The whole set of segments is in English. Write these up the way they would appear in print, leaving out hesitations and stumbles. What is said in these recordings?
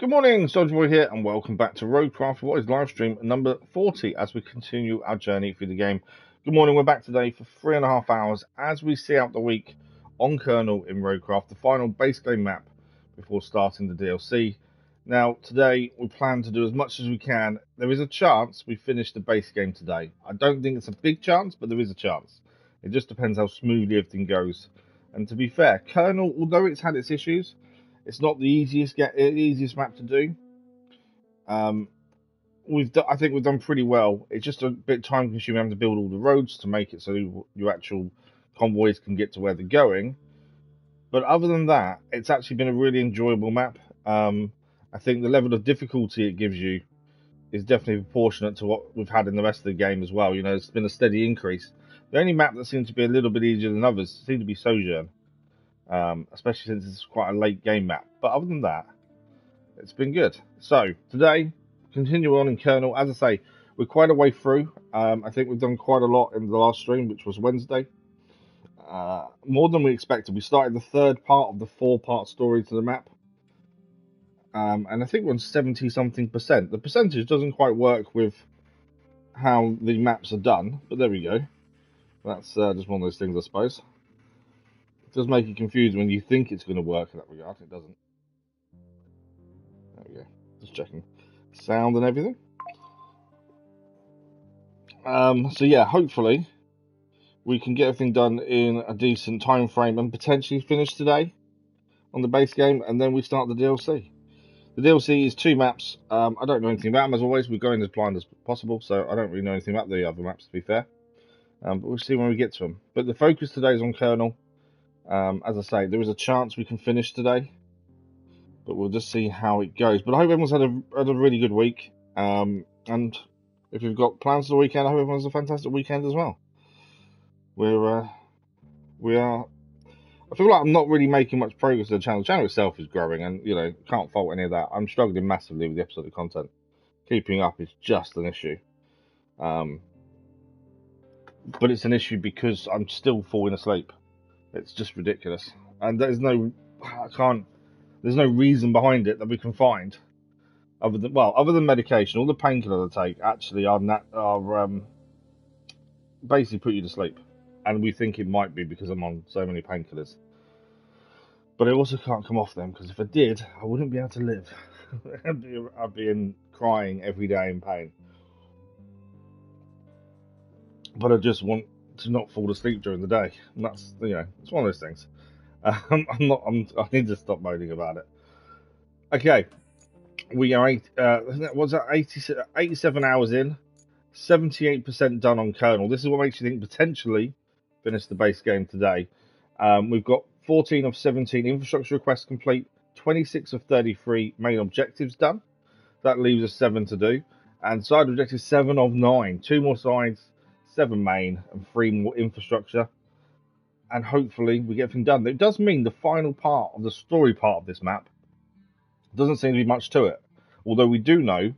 Good morning, Soldier Boy here, and welcome back to RoadCraft, what is live stream number 40 as we continue our journey through the game. Good morning, we're back today for 3.5 hours as we see out the week on Kernel in RoadCraft, the final base game map before starting the DLC. Now, today we plan to do as much as we can. There is a chance we finish the base game today. I don't think it's a big chance, but there is a chance. It just depends how smoothly everything goes. And to be fair, Kernel, although it's had its issues, it's not the easiest map to do. I think we've done pretty well. It's just a bit time consuming having to build all the roads to make it so your actual convoys can get to where they're going. But other than that, it's actually been a really enjoyable map. I think the level of difficulty it gives you is definitely proportionate to what we've had in the rest of the game as well. You know, it's been a steady increase. The only map that seems to be a little bit easier than others seems to be Sojourn. Especially since it's quite a late game map. But other than that, it's been good. So, today, continue on in Kernel. As I say, we're quite a way through. I think we've done quite a lot in the last stream, which was Wednesday. More than we expected. We started the third part of the 4-part story to the map. And I think we're on 70-something%. The percentage doesn't quite work with how the maps are done, but there we go. That's just one of those things, I suppose. It does make it confusing when you think it's going to work in that regard. It doesn't. There we go. Just checking sound and everything. So yeah, hopefully we can get everything done in a decent time frame and potentially finish today on the base game, and then we start the DLC. The DLC is 2 maps. I don't know anything about them, as always. We're going as blind as possible, so I don't really know anything about the other maps, to be fair. But we'll see when we get to them. But the focus today is on Kernel. As I say, there is a chance we can finish today, but we'll just see how it goes. But I hope everyone's had a really good week, and if you've got plans for the weekend, I hope everyone's a fantastic weekend as well. We are. I feel like I'm not really making much progress on the channel. The channel itself is growing, and you know, can't fault any of that. I'm struggling massively with the episodic content. Keeping up is just an issue. But it's an issue because I'm still falling asleep. It's just ridiculous, and there's no reason behind it that we can find, other than medication. All the painkillers I take actually are basically put you to sleep, and we think it might be because I'm on so many painkillers. But I also can't come off them, because if I did, I wouldn't be able to live. I'd be crying every day in pain. But I just want to not fall asleep during the day, and that's, you know, it's one of those things. I need to stop moaning about it. Okay, we are 87 hours in, 78% done on Kernel. This is what makes you think potentially finish the base game today. We've got 14 of 17 infrastructure requests complete, 26 of 33 main objectives done. That leaves us 7 to do, and side objectives 7 of 9. 2 more sides, 7 main, and 3 more infrastructure. And hopefully we get everything done. It does mean the final part of the story part of this map doesn't seem to be much to it. Although we do know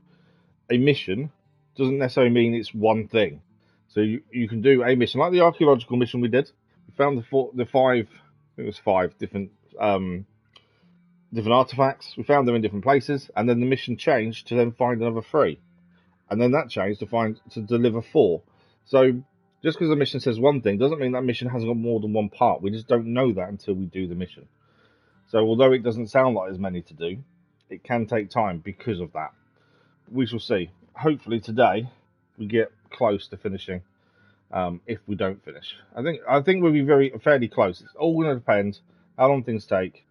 a mission doesn't necessarily mean it's one thing. So you can do a mission, like the archaeological mission we did. We found the 5, I think it was 5 different artifacts. We found them in different places, and then the mission changed to then find another 3. And then that changed to deliver 4. So just because the mission says one thing doesn't mean that mission hasn't got more than one part. We just don't know that until we do the mission. So although it doesn't sound like there's many to do, it can take time because of that. We shall see. Hopefully today we get close to finishing. If we don't finish, I think we'll be fairly close. It's all going to depend how long things take.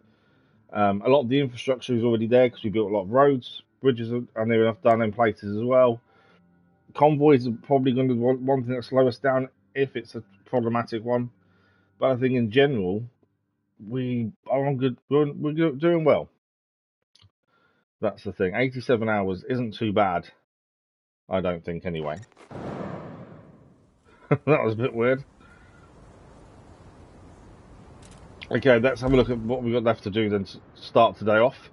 A lot of the infrastructure is already there because we built a lot of roads. Bridges are near enough done in places as well. Convoys are probably going to be one thing that slows us down if it's a problematic one. But I think in general, we are on good. We're doing well. That's the thing. 87 hours isn't too bad. I don't think, anyway. That was a bit weird. Okay, let's have a look at what we've got left to do then to start today off.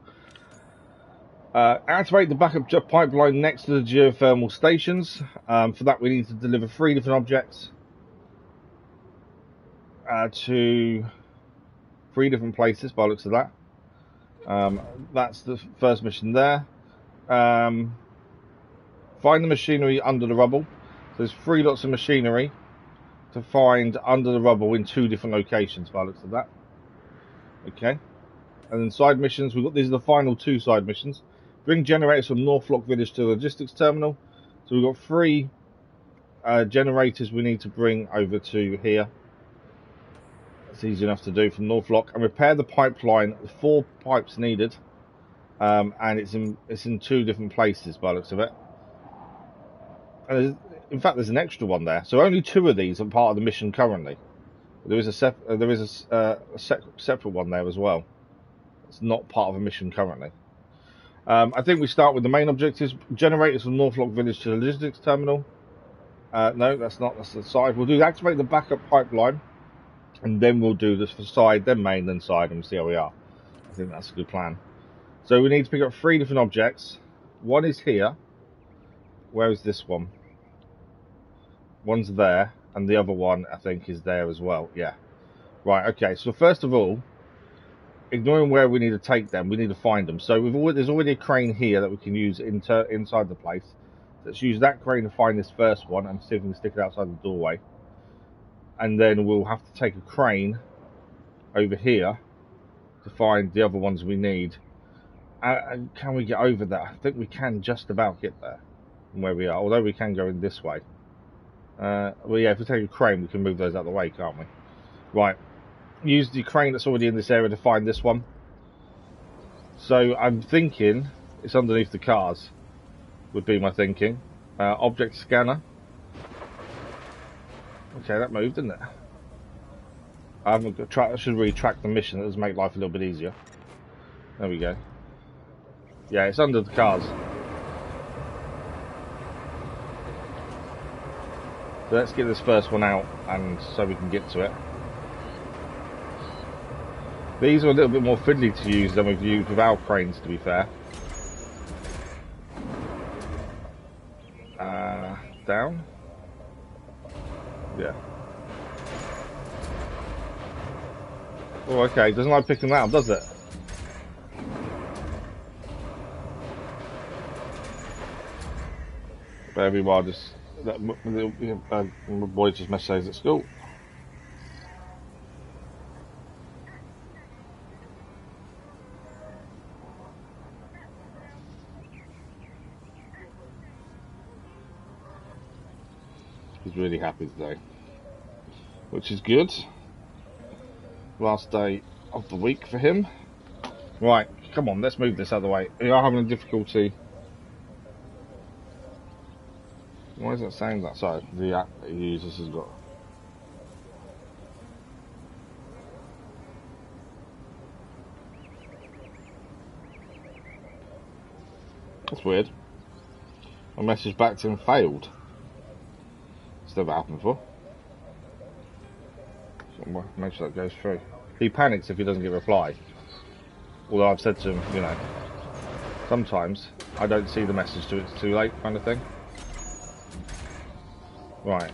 Activate the backup pipeline next to the geothermal stations. For that, we need to deliver 3 different objects to 3 different places by the looks of that. That's the first mission there. Find the machinery under the rubble. So there's 3 lots of machinery to find under the rubble in 2 different locations by the looks of that. Okay. And then side missions, these are the final 2 side missions. Bring generators from Northlock Village to the logistics terminal. So we've got 3 generators we need to bring over to here. That's easy enough to do from Northlock. And repair the pipeline. 4 pipes needed. And it's in 2 different places by the looks of it. And in fact, there's an extra one there. So only 2 of these are part of the mission currently. There is a separate one there as well. It's not part of a mission currently. I think we start with the main objectives. Generators from Northlock Village to the logistics terminal. No, that's not. That's the side. We'll do activate the backup pipeline, and then we'll do this for side, then main, then side, and we'll see how we are. I think that's a good plan. So we need to pick up 3 different objects. One is here. Where is this one? One's there, and the other one I think is there as well. Yeah. Right. Okay. So first of all, ignoring where we need to take them, we need to find them. So there's already a crane here that we can use inside the place. Let's use that crane to find this first one and see if we can stick it outside the doorway. And then we'll have to take a crane over here to find the other ones we need. And can we get over there? I think we can just about get there from where we are, although we can go in this way. Well, yeah, if we take a crane, we can move those out of the way, can't we? Right. Use the crane that's already in this area to find this one. So I'm thinking it's underneath the cars, would be my thinking. Object scanner. Okay, that moved, didn't it? I should really track the mission. That does make life a little bit easier. There we go. Yeah, it's under the cars. So let's get this first one out, and so we can get to it. These are a little bit more fiddly to use than we've used with our cranes, to be fair. Down? Yeah. Oh, okay. Doesn't like picking that up, does it? But every while, my boy just messages at school. He's really happy today, which is good. Last day of the week for him. Right, come on, let's move this out of the way. We are having a difficulty. Why is it saying that? Sorry, the app that he uses has got. That's weird. My message back to him failed. It's never happened before. So make sure that goes through. He panics if he doesn't get a reply. Although I've said to him, you know, sometimes I don't see the message till it's too late, kind of thing. Right.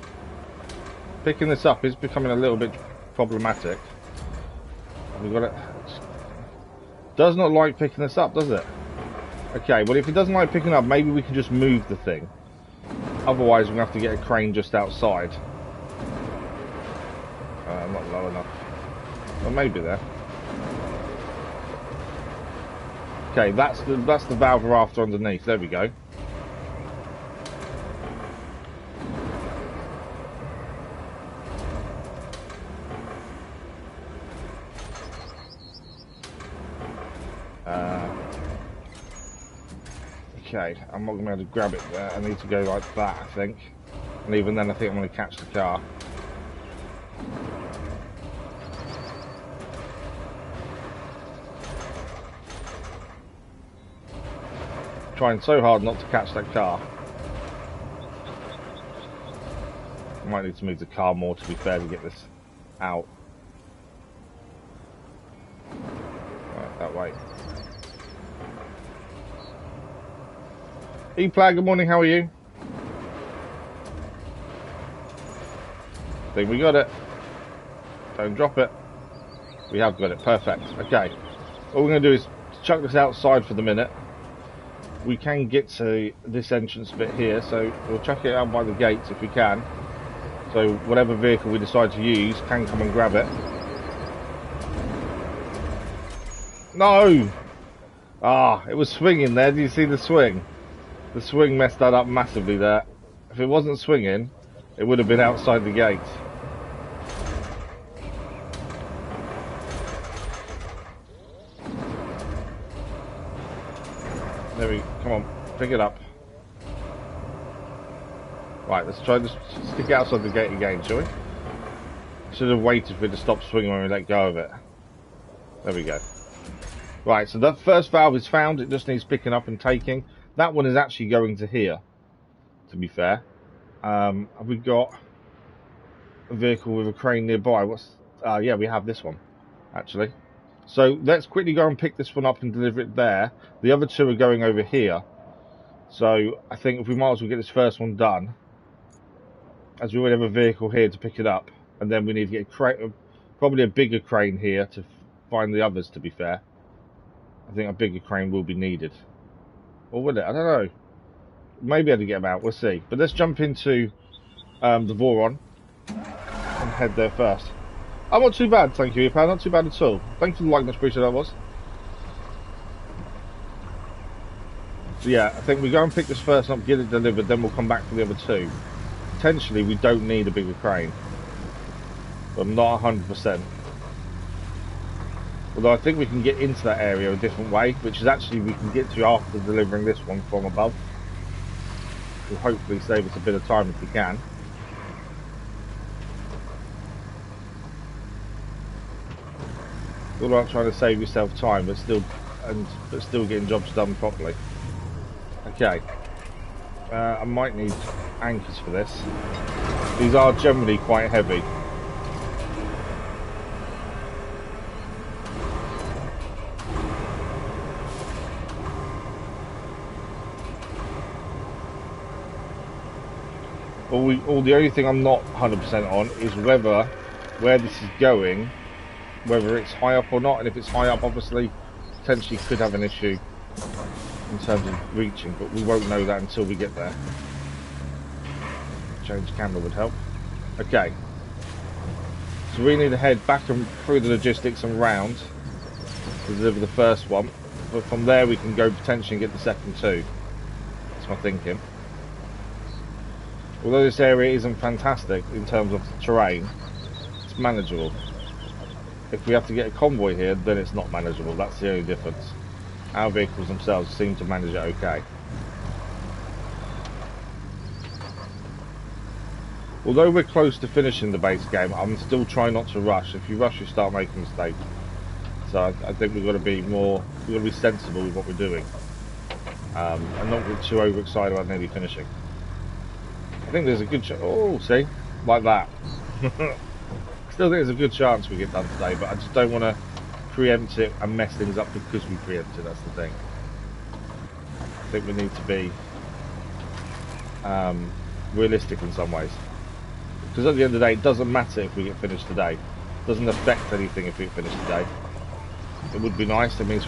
Picking this up is becoming a little bit problematic. We've got it. Does not like picking this up, does it? Okay, well if it doesn't like picking up, maybe we can just move the thing. Otherwise, we're going to have to get a crane just outside. Not low enough. Well, maybe there. Okay, that's the valve we're after underneath. There we go. Okay, I'm not going to be able to grab it there. I need to go like that, I think. And even then, I think I'm going to catch the car. Trying so hard not to catch that car. I might need to move the car more, to be fair, to get this out. Right, that way. E-Plag, good morning, how are you? I think we got it. Don't drop it. We have got it, perfect. Okay. All we're going to do is chuck this outside for the minute. We can get to this entrance bit here, so we'll chuck it out by the gates if we can. So whatever vehicle we decide to use can come and grab it. No! Ah, it was swinging there. Do you see the swing? The swing messed that up massively there. If it wasn't swinging, it would have been outside the gate. There we go. Come on, pick it up. Right, let's try to stick it outside the gate again, shall we? Should have waited for it to stop swinging when we let go of it. There we go. Right, so that first valve is found. It just needs picking up and taking. That one is actually going to here, to be fair. Have we got a vehicle with a crane nearby? Yeah, we have this one, actually. So let's quickly go and pick this one up and deliver it there. The other two are going over here. So I think if we might as well get this first one done, as we already have a vehicle here to pick it up, and then we need to get a crane, probably a bigger crane here to find the others, to be fair. I think a bigger crane will be needed. Or will it? I don't know. Maybe I had to get them out. We'll see. But let's jump into the Voron and head there first. I'm not too bad, thank you, pal. Not too bad at all. Thank you for the like, much appreciated that was. So yeah, I think we go and pick this first up, get it delivered, then we'll come back for the other two. Potentially, we don't need a bigger crane. But I'm not 100%. Although I think we can get into that area a different way, which is actually we can get to after delivering this one from above. Will hopefully save us a bit of time if we can. All about trying to save yourself time, but still getting jobs done properly. Okay. I might need anchors for this. These are generally quite heavy. The only thing I'm not 100% on is where this is going, whether it's high up or not, and if it's high up, obviously, potentially could have an issue in terms of reaching, but we won't know that until we get there. Change camera would help. Okay. So we need to head back and through the logistics and round to deliver the first one, but from there we can go potentially and get the second two. That's my thinking. Although this area isn't fantastic in terms of terrain, it's manageable. If we have to get a convoy here, then it's not manageable. That's the only difference. Our vehicles themselves seem to manage it okay. Although we're close to finishing the base game, I'm still trying not to rush. If you rush, you start making mistakes. So I think we've got to be sensible with what we're doing, and not get too overexcited about nearly finishing. I think there's a good chance. Oh, see, like that. Still think there's a good chance we get done today, but I just don't want to preempt it and mess things up because we preempt it. That's the thing. I think we need to be realistic in some ways, because at the end of the day, it doesn't matter if we get finished today. It doesn't affect anything if we finish today. It would be nice. It means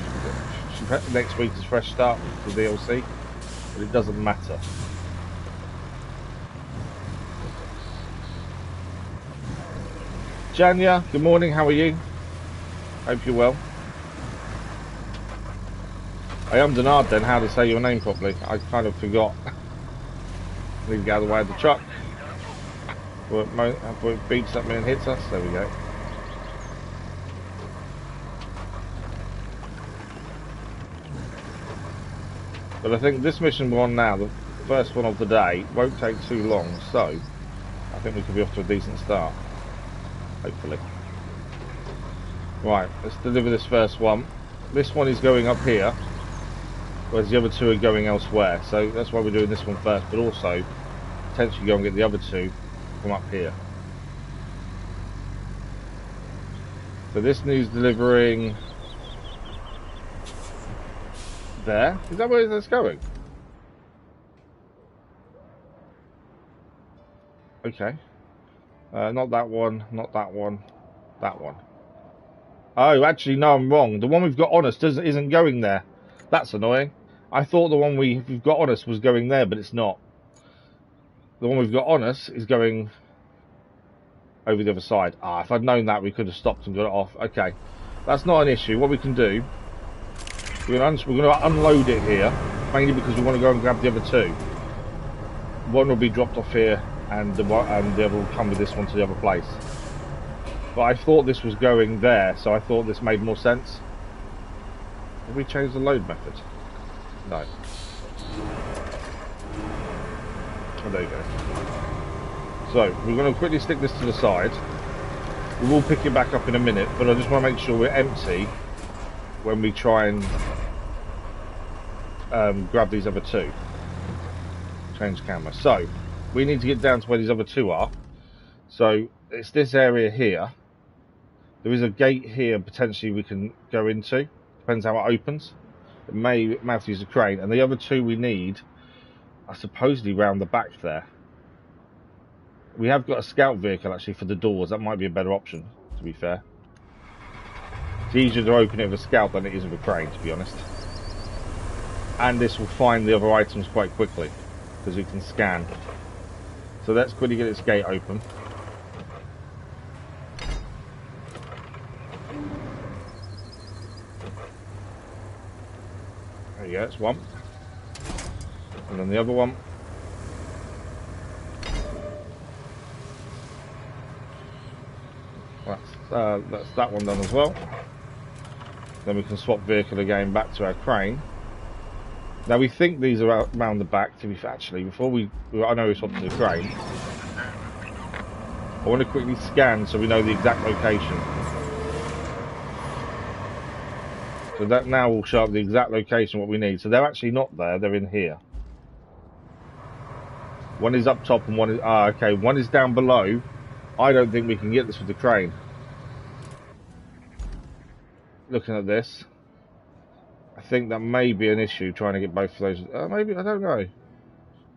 next week is fresh start for DLC, but it doesn't matter. Janya, good morning, how are you? Hope you're well. I am Denard then, how to say your name properly. I kind of forgot. Need to get out of the way of the truck. Before it beats up me and hits us, there we go. But I think this mission we're on now, the first one of the day, won't take too long, so I think we could be off to a decent start. Hopefully. Right, let's deliver this first one. This one is going up here, whereas the other two are going elsewhere. So that's why we're doing this one first, but also potentially go and get the other two from up here. So this needs delivering there. Is that where that's going? Okay. Not that one, not that one, that one. Oh, actually, no, I'm wrong. The one we've got on us isn't going there. That's annoying. I thought the one we've got on us was going there, but it's not. The one we've got on us is going over the other side. Ah, if I'd known that, we could have stopped and got it off. Okay, that's not an issue. What we can do, we're going to unload it here, mainly because we want to go and grab the other two. One will be dropped off here, and the other will come with this one to the other place. But I thought this was going there, so I thought this made more sense. Have we changed the load method? No. Oh, there you go. So, we're going to quickly stick this to the side. We will pick it back up in a minute, but I just want to make sure we're empty when we try and grab these other two. Change camera. So, we need to get down to where these other two are. So, it's this area here. There is a gate here potentially we can go into. Depends how it opens. It may have to use a crane. And the other two we need are supposedly round the back there. We have got a scout vehicle actually for the doors. That might be a better option, to be fair. It's easier to open it with a scout than it is with a crane, to be honest. And this will find the other items quite quickly, because we can scan. So let's quickly get this gate open. There you go, that's one. And then the other one. That's that one done as well. Then we can swap vehicle again back to our crane. Now we think these are around the back. To be fair, actually, before I know we swap to the crane. I want to quickly scan so we know the exact location. So that now will show up the exact location what we need. So they're actually not there. They're in here. One is up top and one is okay. One is down below. I don't think we can get this with the crane. Looking at this, I think that may be an issue trying to get both of those. Maybe, I don't know.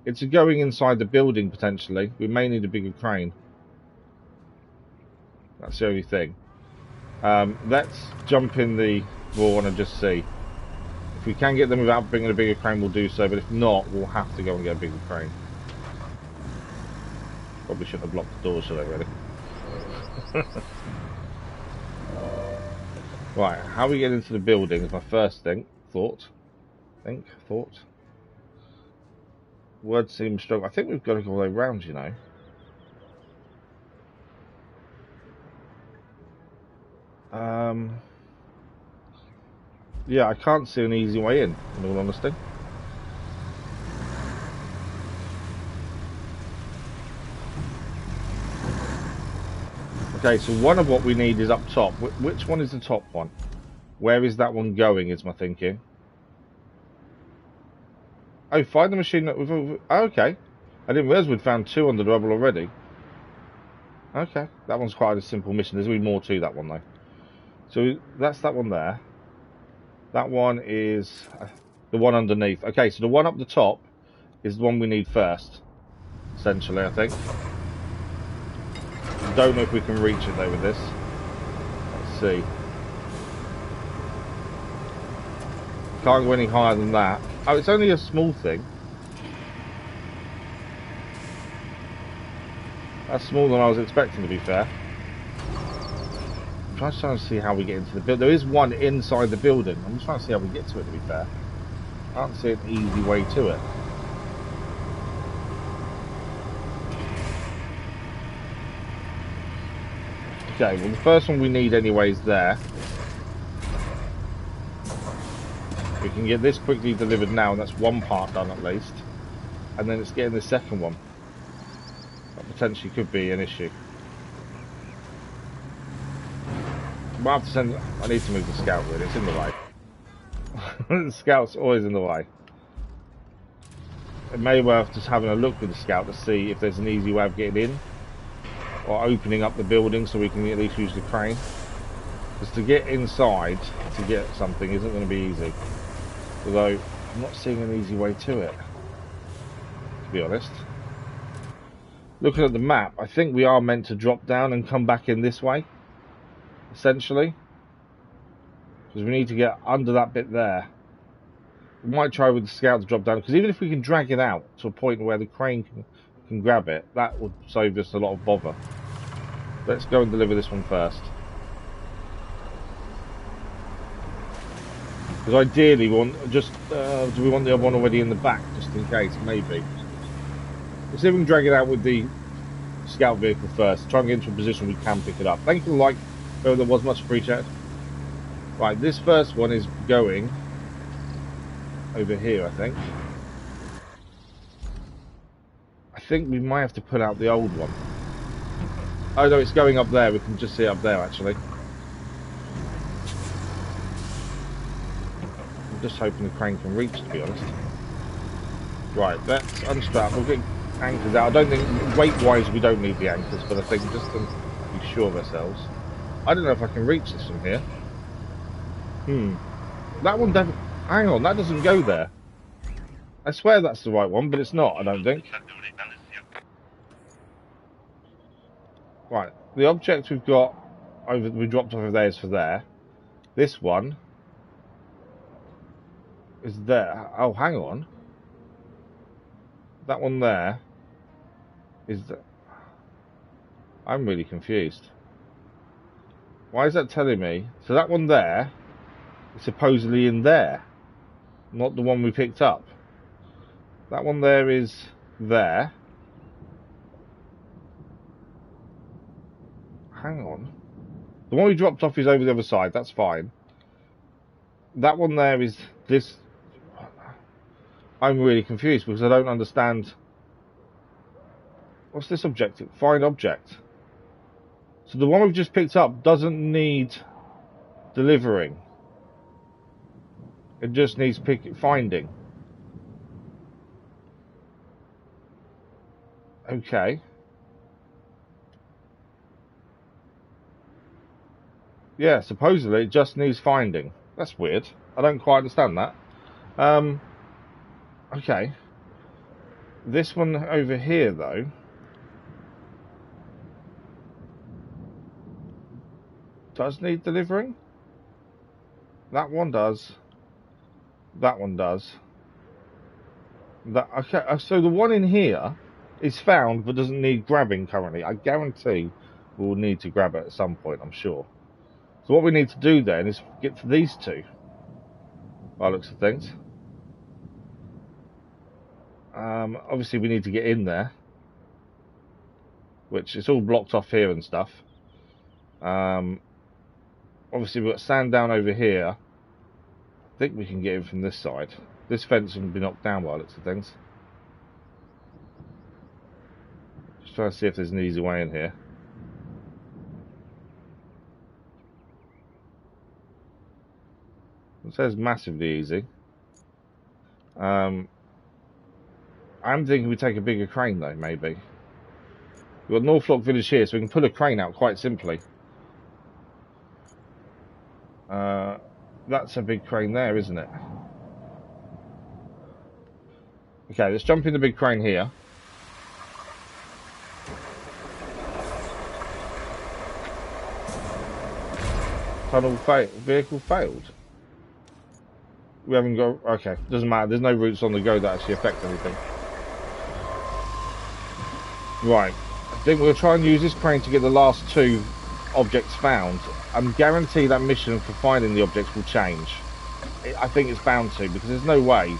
It's going inside the building potentially. We may need a bigger crane. That's the only thing. Let's jump in the raw one and just see. If we can get them without bringing a bigger crane, we'll do so. But if not, we'll have to go and get a bigger crane. Probably shouldn't have blocked the doors, should I, really? Right, how we get into the building is my first thought. Word seems strong. I think we've got to go all the way around, you know. Yeah, I can't see an easy way in all honesty. Okay, so one of what we need is up top. Which one is the top one? Where is that one going, is my thinking. Oh, find the machine that we've... Oh, okay. I didn't realise we'd found two under the rubble already. Okay, that one's quite a simple mission. There's going to be more to that one, though. So that's that one there. That one is the one underneath. Okay, so the one up the top is the one we need first, essentially, I think. Don't know if we can reach it though with this. Let's see. Can't go any higher than that. Oh, it's only a small thing. That's smaller than I was expecting, to be fair. I'm just trying to see how we get into the building. There is one inside the building. I'm just trying to see how we get to it, to be fair. I can't see an easy way to it. Okay, well the first one we need anyway is there. We can get this quickly delivered now, and that's one part done at least. And then it's getting the second one. That potentially could be an issue. Might have to send... I need to move the scout really, it's in the way. The scout's always in the way. It may be worth just having a look with the scout to see if there's an easy way of getting in. Or opening up the building so we can at least use the crane. Because to get inside to get something isn't going to be easy. Although, I'm not seeing an easy way to it, to be honest. Looking at the map, I think we are meant to drop down and come back in this way, essentially. Because we need to get under that bit there. We might try with the scout to drop down, because even if we can drag it out to a point where the crane can grab it, that would save us a lot of bother. Let's go and deliver this one first. Because ideally, we want do we want the other one already in the back, just in case, maybe. Let's see if we can drag it out with the scout vehicle first. Try and get into a position we can pick it up. Thank you for the like, whoever that was, much appreciated. Right, this first one is going over here, I think. I think we might have to pull out the old one. Oh no, it's going up there. We can just see it up there, actually. I'm just hoping the crane can reach, to be honest. Right, let's unstrap. We'll get anchors out. I don't think, weight-wise, we don't need the anchors, but I think just to be sure of ourselves. I don't know if I can reach this from here. That one definitely... Hang on, that doesn't go there. I swear that's the right one, but it's not, I don't think. Right, the object we've got we dropped over there is for there. This one is there. Oh, hang on. That one there is I'm really confused. Why is that telling me? So that one there is supposedly in there, not the one we picked up. That one there is there. Hang on. The one we dropped off is over the other side. That's fine. That one there is this. I'm really confused because I don't understand. What's this objective? Find object. So the one we've just picked up doesn't need delivering. It just needs finding. Okay. Yeah, supposedly it just needs finding. That's weird. I don't quite understand that. Okay. This one over here, though, does need delivering. That one does. That one does. That okay. So the one in here is found but doesn't need grabbing currently. I guarantee we'll need to grab it at some point, I'm sure. So what we need to do then is get to these two, by the looks of things. Obviously we need to get in there, which is all blocked off here and stuff. Obviously we've got sand down over here. I think we can get in from this side. This fence will be knocked down by the looks of things. Just trying to see if there's an easy way in here. It says massively easy. I'm thinking we take a bigger crane though, maybe. We've got Northlock Village here, so we can pull a crane out quite simply. That's a big crane there, isn't it? Okay, let's jump in the big crane here. Tunnel failed. Vehicle failed. We haven't got... Okay, doesn't matter. There's no routes on the go that actually affect anything. Right. I think we'll try and use this crane to get the last two objects found. I'm guaranteed that mission for finding the objects will change. I think it's bound to, because there's no way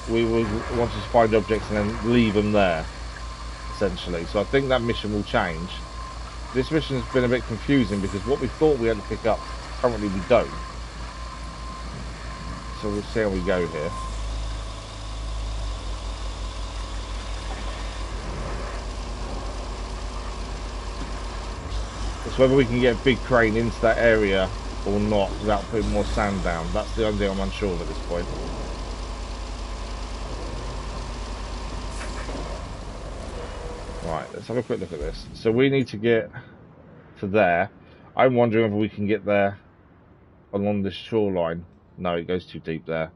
we would want to find objects and then leave them there, essentially. So I think that mission will change. This mission has been a bit confusing because what we thought we had to pick up, currently we don't. So we'll see how we go here. It's whether we can get a big crane into that area or not without putting more sand down. That's the only thing I'm unsure of at this point. Right, let's have a quick look at this. So we need to get to there. I'm wondering whether we can get there along this shoreline. No, it goes too deep there.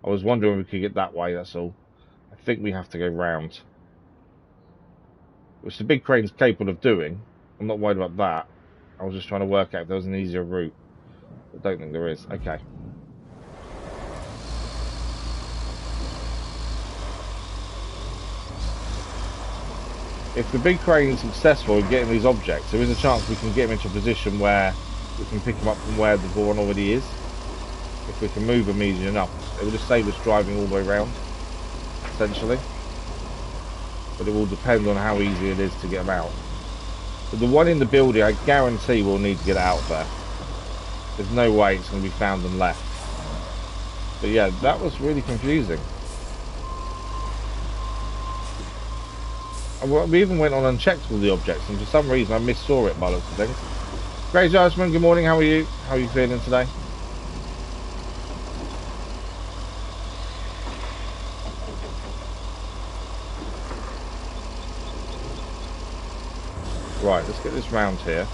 I was wondering if we could get that way, that's all. I think we have to go round. Which the big crane's capable of doing. I'm not worried about that. I was just trying to work out if there was an easier route. I don't think there is. Okay. If the big crane is successful in getting these objects, there is a chance we can get them into a position where we can pick them up from where the Vaughn already is. If we can move them easy enough, it will just save us driving all the way around, essentially. But it will depend on how easy it is to get them out. But the one in the building, I guarantee we'll need to get it out there. There's no way it's going to be found and left. But yeah, that was really confusing. We even went on and checked all the objects, and for some reason I missaw it by the looks of things. Great Judgment, good morning, how are you? How are you feeling today? Right, let's get this round here.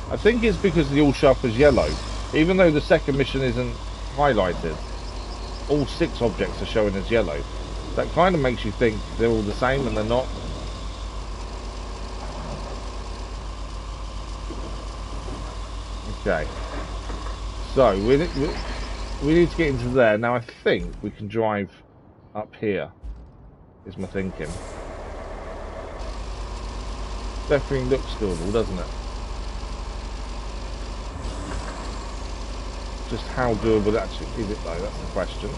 I think it's because the all sharp is yellow. Even though the second mission isn't highlighted, all 6 objects are showing as yellow. That kind of makes you think they're all the same, and they're not. Okay. So, we need to get into there. Now, I think we can drive up here, is my thinking. Definitely looks doable, doesn't it? Just how doable actually is it though, that's the question.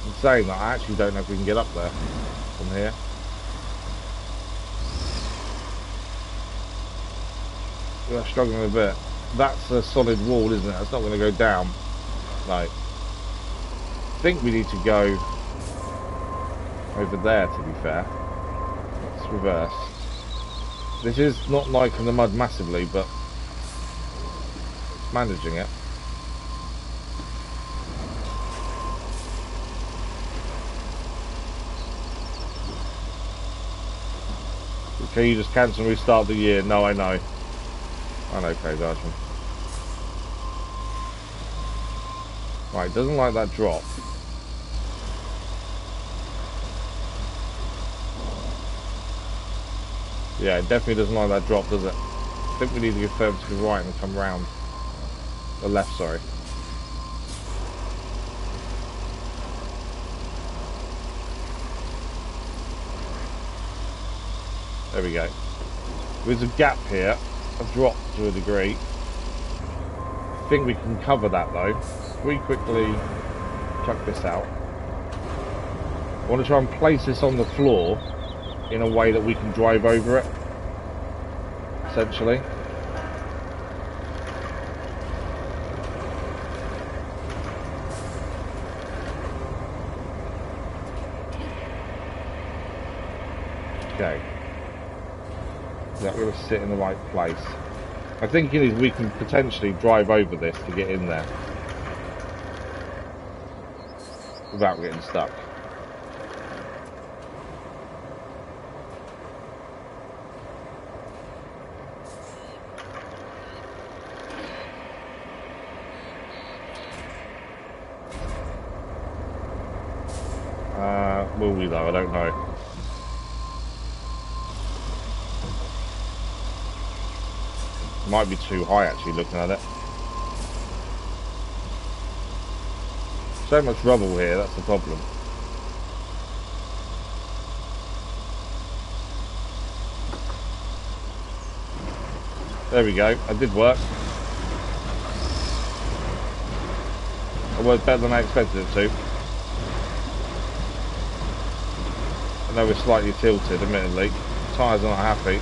In saying that, I actually don't know if we can get up there from here. We're struggling a bit. That's a solid wall, isn't it? That's not going to go down. No. I think we need to go over there, to be fair. Let's reverse. This is not like in the mud massively, but it's managing it. Can you just cancel and restart the year? No, I know. I know, Craig Archman. Right, doesn't like that drop. Yeah, it definitely doesn't like that drop, does it? I think we need to go further to the right and come round. The left, sorry. There we go. There's a gap here, a drop to a degree. I think we can cover that though. We quickly chuck this out. I want to try and place this on the floor in a way that we can drive over it, essentially. Okay. Is that going to sit in the right place? I think it is, we can potentially drive over this to get in there without getting stuck. Will we though? I don't know. Might be too high actually looking at it. So much rubble here, that's the problem. There we go, it did work. It worked better than I expected it to. I know we're slightly tilted, admittedly. Tyres are not happy.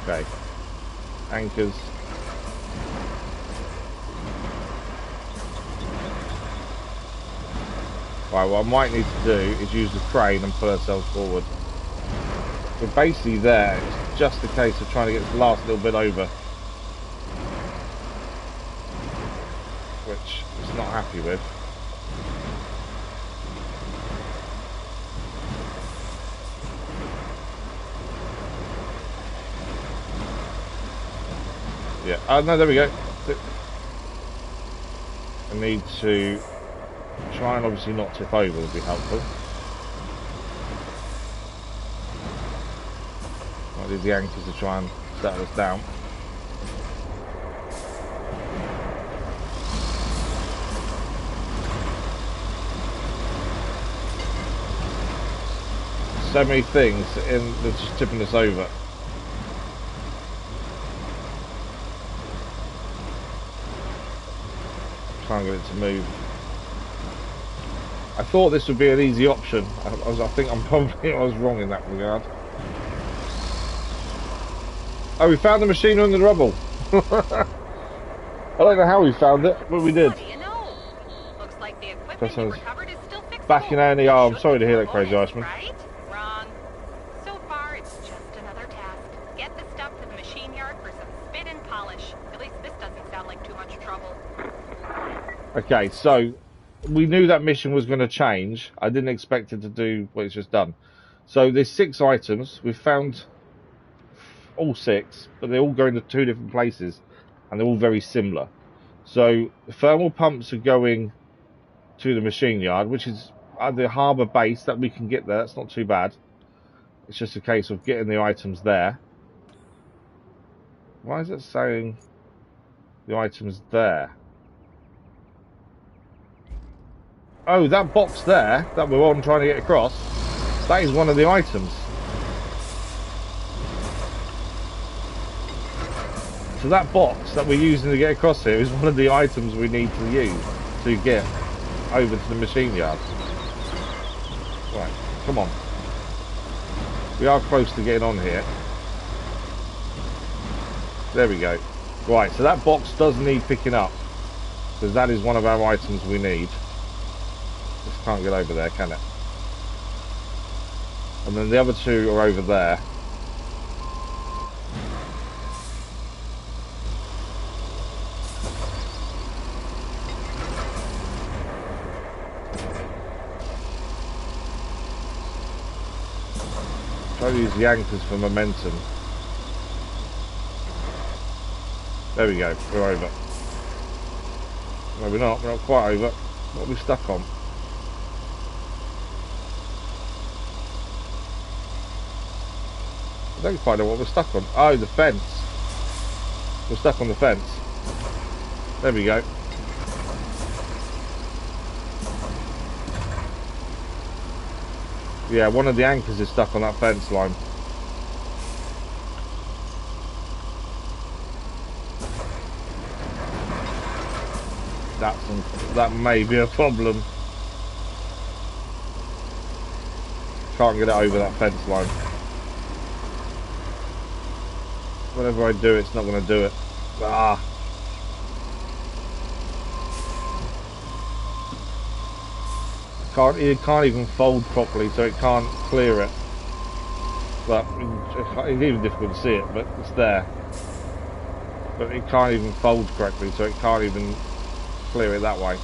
Okay. Anchors. Right, what I might need to do is use the crane and pull ourselves forward. We're basically there, it's just a case of trying to get this last little bit over. Which it's not happy with. Yeah, oh no, there we go. I need to try and obviously not tip over would be helpful. Might need the anchors to try and settle us down. So many things that's just tipping us over. Try and get it to move. I thought this would be an easy option. I think I was wrong in that regard. Oh, we found the machine under the rubble. I don't know how we found it, but we did. What do you know? Looks like the equipment you recovered is still fixable. Back in A&E. Oh, I'm sorry to hear that, Crazy Iceman. Right? Wrong. So far, it's just another task. Get the stuff to the machine yard for some spit and polish. At least this doesn't sound like too much trouble. Okay, so we knew that mission was going to change. I didn't expect it to do what it's just done. So there's 6 items. We've found all 6, but they're all going to 2 different places, and they're all very similar. So the thermal pumps are going to the machine yard, which is at the harbour base. That we can get there. That's not too bad. It's just a case of getting the items there. Why is it saying the items there? Oh, that box there that we're on trying to get across, that is one of the items. So that box that we're using to get across here is one of the items we need to use to get over to the machine yard. Right, come on. We are close to getting on here. There we go. Right, so that box does need picking up, because that is one of our items we need. Just can't get over there, can it? And then the other 2 are over there. Try to use the anchors for momentum. There we go, we're over. No, we're not quite over. What are we stuck on? I don't quite know what we're stuck on. Oh, the fence. We're stuck on the fence. There we go. Yeah, one of the anchors is stuck on that fence line. That may be a problem. Can't get it over that fence line. Whatever I do, it's not going to do it. Ah. It can't even fold properly, so it can't clear it. But it's even difficult to see it, but it's there. But it can't even fold correctly, so it can't even clear it that way.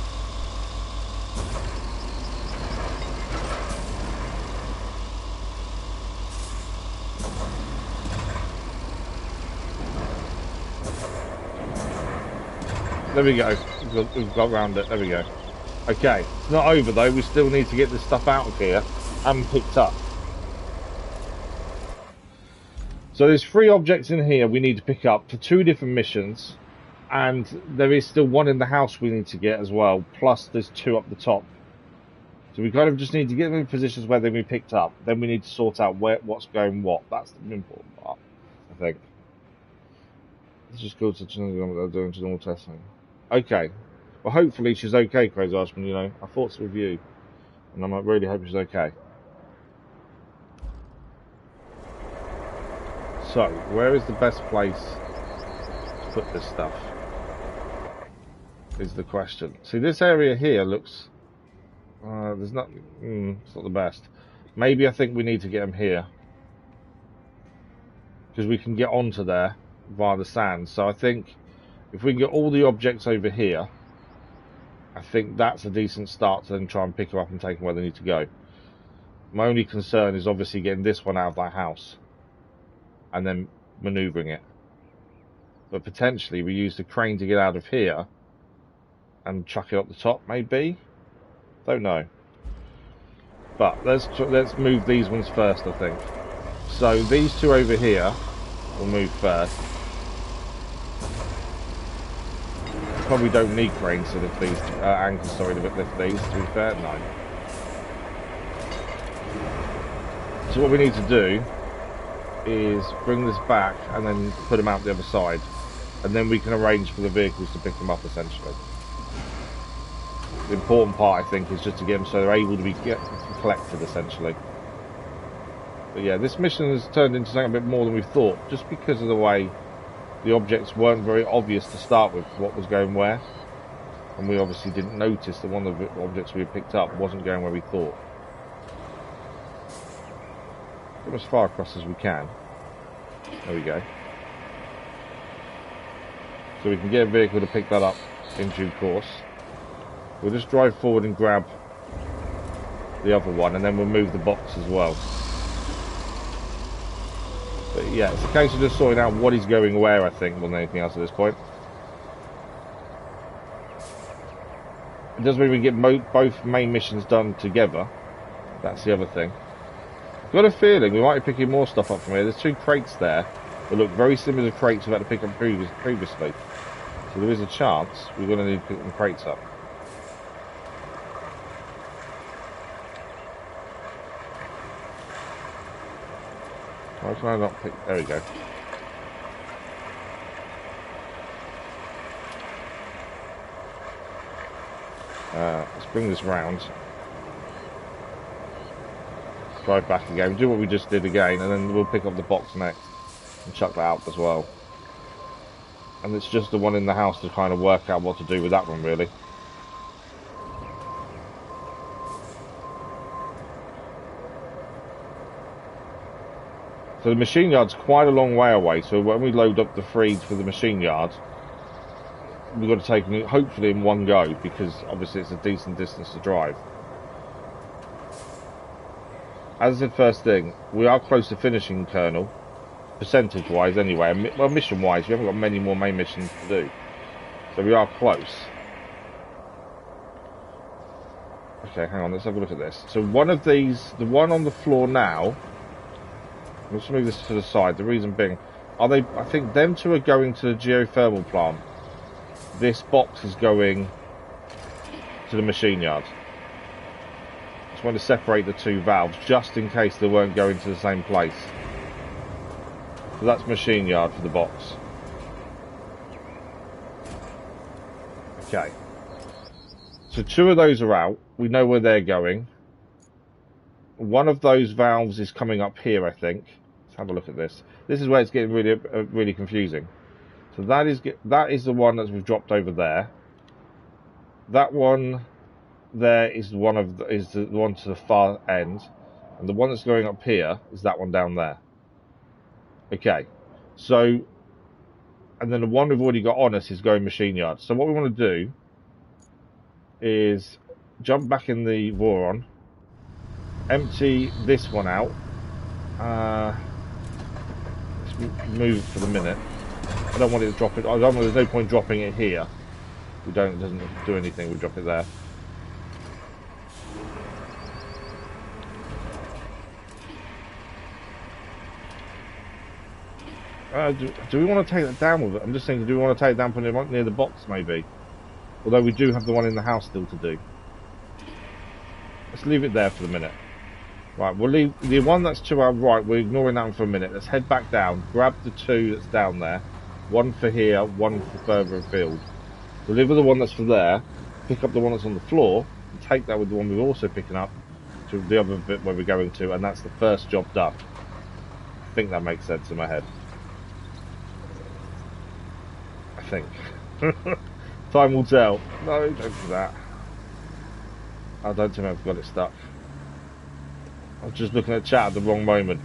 There we go. We've got around it. There we go. Okay, it's not over though. We still need to get this stuff out of here and picked up. So there's 3 objects in here we need to pick up for 2 different missions, and there is still 1 in the house we need to get as well, plus there's 2 up the top. So we kind of just need to get them in positions where they'll be picked up. Then we need to sort out what's going what. That's the important part, I think. Let's just go to doing normal testing. Okay. Well, hopefully she's okay, Crazy Iceman, you know. Our thoughts with you. And I really hope she's okay. So, where is the best place to put this stuff? Is the question. See, this area here looks... there's not... it's not the best. Maybe I think we need to get them here. Because we can get onto there via the sand. So I think if we can get all the objects over here, I think that's a decent start to then try and pick them up and take them where they need to go. My only concern is obviously getting this one out of that house and then manoeuvring it. But potentially we use the crane to get out of here and chuck it up the top, maybe. Don't know. But let's move these ones first, I think. So these two over here will move first. Probably don't need cranes to lift these, anchors, sorry, to lift these, to be fair, no. So what we need to do is bring this back and then put them out the other side. And then we can arrange for the vehicles to pick them up, essentially. The important part, I think, is just to get them so they're able to be collected, essentially. But yeah, this mission has turned into something a bit more than we thought, just because of the way the objects weren't very obvious to start with, what was going where. And we obviously didn't notice that one of the objects we had picked up wasn't going where we thought. Get as far across as we can. There we go. So we can get a vehicle to pick that up in due course. We'll just drive forward and grab the other one, and then we'll move the box as well. But yeah, it's a case of just sorting out what is going where, I think, more than anything else at this point. It does mean we get both main missions done together. That's the other thing. I've got a feeling we might be picking more stuff up from here. There's 2 crates there that look very similar to crates we've had to pick up previously. So there is a chance we're going to need to pick them crates up. Why can I not pick? There we go. Let's bring this round. Drive back again. Do what we just did again, and then we'll pick up the box next and chuck that out as well. And it's just the one in the house to kind of work out what to do with that one, really. So the machine yard's quite a long way away, so when we load up the freeds for the machine yard, we've got to take them hopefully in one go, because obviously it's a decent distance to drive. As I said first thing, we are close to finishing Kernel, percentage wise anyway. Well, mission wise, we haven't got many more main missions to do, so we are close. Okay, hang on, let's have a look at this. So one of these, the one on the floor now, let's move this to the side. The reason being, I think them two are going to the geothermal plant. This box is going to the machine yard. Just want to separate the 2 valves, just in case they weren't going to the same place. So that's machine yard for the box. Okay. So 2 of those are out. We know where they're going. One of those valves is coming up here, I think. Let's have a look at this. This is where it's getting really confusing. So that is the one that we've dropped over there. That one there is the one to the far end, and the one that's going up here is that one down there. Okay, so and then the one we've already got on us is going machine yard. So what we want to do is jump back in the Voron, empty this one out. Let's move for the minute. I don't want it to drop it. There's no point dropping it here. It doesn't do anything. We drop it there. Do we want to take that down with it? I'm just thinking, do we want to take it down, put it near the box, maybe? Although we do have the one in the house still to do. Let's leave it there for the minute. Right, we'll leave the one that's to our right. We're ignoring that one for a minute. Let's head back down. Grab the 2 that's down there. One for here, one for further afield. Deliver the one that's for there. Pick up the one that's on the floor. And take that with the one we're also picking up to the other bit where we're going to, and that's the first job done. I think that makes sense in my head. I think. Time will tell. No, don't do that. I don't think I've got it stuck. I was just looking at chat at the wrong moment.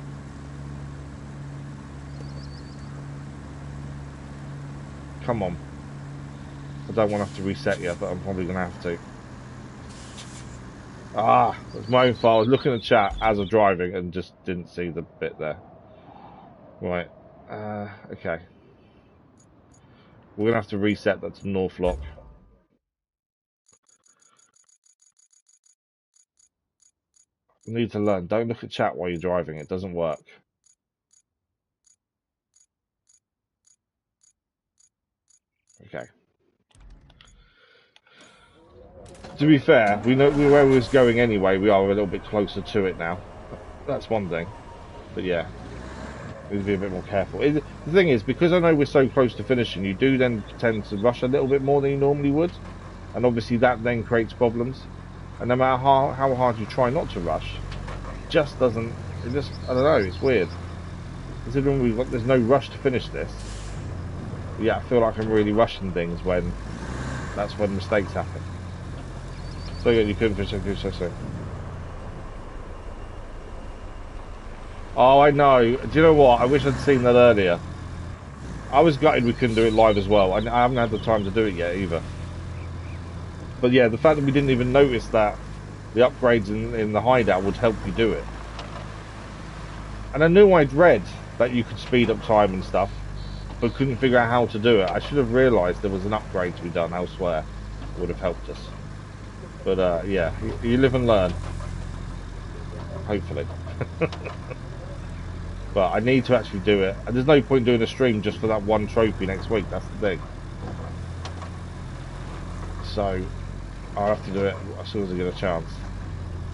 Come on. I don't want to have to reset yet, but I'm probably going to have to. Ah, it's my own fault. I was looking at chat as I was driving and just didn't see the bit there. Right. Okay. We're going to have to reset that to North Lock. I need to learn. Don't look at chat while you're driving. It doesn't work. Okay. To be fair, we know where we was going anyway. We are a little bit closer to it now. That's one thing. But yeah, we need to be a bit more careful. The thing is, because I know we're so close to finishing, you do then tend to rush a little bit more than you normally would. And obviously that then creates problems. And no matter how hard you try not to rush, it just doesn't... It just... I don't know, it's weird. Considering there's no rush to finish this. Yeah, I feel like I'm really rushing things when... That's when mistakes happen. So yeah, you couldn't finish it so soon. Oh, I know. Do you know what? I wish I'd seen that earlier. I was gutted we couldn't do it live as well. I haven't had the time to do it yet either. But yeah, the fact that we didn't even notice that the upgrades in the hideout would help you do it. And I knew I'd read that you could speed up time and stuff, but couldn't figure out how to do it. I should have realised there was an upgrade to be done elsewhere. It would have helped us. But yeah, you live and learn. Hopefully. But I need to actually do it. And there's no point doing a stream just for that one trophy next week. That's the thing. So I'll have to do it as soon as I get a chance.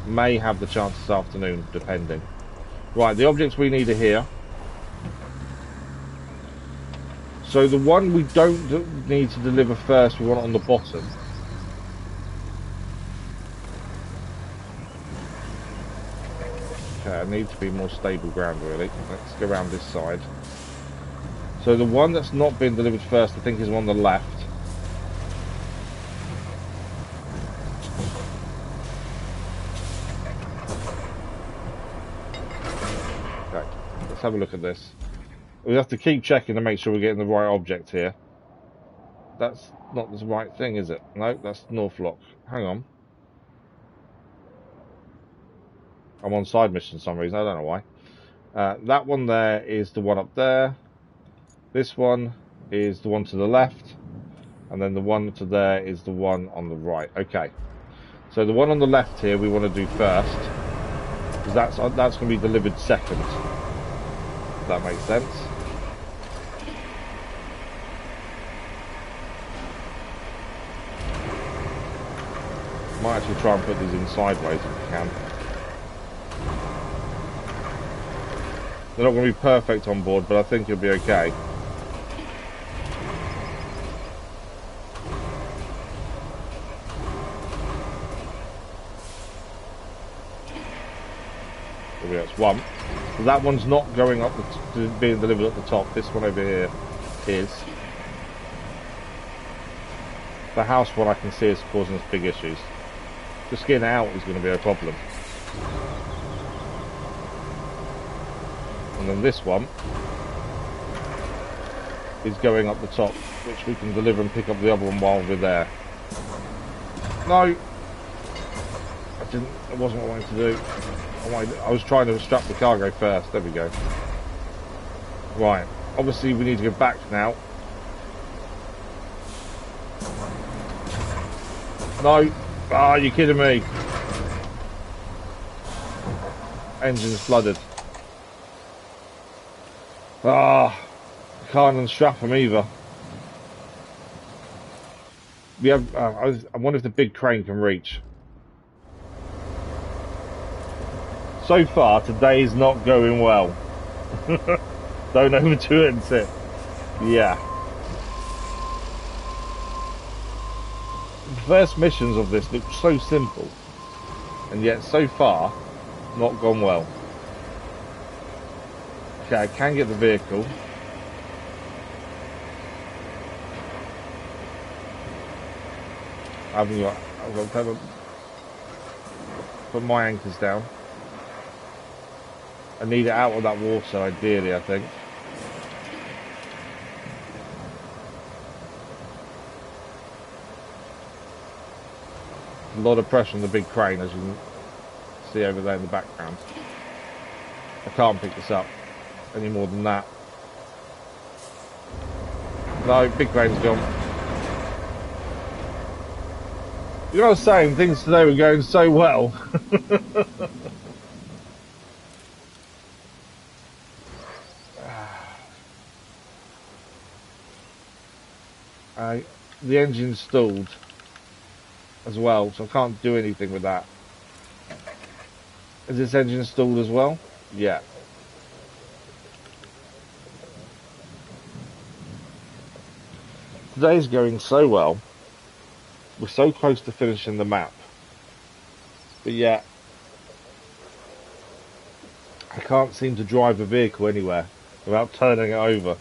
May have the chance this afternoon, depending. Right, the objects we need are here. So the one we don't need to deliver first, we want it on the bottom. Okay, I need to be more stable ground really. Let's go around this side. So the one that's not been delivered first, I think, is on the left. Okay, let's have a look at this. We have to keep checking to make sure we're getting the right object here. That's not the right thing, is it? No, that's Northlock. Hang on. I'm on side mission for some reason, I don't know why. That one there is the one up there. This one is the one to the left. And then the one to there is the one on the right. Okay. So the one on the left here we want to do first. Because that's going to be delivered second. If that makes sense. Might actually try and put these in sideways if we can. They're not going to be perfect on board, but I think it'll be okay. There we go, it's one. So that one's not going up, being delivered at the top. This one over here is. The house one I can see is causing us big issues. Just getting out is going to be a problem. And then this one is going up the top, which we can deliver and pick up the other one while we're there. No! It wasn't what I wanted to do. I was trying to strap the cargo first. There we go. Right. Obviously we need to go back now. No! Ah, you're kidding me. Engine's flooded. Ah, can't unstrap them either. We have. I wonder if the big crane can reach. So far, today's not going well. Don't overdo it and sit. Yeah. The first missions of this look so simple, and yet so far, not gone well. Okay, I can get the vehicle. I've got to put my anchors down. I need it out of that water, ideally, I think. A lot of pressure on the big crane, as you can see over there in the background. I can't pick this up any more than that. No, big crane's gone. You know what I was saying? Things today were going so well. The engine's stalled as well, so I can't do anything with that. Is this engine stalled as well? Yeah. Today's going so well. We're so close to finishing the map. But yeah, I can't seem to drive a vehicle anywhere without turning it over.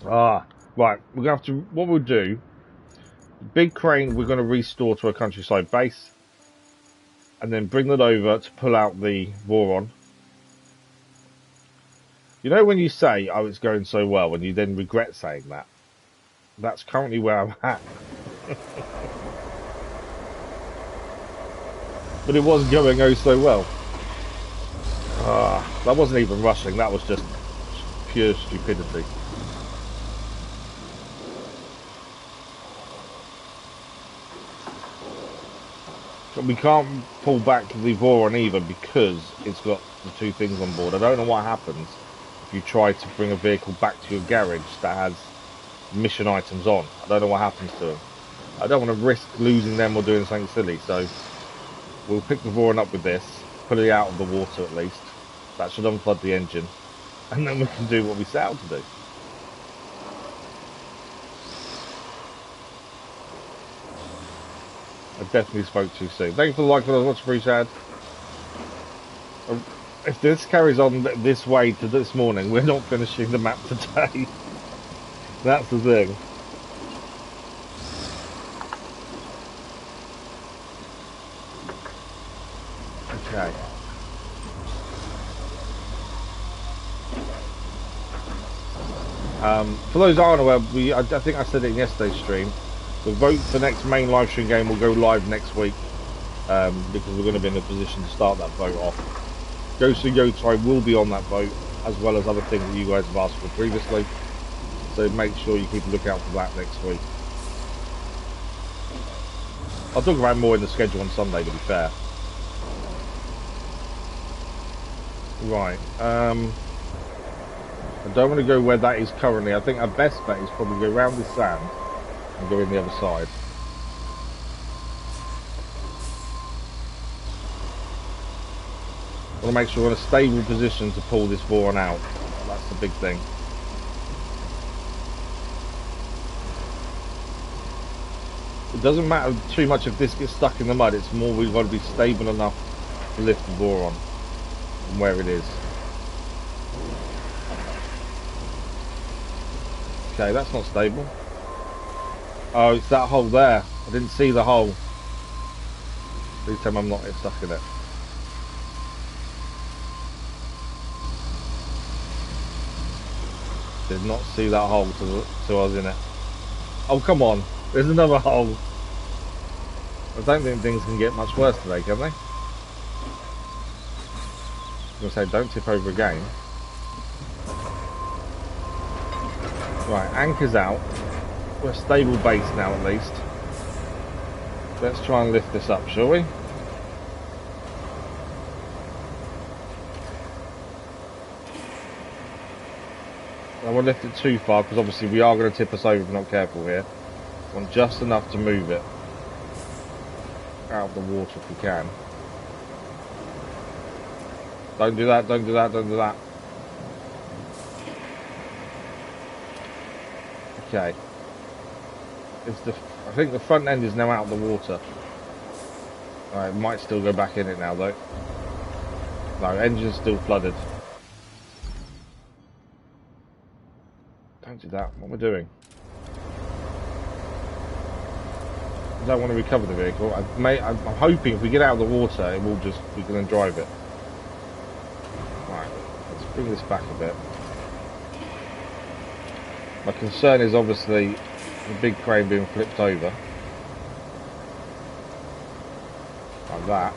Right, we're going to have to, what we'll do, big crane we're going to restore to a countryside base, and then bring that over to pull out the Voron. You know when you say, oh, it's going so well, and you then regret saying that? That's currently where I'm at. But it was going oh so well. That wasn't even rushing, that was just pure stupidity. We can't pull back the Voron either because it's got the two things on board. I don't know what happens if you try to bring a vehicle back to your garage that has mission items on. I don't know what happens to them. I don't want to risk losing them or doing something silly, so we'll pick the Voron up with this, put it out of the water at least. That should unflood the engine, and then we can do what we set out to do. I definitely spoke too soon. Thank you for the like, much appreciated. If this carries on this way to this morning, we're not finishing the map today. That's the thing. Okay. For those who aren't aware, I think I said it in yesterday's stream. The vote for next main live stream game will go live next week, because we're going to be in a position to start that vote off. Ghost and Yotai will be on that vote, as well as other things that you guys have asked for previously. So make sure you keep a lookout for that next week. I'll talk about more in the schedule on Sunday, to be fair. Right. I don't want to go where that is currently. I think our best bet is probably go around this sand and go in the other side. I want to make sure we're in a stable position to pull this Voron out. That's the big thing. It doesn't matter too much if this gets stuck in the mud, it's more we've got to be stable enough to lift the Voron from where it is. Okay, that's not stable. Oh, it's that hole there. I didn't see the hole. Please tell me I'm not stuck in it. Did not see that hole till I was in it. Oh, come on. There's another hole. I don't think things can get much worse today, can they? I'm going to say don't tip over again. Right, anchor's out. We're a stable base now at least. Let's try and lift this up, shall we? I won't lift it too far because obviously we are going to tip us over if we're not careful here. I want just enough to move it out of the water if we can. Don't do that, don't do that, don't do that. Okay. I think the front end is now out of the water. Alright, might still go back in it now though. No, engine's still flooded. Don't do that. What am I doing? I don't want to recover the vehicle. I'm hoping if we get out of the water, it will just, we can then drive it. Right, let's bring this back a bit. My concern is obviously the big crane being flipped over. Like that.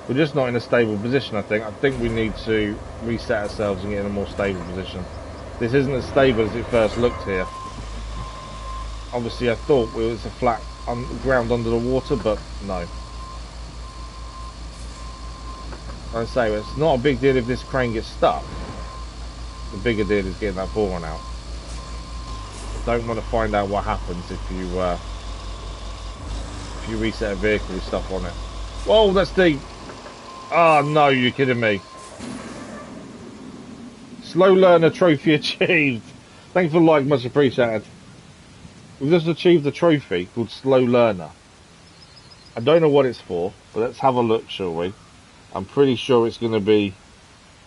We're just not in a stable position, I think. I think we need to reset ourselves and get in a more stable position. This isn't as stable as it first looked here. Obviously, I thought it was a flat ground under the water, but no. Like I say, it's not a big deal if this crane gets stuck. The bigger deal is getting that boron out. I don't want to find out what happens if you reset a vehicle with stuff on it. Whoa, that's deep. Oh no, you're kidding me. Slow learner trophy achieved. Thanks for the like, much appreciated. We've just achieved a trophy called Slow Learner. I don't know what it's for, but let's have a look, shall we? I'm pretty sure it's going to be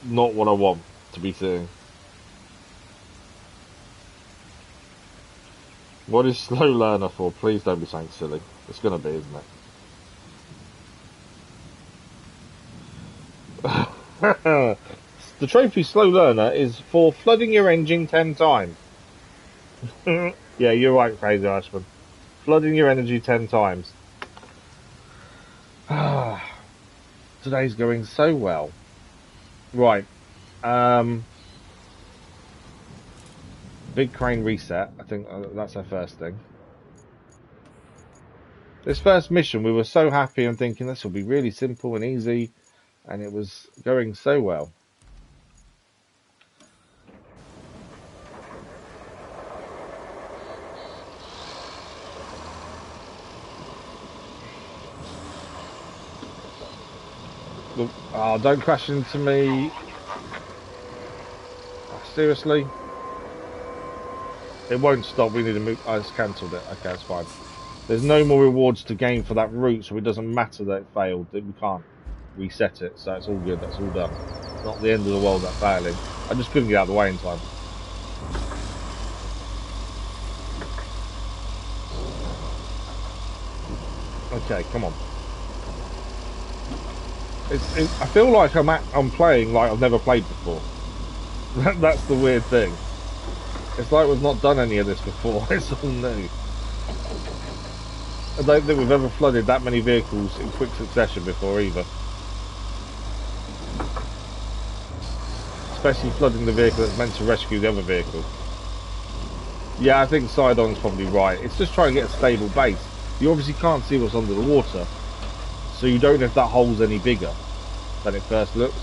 not what I want to be seeing. What is Slow Learner for? Please don't be something silly. It's going to be, isn't it? The trophy Slow Learner is for flooding your engine 10 times. Yeah, you're right, Fraser Ashman. Flooding your energy 10 times. Today's going so well. Right. Big crane reset. I think that's our first thing. This first mission, we were so happy and thinking this will be really simple and easy. And it was going so well. Oh, don't crash into me. Oh, seriously? It won't stop. We need to move. I just cancelled it. Okay, that's fine. There's no more rewards to gain for that route, so it doesn't matter that it failed. We can't reset it, so it's all good. That's all done. Not the end of the world, that failing. I just couldn't get out of the way in time. Okay, come on. I feel like I'm playing like I've never played before. That's the weird thing. It's like we've not done any of this before. It's all new. I don't think we've ever flooded that many vehicles in quick succession before either. Especially flooding the vehicle that's meant to rescue the other vehicle. Yeah, I think Sidon's probably right. It's just trying to get a stable base. You obviously can't see what's under the water, so you don't know if that hole's any bigger than it first looks.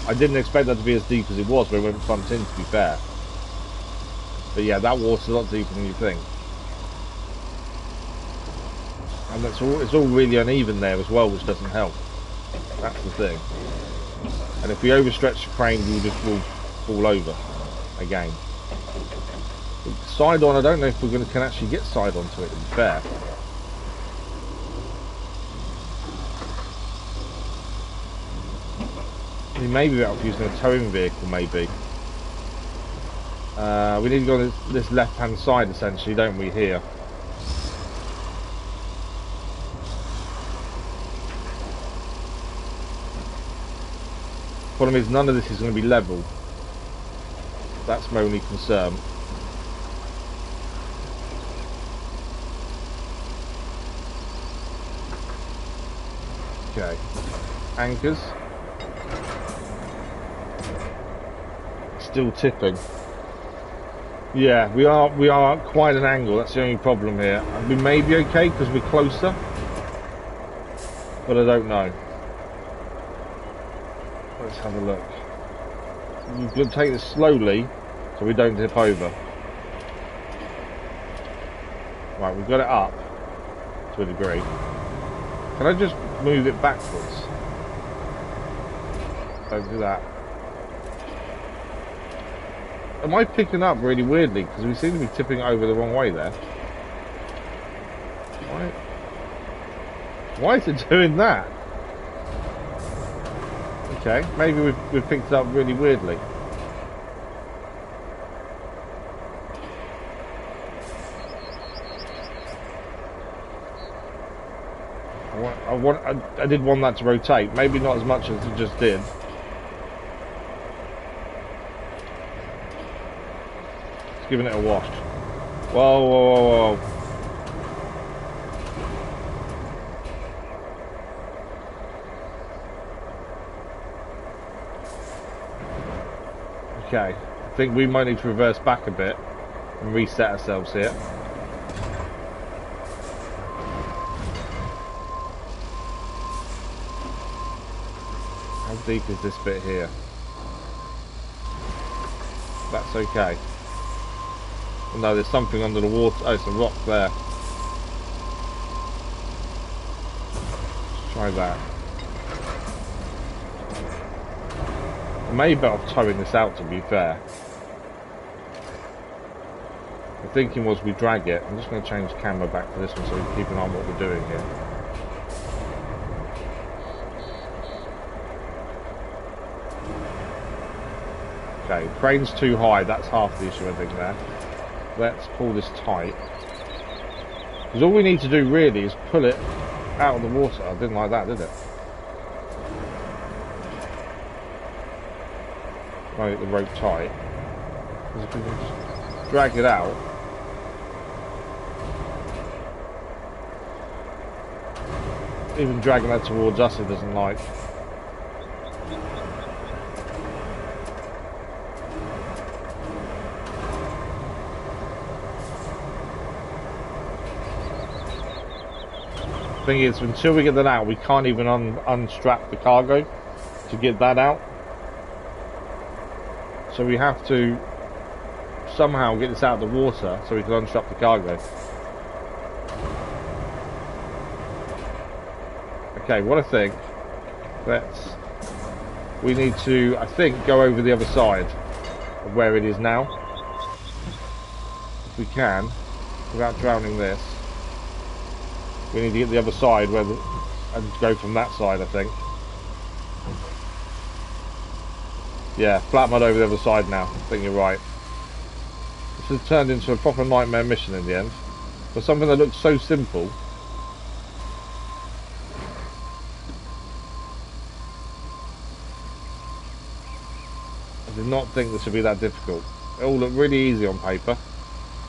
I didn't expect that to be as deep as it was when we went front in, to be fair. But yeah, that water's a lot deeper than you think. And it's all really uneven there as well, which doesn't help. That's the thing. And if we overstretch the crane, we'll fall over again. Side on, I don't know if we're can actually get side onto it, to be fair. We may be better off using a towing vehicle, maybe. We need to go on this left-hand side, essentially, don't we, here? Problem is, none of this is going to be level. That's my only concern. Okay. Anchors. Still tipping. Yeah, we are quite an angle. That's the only problem here. We may be okay because we're closer, but I don't know. Let's have a look. We've got to take this slowly so we don't tip over. Right, we've got it up to a degree. Can I just move it backwards? Don't do that. Am I picking up really weirdly? Because we seem to be tipping over the wrong way there. Why is it doing that? Okay, maybe we've picked it up really weirdly. I did want that to rotate. Maybe not as much as it just did. It's giving it a wash. Whoa, whoa, whoa, whoa. Okay, I think we might need to reverse back a bit and reset ourselves here. deep is this bit here? That's okay. Oh, no, there's something under the water. Oh, it's a rock there. Let's try that. I may be better off towing this out, to be fair. The thinking was we drag it. I'm just going to change camera back to this one so we can keep an eye on what we're doing here. Okay, crane's too high. That's half the issue, I think, there. Let's pull this tight. Because all we need to do really is pull it out of the water. I didn't like that, did it? Try to get the rope tight. Because if we can just drag it out. Even dragging that towards us, it doesn't like. Thing is, until we get that out, we can't even unstrap the cargo to get that out. So we have to somehow get this out of the water so we can unstrap the cargo. Okay, what I think, we need to, I think, go over the other side of where it is now. If we can, without drowning this. We need to get the other side and go from that side, I think. Yeah, flat mud over the other side now. I think you're right. This has turned into a proper nightmare mission in the end. For something that looks so simple. I did not think this would be that difficult. It all looked really easy on paper.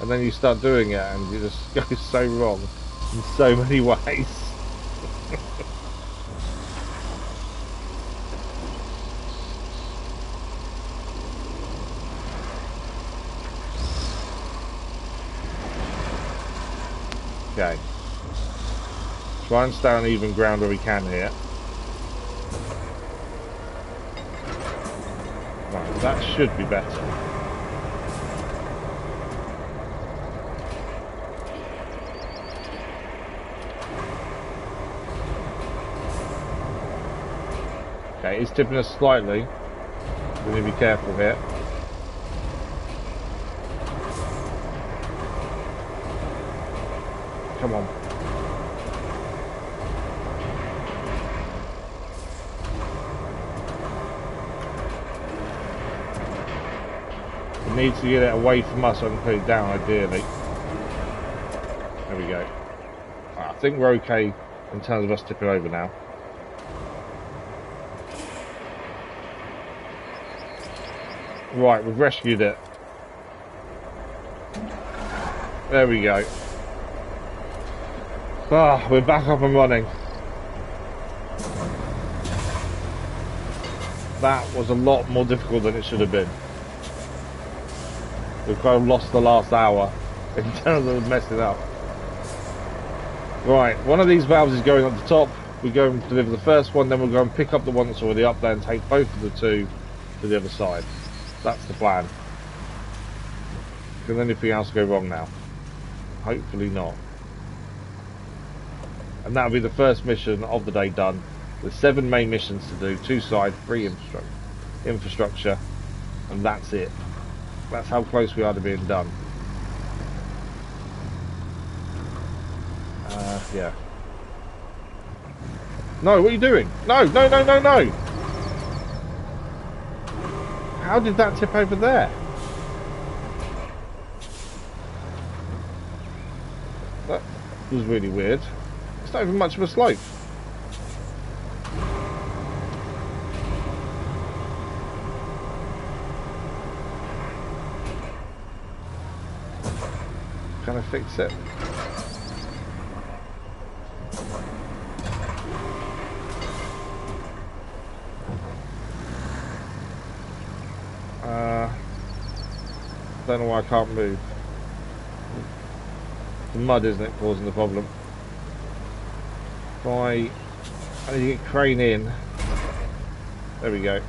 And then you start doing it and it just goes so wrong. In so many ways. Okay. Try and stay on even ground where we can here. Right, that should be better. Okay, it's tipping us slightly. We need to be careful here. Come on. We need to get it away from us so I can put it down, ideally. There we go. Right, I think we're okay in terms of us tipping over now. Right, we've rescued it. There we go. Ah, we're back up and running. That was a lot more difficult than it should have been. We've kind of lost the last hour in terms of messing up. Right, one of these valves is going up the top. We go and deliver the first one, then we'll go and pick up the one that's already up there and take both of the two to the other side. That's the plan. Can anything else go wrong now? Hopefully not. And that'll be the first mission of the day done. There's 7 main missions to do, 2 side, 3 infrastructure, and that's it. That's how close we are to being done. Yeah. No, what are you doing? No, no, no, no, no! How did that tip over there? That was really weird. It's not even much of a slope. Can I fix it? Don't know why I can't move. The mud, isn't it, causing the problem? I need to get crane in There we go.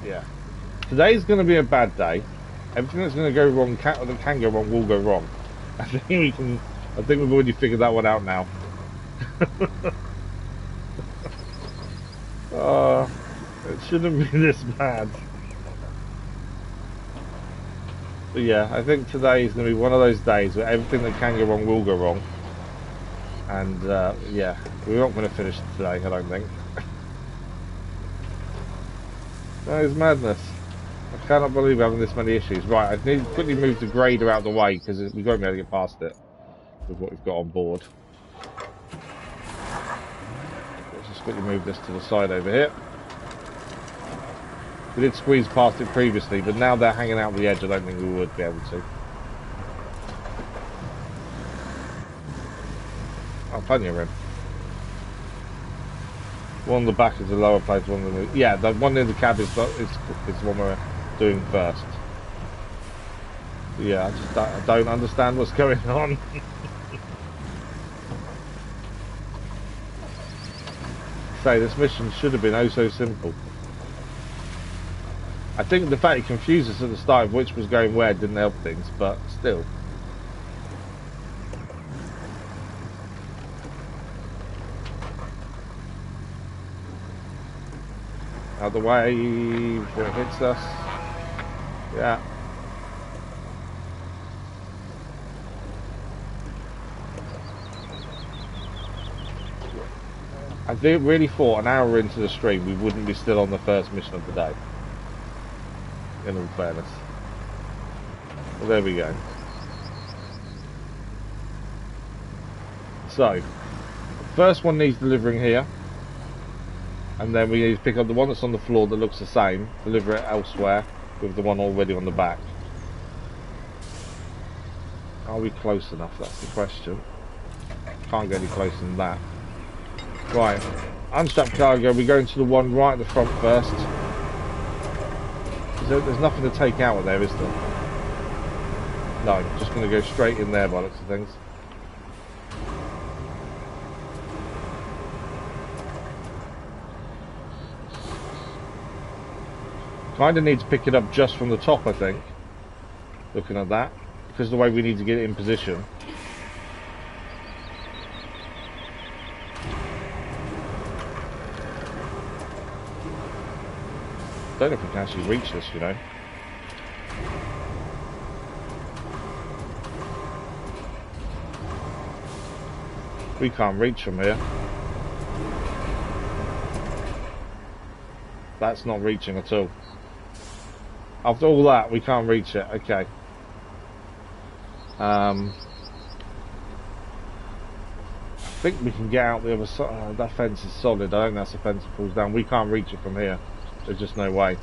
Yeah. Today's going to be a bad day. Everything that's going to go wrong, that can go wrong, will go wrong. I think we've already figured that one out now. It shouldn't be this bad. But yeah, I think today is going to be one of those days where everything that can go wrong will go wrong. And yeah, we're not going to finish it today, I don't think. That is madness. I cannot believe we're having this many issues. Right, I need to quickly move the grader out of the way because we won't be able to get past it with what we've got on board. Let's just quickly move this to the side over here. We did squeeze past it previously, but now they're hanging out the edge. I don't think we would be able to. Oh, plenty of room. One on the back is the lower place, one in the... Yeah, the one in the cab is the one we're doing first. Yeah, I don't understand what's going on. Say, this mission should have been oh so simple. I think the fact it confused us at the start of which was going where didn't help things, but still. Out of the way before it hits us. Yeah. I really thought an hour into the stream we wouldn't be still on the first mission of the day. In all fairness. Well, there we go. So, first one needs delivering here. And then we need to pick up the one that's on the floor that looks the same, deliver it elsewhere with the one already on the back. Are we close enough? That's the question. Can't get any closer than that. Right, unstrap cargo, we go into the one right at the front first. There's nothing to take out of there, is there? No, just going to go straight in there by the looks of things. Kind of need to pick it up just from the top, I think. Looking at that, because of the way we need to get it in position. I don't know if we can actually reach this, you know. We can't reach from here. That's not reaching at all. After all that, we can't reach it. Okay. I think we can get out the other side. That fence is solid. I think that's the fence that falls down. We can't reach it from here. There's just no way.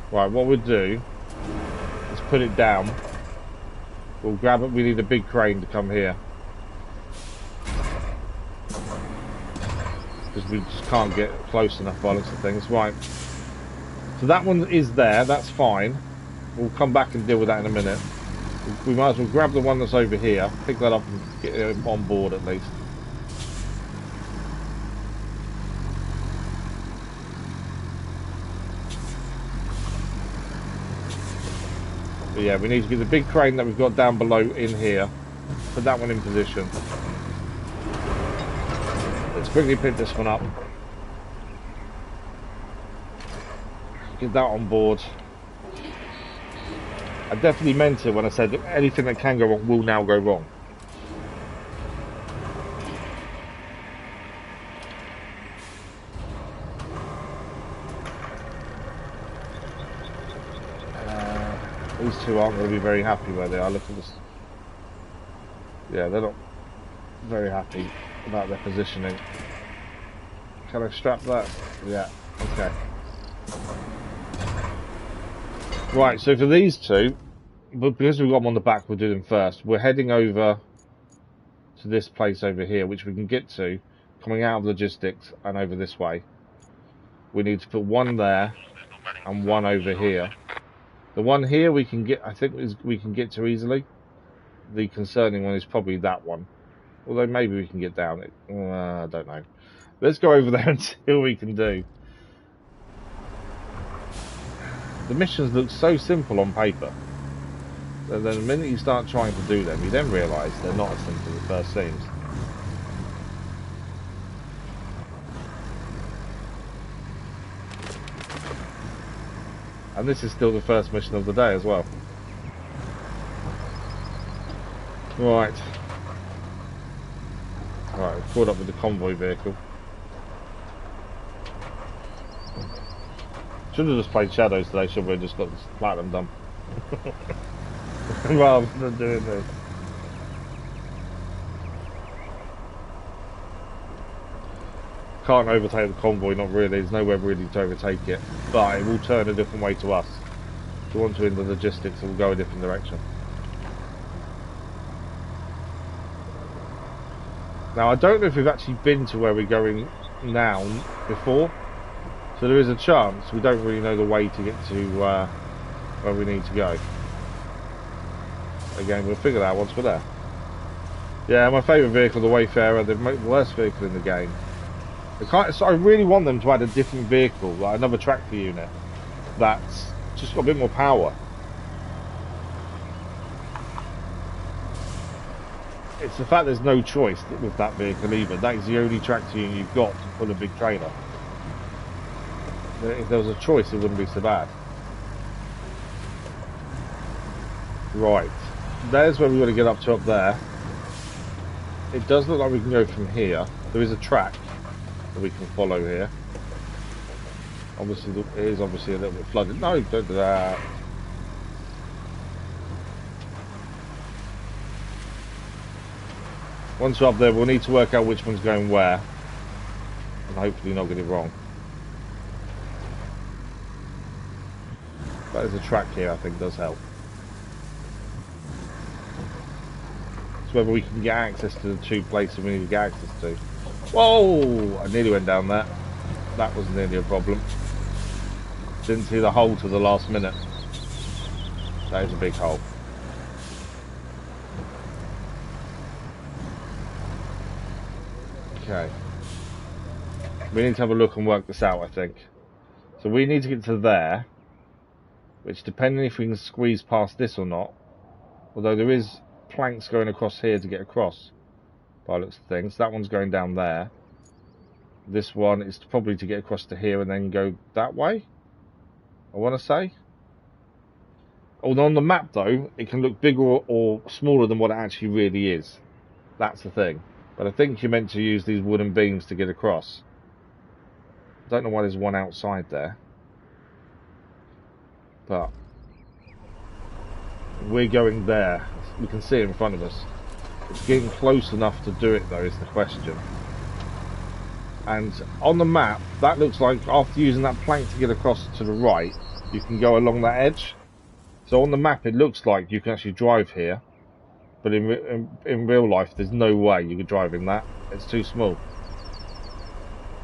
Right, what we'll do is put it down. We'll grab it. We need a big crane to come here. Because we just can't get close enough by the looks of things. Right. So that one is there. That's fine. We'll come back and deal with that in a minute. We might as well grab the one that's over here. Pick that up and get it on board at least. But yeah, we need to get the big crane that we've got down below in here. Put that one in position. Let's quickly pick this one up. Get that on board. I definitely meant it when I said that anything that can go wrong will now go wrong. These two aren't going to be very happy where they are. Look at this. Yeah, they're not very happy about their positioning. Can I strap that? Yeah, okay. Right, so for these two, but because we've got them on the back, we'll do them first. We're heading over to this place over here, which we can get to, coming out of logistics and over this way. We need to put one there and one over here. The one here we can get, I think we can get to easily. The concerning one is probably that one. Although maybe we can get down it. I don't know. Let's go over there and see what we can do. The missions look so simple on paper. So then the minute you start trying to do them, you then realise they're not as simple as it first seems. And this is still the first mission of the day as well. Right. Right, we've caught up with the convoy vehicle. Should have just played Shadows today, should we have just got this platinum done? Rather than doing this. Can't overtake the convoy, not really. There's nowhere really to overtake it. But it will turn a different way to us. If we want to in the logistics, it will go a different direction. Now, I don't know if we've actually been to where we're going now before. So there is a chance we don't really know the way to get to where we need to go. Again, we'll figure that out once we're there. Yeah, my favourite vehicle, the Wayfarer, the worst vehicle in the game. So I really want them to add a different vehicle, like another tractor unit, that's just got a bit more power. It's the fact there's no choice with that vehicle either. That is the only tractor unit you've got to pull a big trailer. If there was a choice, it wouldn't be so bad. Right, there's where we want to get up to up there. It does look like we can go from here. There is a track that we can follow here. Obviously, it is obviously a little bit flooded. No, don't do that. Once we're up there, we'll need to work out which one's going where, and hopefully not get it wrong. But there's a track here, I think does help. It's whether we can get access to the two places we need to get access to. Whoa! I nearly went down there. That was nearly a problem. Didn't see the hole to the last minute. That is a big hole. Okay. We need to have a look and work this out, I think. So we need to get to there, which depending if we can squeeze past this or not, although there is planks going across here to get across by looks of things. That one's going down there. This one is probably to get across to here and then go that way, I want to say. Although on the map though, it can look bigger or smaller than what it actually really is. That's the thing. But I think you're meant to use these wooden beams to get across. I don't know why there's one outside there. But we're going there. We can see it in front of us. It's getting close enough to do it though is the question. And on the map, that looks like after using that plank to get across to the right, you can go along that edge. So on the map it looks like you can actually drive here. But in real life, there's no way you could drive in that. It's too small.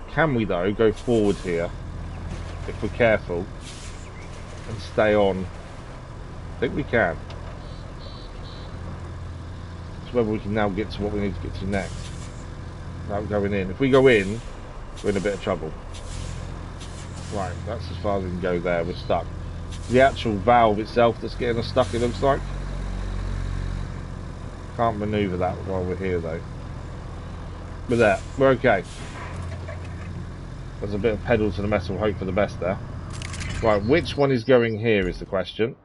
Can we, though, go forward here, if we're careful, and stay on? I think we can. It's whether we can now get to what we need to get to next. Without going in. If we go in, we're in a bit of trouble. Right, that's as far as we can go there. We're stuck. The actual valve itself that's getting us stuck, it looks like. Can't manoeuvre that while we're here though. But there, we're okay. There's a bit of pedal to the metal, hope for the best there. Right, which one is going here is the question.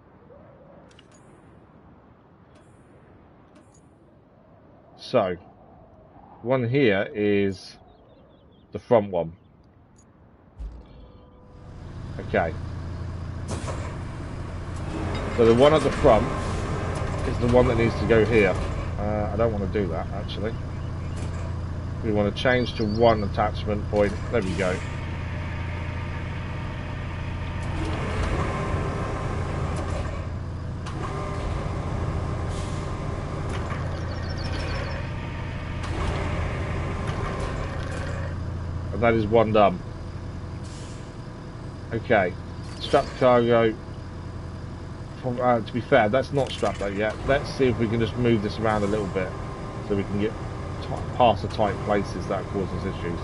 So, one here is the front one. Okay. So the one at the front is the one that needs to go here. I don't want to do that actually. We want to change to one attachment point. There we go. And that is one done. Okay. Strap cargo. To be fair, that's not strapped out yet. Let's see if we can just move this around a little bit so we can get past the tight places that causes issues.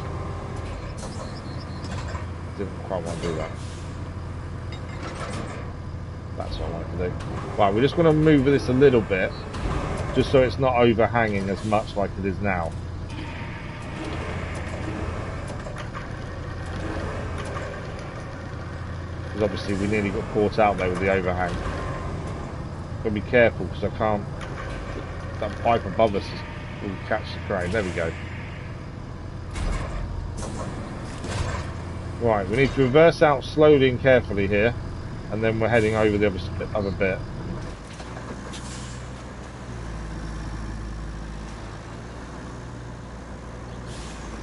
Didn't quite want to do that. That's what I wanted to do. Right, we're just going to move this a little bit, just so it's not overhanging as much like it is now. Because obviously we nearly got caught out there with the overhang. Got to be careful because I can't. That pipe above us will catch the crane. There we go. Right, we need to reverse out slowly and carefully here, and then we're heading over the other bit.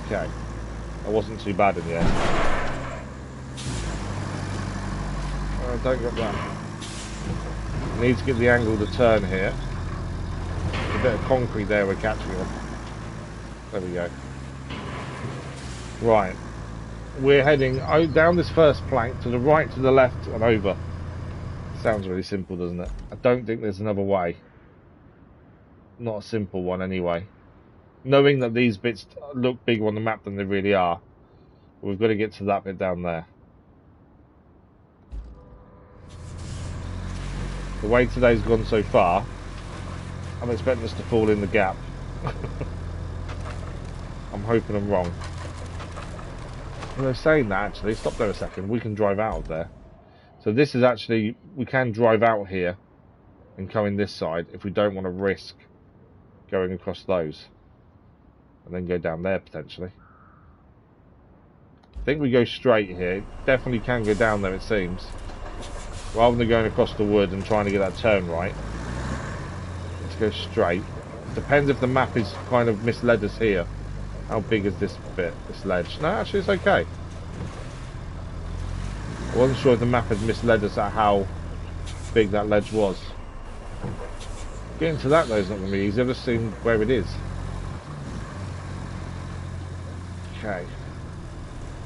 Okay, that wasn't too bad in the end. Don't get that. Need to get the angle to turn here. A bit of concrete there we're catching on. There we go. Right. We're heading down this first plank to the right, to the left, and over. Sounds really simple, doesn't it? I don't think there's another way. Not a simple one, anyway. Knowing that these bits look bigger on the map than they really are, we've got to get to that bit down there. The way today's gone so far, I'm expecting us to fall in the gap. I'm hoping I'm wrong. Well, they're saying that actually, stop there a second, we can drive out of there. So this is actually, we can drive out here and come in this side if we don't want to risk going across those. And then go down there potentially. I think we go straight here. Definitely can go down there, it seems. Rather than going across the wood and trying to get that turn right. Let's go straight. Depends if the map is kind of misled us here. How big is this bit, this ledge? No, actually it's okay. I wasn't sure if the map had misled us at how big that ledge was. Getting to that though is not going to be easy. I've just seen where it is. Okay.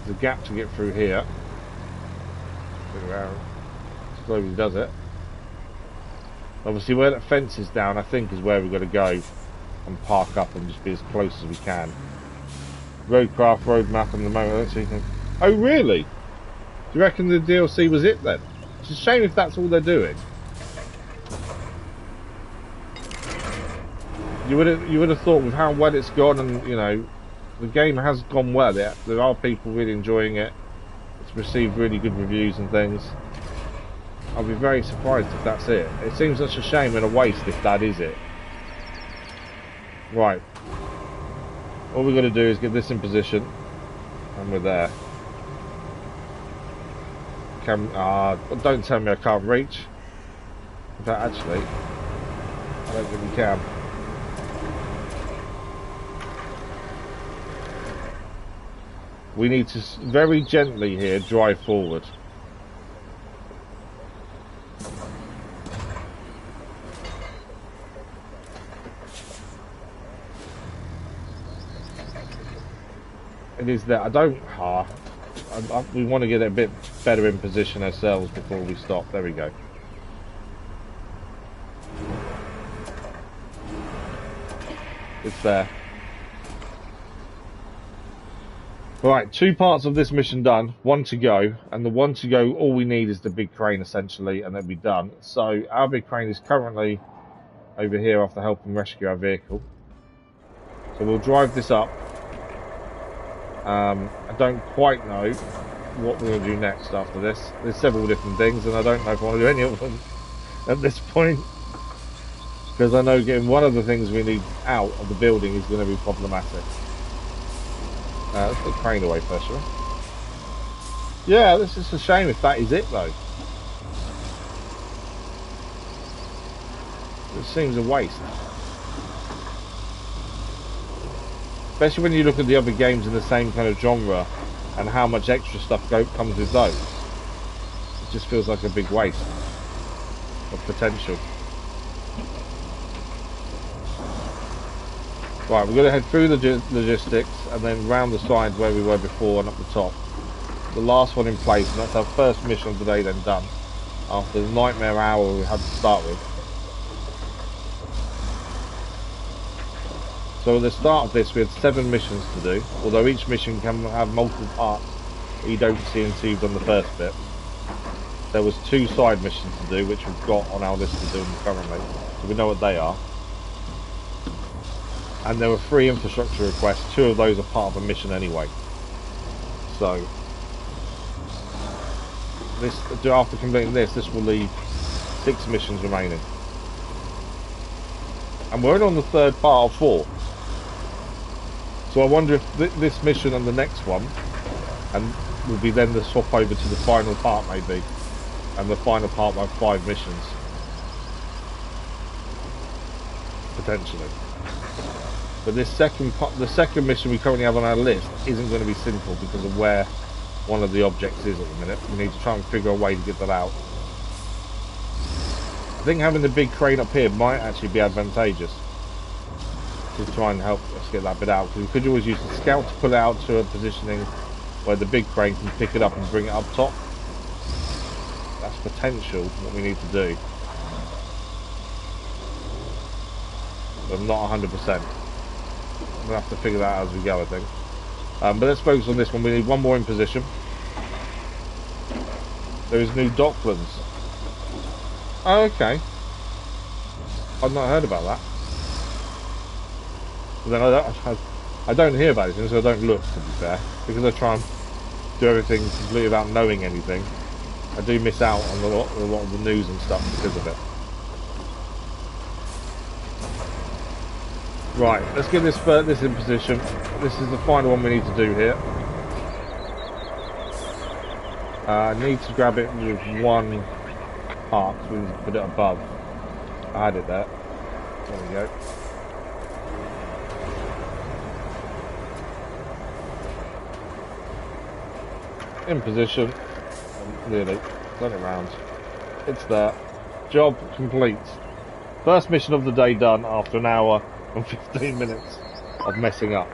There's a gap to get through here. Slowly does it. Obviously where that fence is down, I think is where we've got to go and park up and just be as close as we can. RoadCraft road map on the moment. Oh really? Do you reckon the DLC was it then? It's a shame if that's all they're doing. You would have thought with how well it's gone, and you know the game has gone well. There are people really enjoying it. It's received really good reviews and things. I'll be very surprised if that's it. It seems such a shame and a waste if that is it. Right. All we've got to do is get this in position, and we're there. Don't tell me I can't reach. In fact, actually, I don't think we can. We need to very gently here drive forward. It is that we want to get a bit better in position ourselves before we stop. There we go. It's there. Right, 2 parts of this mission done, 1 to go, and the 1 to go, all we need is the big crane essentially, and then we're done. So our big crane is currently over here after helping rescue our vehicle. So we'll drive this up. I don't quite know what we're going to do next after this. There's several different things, and I don't know if I want to do any of them at this point. Because I know getting one of the things we need out of the building is going to be problematic. Let's put the crane away first, shall we? Yeah, this is a shame if that is it though. It seems a waste. Especially when you look at the other games in the same kind of genre and how much extra stuff comes with those. It just feels like a big waste of potential. Right, we're going to head through the logistics and then round the side where we were before and up the top. The last one in place, and that's our first mission of the day then done. After the nightmare hour we had to start with. So at the start of this, we had 7 missions to do. Although each mission can have multiple parts that you don't see until you've done the first bit. There was 2 side missions to do, which we've got on our list to do currently. So we know what they are. And there were 3 infrastructure requests. 2 of those are part of a mission anyway. So this, after completing this will leave 6 missions remaining. And we're only on the 3rd part of 4. So I wonder if this mission and the next one, and will be then the swap over to the final part maybe, and the final part will have 5 missions, potentially. But this second part, the second mission we currently have on our list, isn't going to be simple because of where one of the objects is at the minute. We need to try and figure a way to get that out. I think having the big crane up here might actually be advantageous to try and help us get that bit out, because we could always use the scout to pull it out to a positioning where the big crane can pick it up and bring it up top. That's potential what we need to do. But I'm not 100%. We'll have to figure that out as we go, I think. But let's focus on this one. We need 1 more in position. There is new Docklands. Oh, okay. I've not heard about that. But then I don't hear about anything, so I don't look, to be fair. Because I try and do everything completely without knowing anything. I do miss out on a lot of the news and stuff because of it. Right, let's get this in position. This is the final one we need to do here. I need to grab it with 1 part, so we need to put it above. I had it there. There we go. In position. Nearly. Turn it round. It's there. Job complete. First mission of the day done after an hour and 15 minutes of messing up.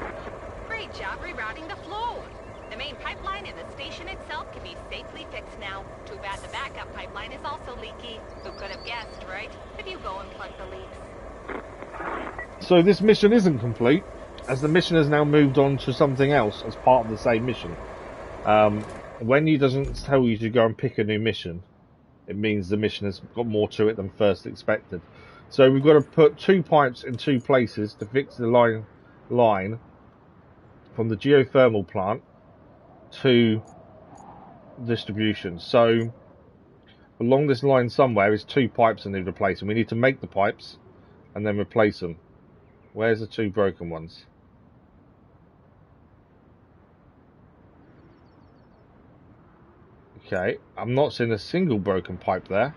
Great job rerouting the flow. The main pipeline in the station itself can be safely fixed now. Too bad the backup pipeline is also leaky. Who could have guessed, right? If you go and plug the leaks. So this mission isn't complete, as the mission has now moved on to something else as part of the same mission. When he doesn't tell you to go and pick a new mission, it means the mission has got more to it than first expected. So we've got to put 2 pipes in 2 places to fix the line from the geothermal plant to distribution. So along this line somewhere is 2 pipes that need replacing. We need to make the pipes and then replace them. Where's the 2 broken ones? Okay, I'm not seeing a single broken pipe there.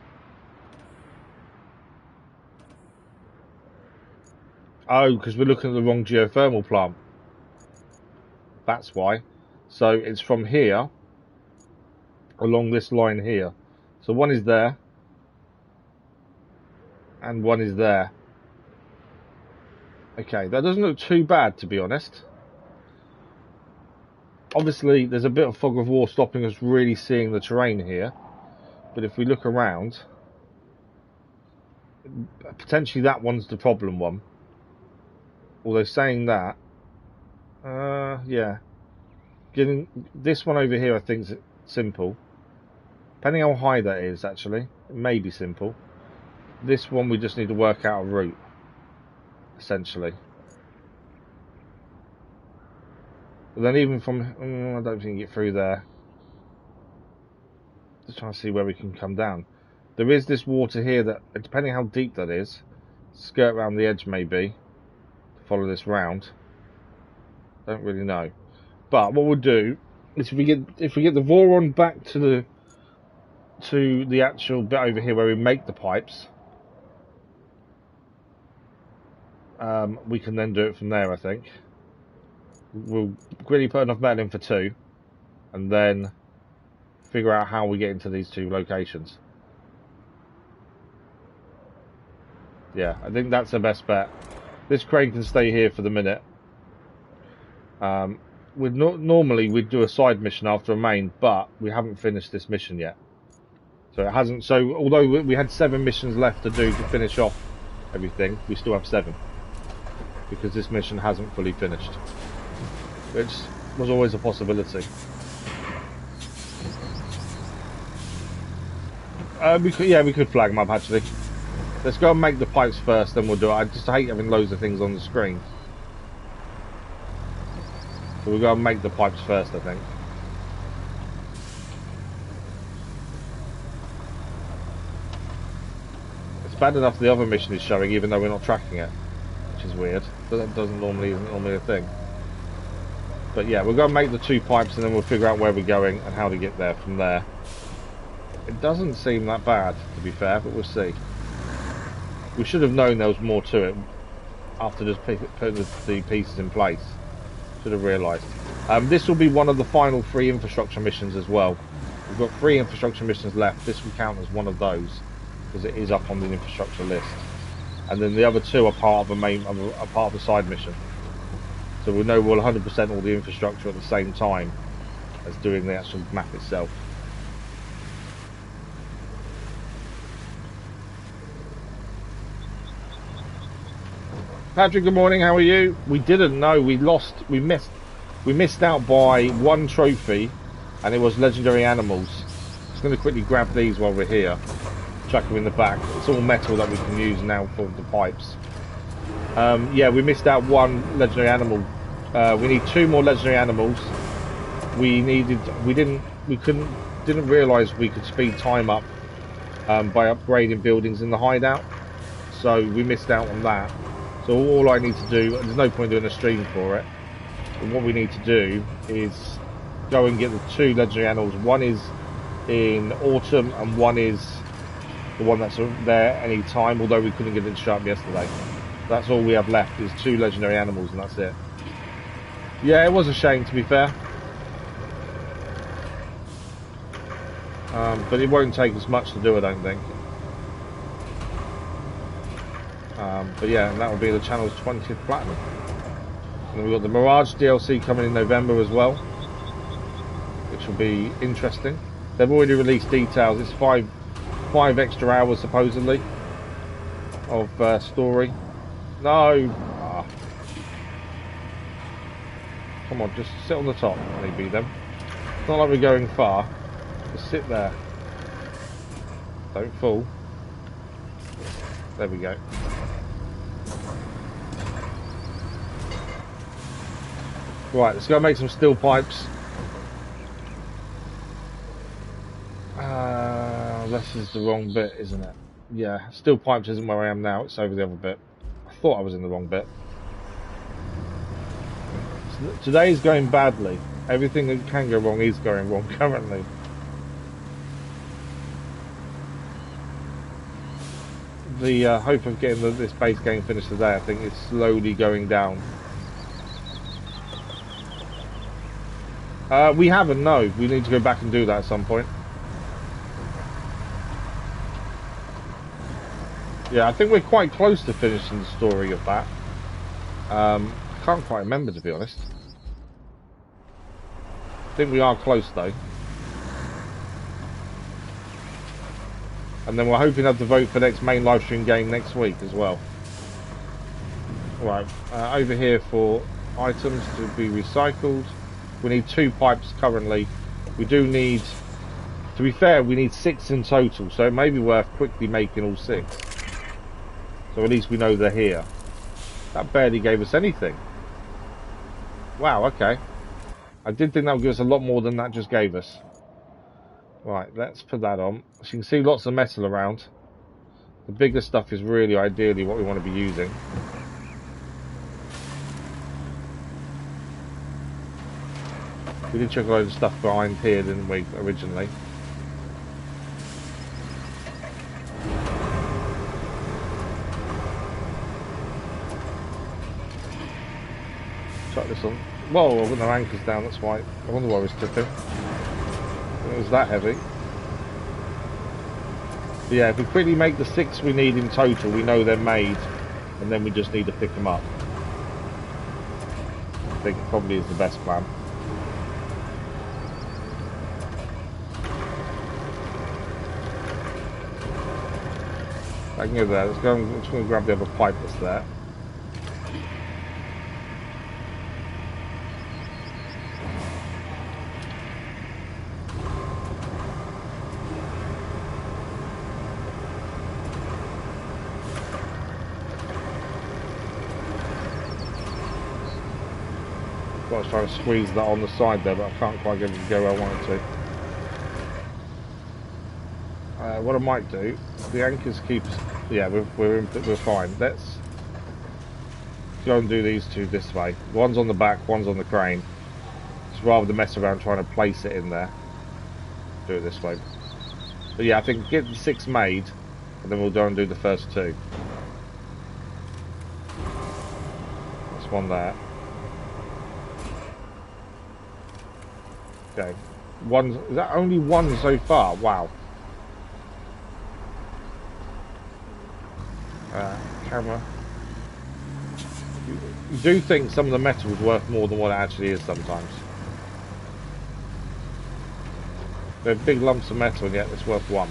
Oh, because we're looking at the wrong geothermal plant. That's why. So it's from here along this line here. So 1 is there and 1 is there. Okay, that doesn't look too bad, to be honest. Obviously, there's a bit of fog of war stopping us really seeing the terrain here. But if we look around, potentially that one's the problem one. Although saying that, yeah. Getting this one over here I think is simple. Depending how high that is, actually. It may be simple. This one we just need to work out a route, essentially. But then even from, I don't think you can get through there. Just trying to see where we can come down. There is this water here that, depending how deep that is, skirt around the edge maybe, to follow this round. Don't really know. But what we'll do is if we get the Voron back to the actual bit over here where we make the pipes, we can then do it from there, I think. We'll really put enough metal in for 2 and then figure out how we get into these 2 locations. Yeah, I think that's the best bet. This crane can stay here for the minute. Normally we'd do a side mission after a main, but we haven't finished this mission yet. So it hasn't. So although we had 7 missions left to do to finish off everything, we still have 7. because this mission hasn't fully finished, which was always a possibility. We could flag them up actually. Let's go and make the pipes first, then we'll do it. I just hate having loads of things on the screen. So we'll go and make the pipes first, I think. It's bad enough the other mission is showing, even though we're not tracking it, which is weird. But that isn't normally a thing. But yeah, we'll go and make the 2 pipes, and then we'll figure out where we're going and how to get there from there. It doesn't seem that bad, to be fair, but we'll see. We should have known there was more to it after just putting the pieces in place. Should have realised. This will be one of the final 3 infrastructure missions as well. We've got 3 infrastructure missions left. This will count as one of those because it is up on the infrastructure list. And then the other 2 are part of the side mission. So we'll know we'll 100% all the infrastructure at the same time as doing the actual map itself. Patrick, good morning. How are you? We didn't know. We missed out by 1 trophy, and it was legendary animals. Just going to quickly grab these while we're here. Chuck them in the back. It's all metal that we can use now for the pipes. Yeah, we missed out 1 legendary animal. We need 2 more legendary animals. We didn't realise we could speed time up by upgrading buildings in the hideout. So we missed out on that. So all I need to do, there's no point doing a stream for it, but what we need to do is go and get the 2 legendary animals. 1 is in autumn and 1 is the one that's there any time, although we couldn't get it shut yesterday. That's all we have left is 2 legendary animals, and that's it. Yeah, it was a shame, to be fair. But it won't take us much to do, I don't think. But yeah, and that will be the channel's 20th platinum. And we've got the Mirage DLC coming in November as well, which will be interesting. They've already released details. It's 5 extra hours supposedly of story. No. Come on, just sit on the top, maybe then. It's not like we're going far. Just sit there. Don't fall. There we go. Right, let's go make some steel pipes. This is the wrong bit, isn't it? Yeah, steel pipes isn't where I am now, it's over the other bit. I thought I was in the wrong bit. Today is going badly. Everything that can go wrong is going wrong currently. The hope of getting this base game finished today, I think, is slowly going down. We haven't, no. We need to go back and do that at some point. Yeah, I think we're quite close to finishing the story of that. I can't quite remember, to be honest. I think we are close, though. And then we're hoping to have the vote for next main live stream game next week as well. Right, over here for items to be recycled. We need 2 pipes currently. We do need, to be fair, we need 6 in total, so it may be worth quickly making all 6. So at least we know they're here. That barely gave us anything. Wow, okay. I did think that would give us a lot more than that just gave us. Right, let's put that on. As you can see, lots of metal around. The bigger stuff is really ideally what we want to be using. We did check a load of stuff behind here, didn't we, originally? Chuck this on. Whoa, I've got no anchors down, that's why. I wonder why I was tipping. It was that heavy. But yeah, if we quickly make the 6 we need in total, we know they're made, and then we just need to pick them up. I think it probably is the best plan. I can go there. Let's go. I'm just going to grab the other pipe that's there. I was trying to squeeze that on the side there, but I can't quite get it to go where I want it to. What I might do, the anchors keep us. Yeah, we're fine. Let's go and do these two this way. One's on the back, one's on the crane. Just rather than mess around trying to place it in there, do it this way. But yeah, I think get the 6 made, and then we'll go and do the first 2. That's one there. Okay, is that only 1 so far? Wow. Camera. You do think some of the metal is worth more than what it actually is sometimes. They're big lumps of metal and yet it's worth 1.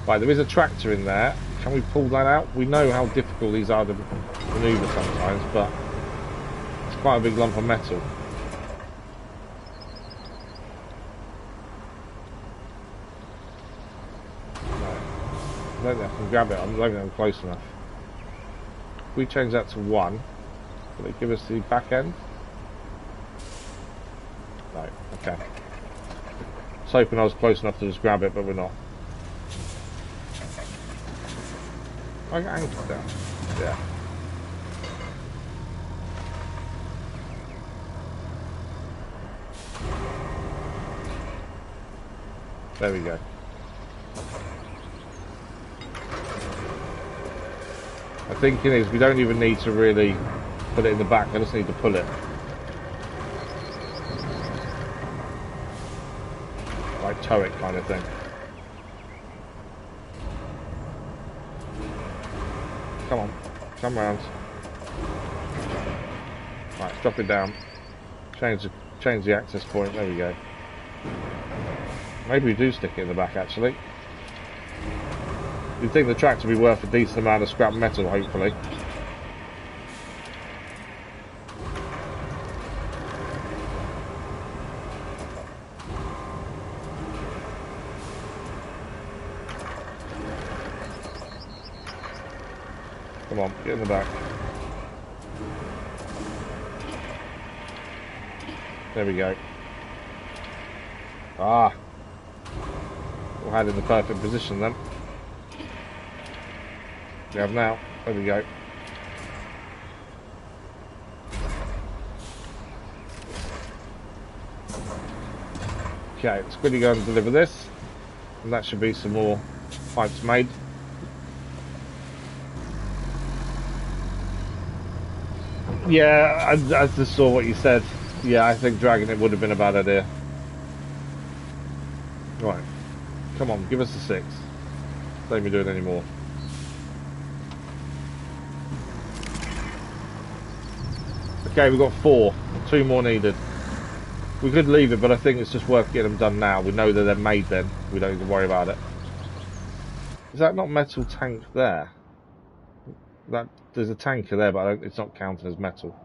Right, there is a tractor in there. Can we pull that out? We know how difficult these are to maneuver sometimes, but it's quite a big lump of metal. I don't think I can grab it. I don't think I'm close enough. If we change that to 1, will it give us the back end? No, okay. I was hoping I was close enough to just grab it, but we're not. I got anchored down. Yeah. There we go. My thinking is we don't even need to really put it in the back, I just need to pull it. Like tow it kind of thing. Come on, come round. Right, drop it down. Change the access point, there we go. Maybe we do stick it in the back actually. You'd think the tractor would be worth a decent amount of scrap metal, hopefully. Come on, get in the back. There we go. Ah! We'll have it in the perfect position then. We have now. There we go. Okay, let's quickly go and deliver this. And that should be some more pipes made. Yeah, I just saw what you said. Yeah, I think dragging it would have been a bad idea. Right. Come on, give us a 6. Don't be doing any more. Okay, we've got 4. 2 more needed. We could leave it, but I think it's just worth getting them done now. We know that they're made then. We don't need to worry about it. Is that not metal tank there? There's a tanker there, but it's not counted as metal.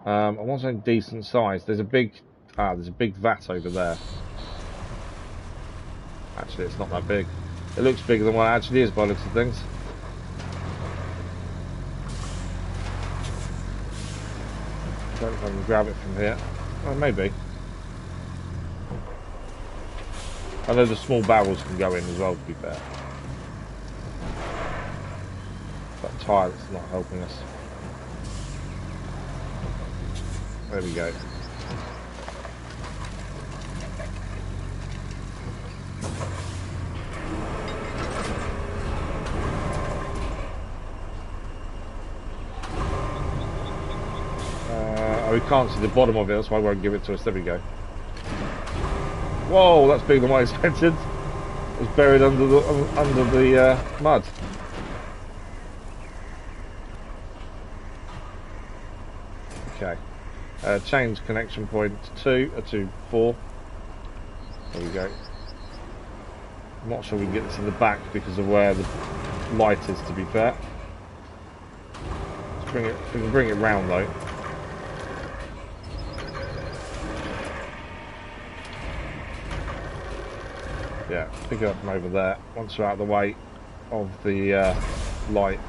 I want something decent size. There's a big vat over there. Actually, it's not that big. It looks bigger than what it actually is by the looks of things. I don't know if I can grab it from here. Well, maybe. I know the small barrels can go in as well, to be fair. That tyre that's not helping us. There we go. We can't see the bottom of it, that's why I won't give it to us. There we go. Whoa, that's bigger than what I expected. It's buried under the mud. Okay. Change connection point to 4. There we go. I'm not sure we can get this in the back because of where the light is, to be fair. Let's bring it. We can bring it round though. Yeah, pick it up from over there once we're out of the way of the light.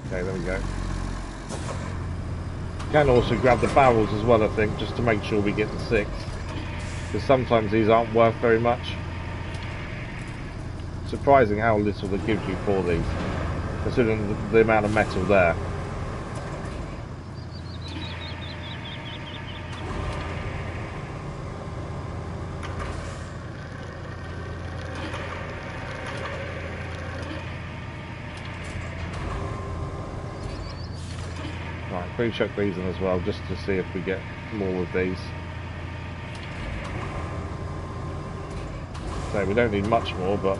Okay, there we go. Can also grab the barrels as well, I think, just to make sure we get the 6. Because sometimes these aren't worth very much. Surprising how little it gives you for these, considering the amount of metal there. Right, pre-chuck these in as well, just to see if we get more of these. So we don't need much more, but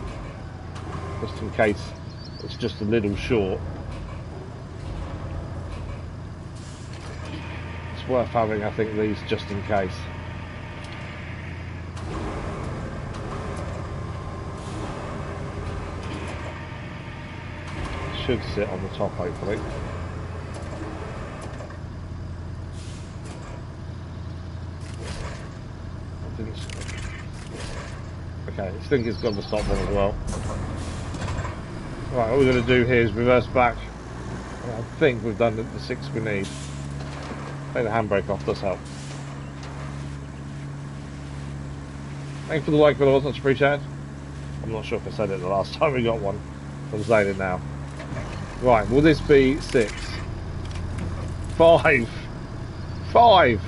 just in case it's just a little short, it's worth having, I think, these just in case. Should sit on the top, hopefully. Okay, I think it's got the top one as well. Right, all we're going to do here is reverse back. I think we've done the 6 we need. Take the handbrake off, does help. Thanks for the like, but I wasn't appreciated. I'm not sure if I said it the last time we got one. I'm saying it now. Right, will this be 6? 5! 5!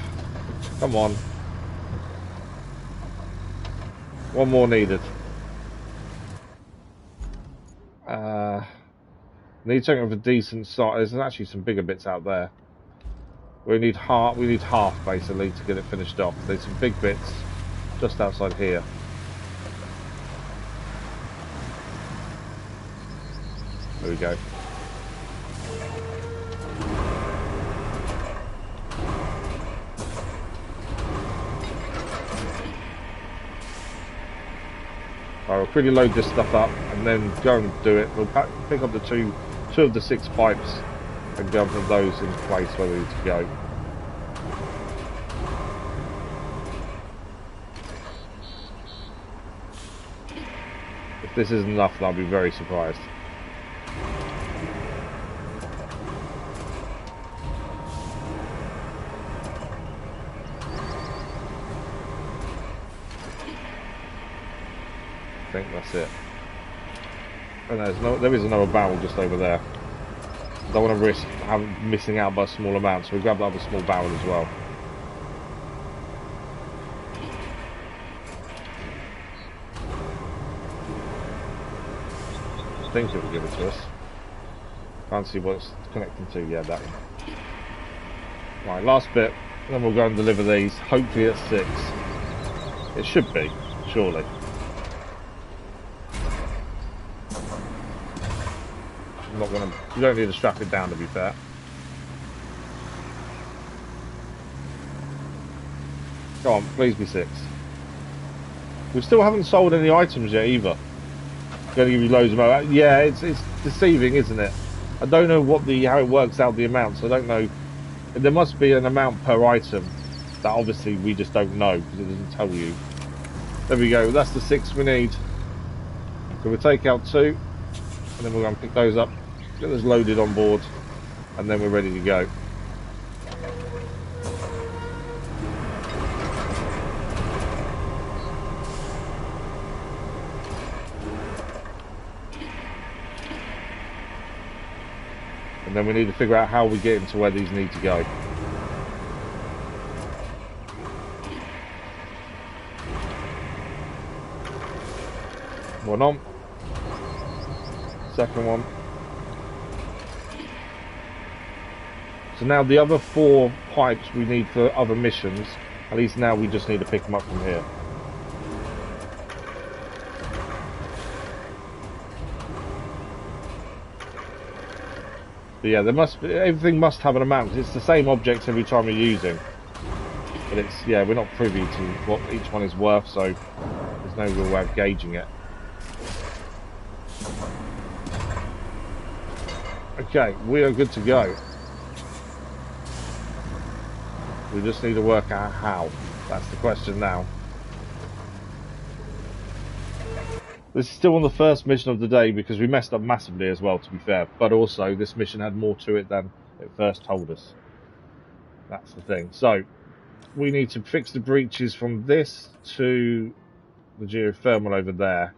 Come on. One more needed. Need something of a decent size. There's actually some bigger bits out there. We need half basically to get it finished off. There's some big bits just outside here. There we go. Right, we'll quickly load this stuff up and then go and do it. We'll pick up the two of the 6 pipes and go and put those in place where we need to go. If this isn't enough, then I'll be very surprised. I think that's it. And there is another barrel just over there. Don't want to risk missing out by a small amount, so we grab the other small barrel as well. I think it will give it to us. Can't see what it's connecting to. Yeah, that one. Right, last bit, then we'll go and deliver these. Hopefully at 6. It should be, surely. Not gonna. You don't need to strap it down, to be fair. Go on, please be 6. We still haven't sold any items yet either. Going to give you loads of money. Yeah, it's deceiving, isn't it? I don't know how it works out the amounts. I don't know. There must be an amount per item that obviously we just don't know because it doesn't tell you. There we go. That's the 6 we need. So we'll take out 2, and then we're going to pick those up. Get those loaded on board, and then we're ready to go. And then we need to figure out how we get into where these need to go. One on. Second one. So now the other 4 pipes we need for other missions, at least now we just need to pick them up from here. But yeah, everything must have an amount. It's the same objects every time we're using. But yeah, we're not privy to what each one is worth, so there's no real way of gauging it. Okay, we are good to go. We just need to work out how. That's the question now. This is still on the first mission of the day because we messed up massively as well, to be fair. But also, this mission had more to it than it first told us. That's the thing. So, we need to fix the breaches from this to the geothermal over there.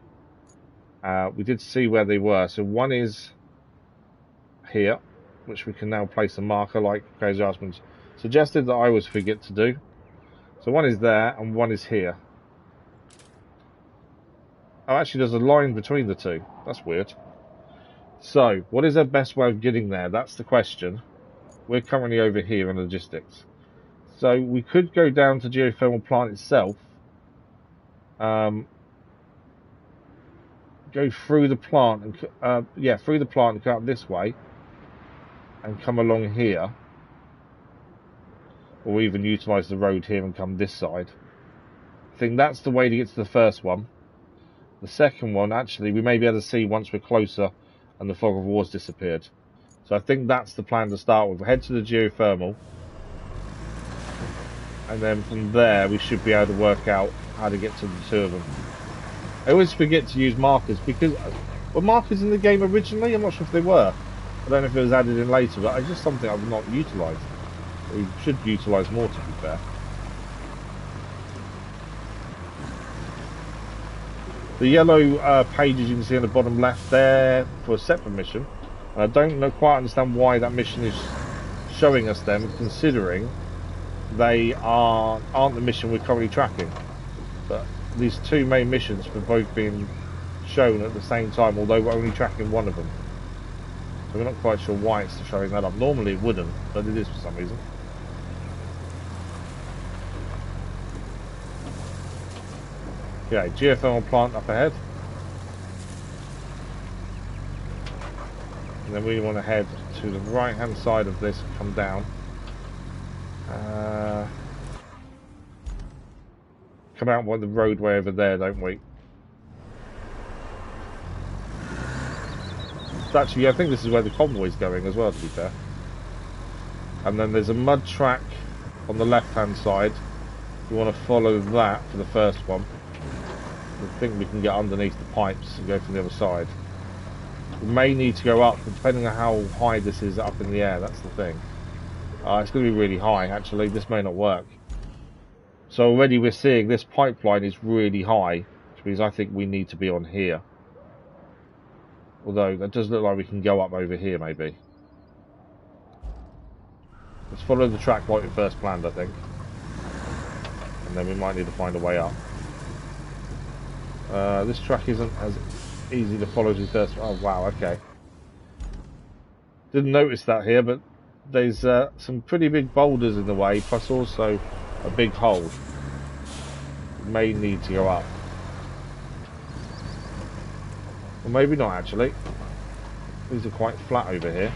We did see where they were. So one is here, which we can now place a marker like Crazy Husbands suggested that I always forget to do. So one is there and one is here. Oh, actually there's a line between the two. That's weird. So, what is the best way of getting there? That's the question. We're currently over here in logistics. So, we could go down to geothermal plant itself. Go through the plant and through the plant and come up this way and come along here, or even utilize the road here and come this side. I think that's the way to get to the first one. The second one, actually, we may be able to see once we're closer and the fog of war's disappeared. So I think that's the plan to start with. We'll head to the geothermal, and then from there we should be able to work out how to get to the two of them. I always forget to use markers because were markers in the game originally? I'm not sure if they were. I don't know if it was added in later, but it's just something I've not utilised. We should utilise more, to be fair. The yellow pages you can see on the bottom left there for a separate mission. And I don't quite understand why that mission is showing us them, considering they aren't the mission we're currently tracking. But these two main missions were both being shown at the same time, although we're only tracking one of them. So we're not quite sure why it's showing that up. Normally it wouldn't, but it is for some reason. Okay, geothermal plant up ahead. And then we want to head to the right hand side of this and come down. Come out by the roadway over there, don't we? So actually, I think this is where the convoy's going as well, to be fair. And then there's a mud track on the left hand side. We want to follow that for the first one. I think we can get underneath the pipes and go from the other side. We may need to go up, depending on how high this is up in the air. That's the thing. It's going to be really high, actually. This may not work. So already we're seeing this pipeline is really high, which means I think we need to be on here. Although that does look like we can go up over here, maybe. Let's follow the track like we first planned, I think. And then we might need to find a way up. This track isn't as easy to follow as we first... Oh, wow, okay. Didn't notice that here, but there's some pretty big boulders in the way, plus also a big hole. We may need to go up. Or maybe not, actually. These are quite flat over here.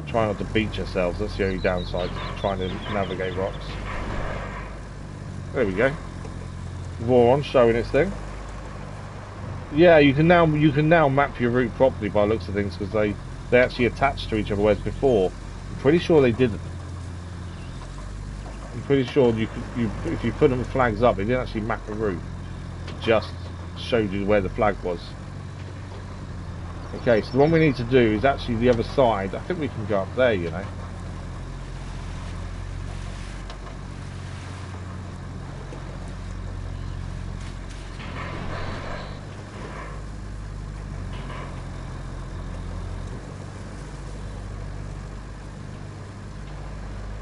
Try not to beach ourselves, that's the only downside to trying to navigate rocks. There we go. Voron showing its thing. Yeah, you can now map your route properly by the looks of things, because they actually attach to each other, whereas before I'm pretty sure they didn't. I'm pretty sure if you put them flags up, it didn't actually map a route. It just showed you where the flag was. Okay, so the one we need to do is actually the other side. I think we can go up there, you know.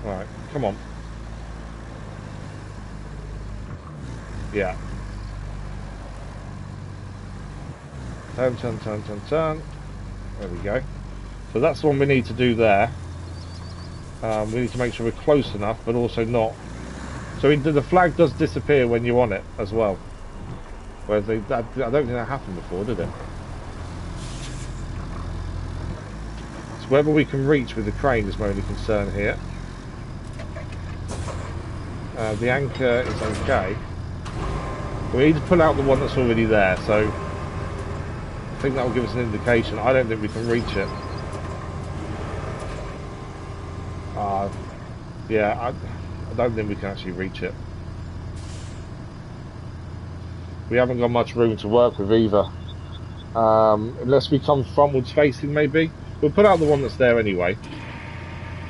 Right, come on. Yeah. Turn. There we go. So that's the one we need to do there. We need to make sure we're close enough, but also not. So the flag does disappear when you're on it as well. Whereas I don't think that happened before, did it? So whether we can reach with the crane is my only concern here. The anchor is okay. We need to pull out the one that's already there, so I think that will give us an indication. I don't think we can reach it. Yeah, I don't think we can actually reach it. We haven't got much room to work with either. Unless we come frontwards facing, maybe. We'll put out the one that's there anyway.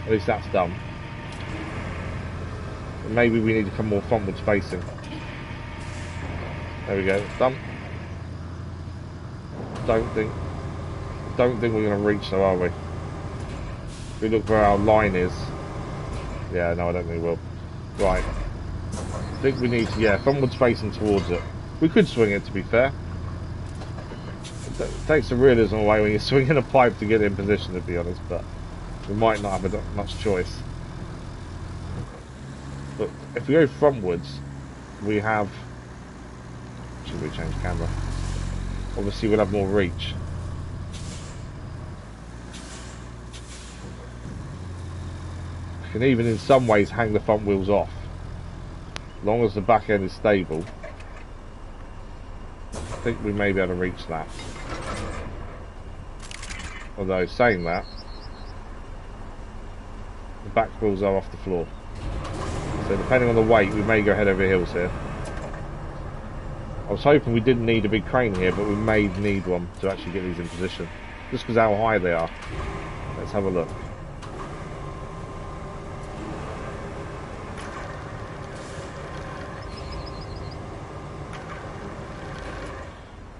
At least that's done. And maybe we need to come more frontwards facing. There we go, it's done. Don't think we're going to reach though, are we? If we look where our line is. Yeah, no, I don't think we will. Right. I think we need to, yeah, frontwards facing towards it. We could swing it, to be fair. It takes the realism away when you're swinging a pipe to get in position, to be honest, but we might not have much choice. But if we go frontwards, we have... Should we change camera? Obviously, we'll have more reach. We can even, in some ways, hang the front wheels off. As long as the back end is stable. I think we may be able to reach that. Although, saying that, the back wheels are off the floor. So depending on the weight, we may go head over heels here. I was hoping we didn't need a big crane here, but we may need one to actually get these in position. Just because how high they are. Let's have a look.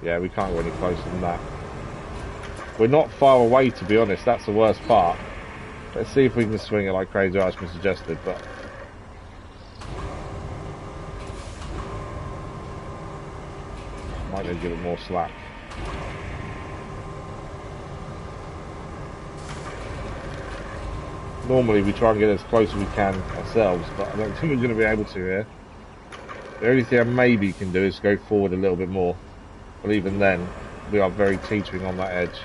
Yeah, we can't go any closer than that. We're not far away, to be honest. That's the worst part. Let's see if we can swing it like Crazy Irishman suggested, but... might need to give it more slack. Normally we try and get as close as we can ourselves, but I don't think we're going to be able to here. The only thing I maybe can do is go forward a little bit more. But even then, we are very teetering on that edge.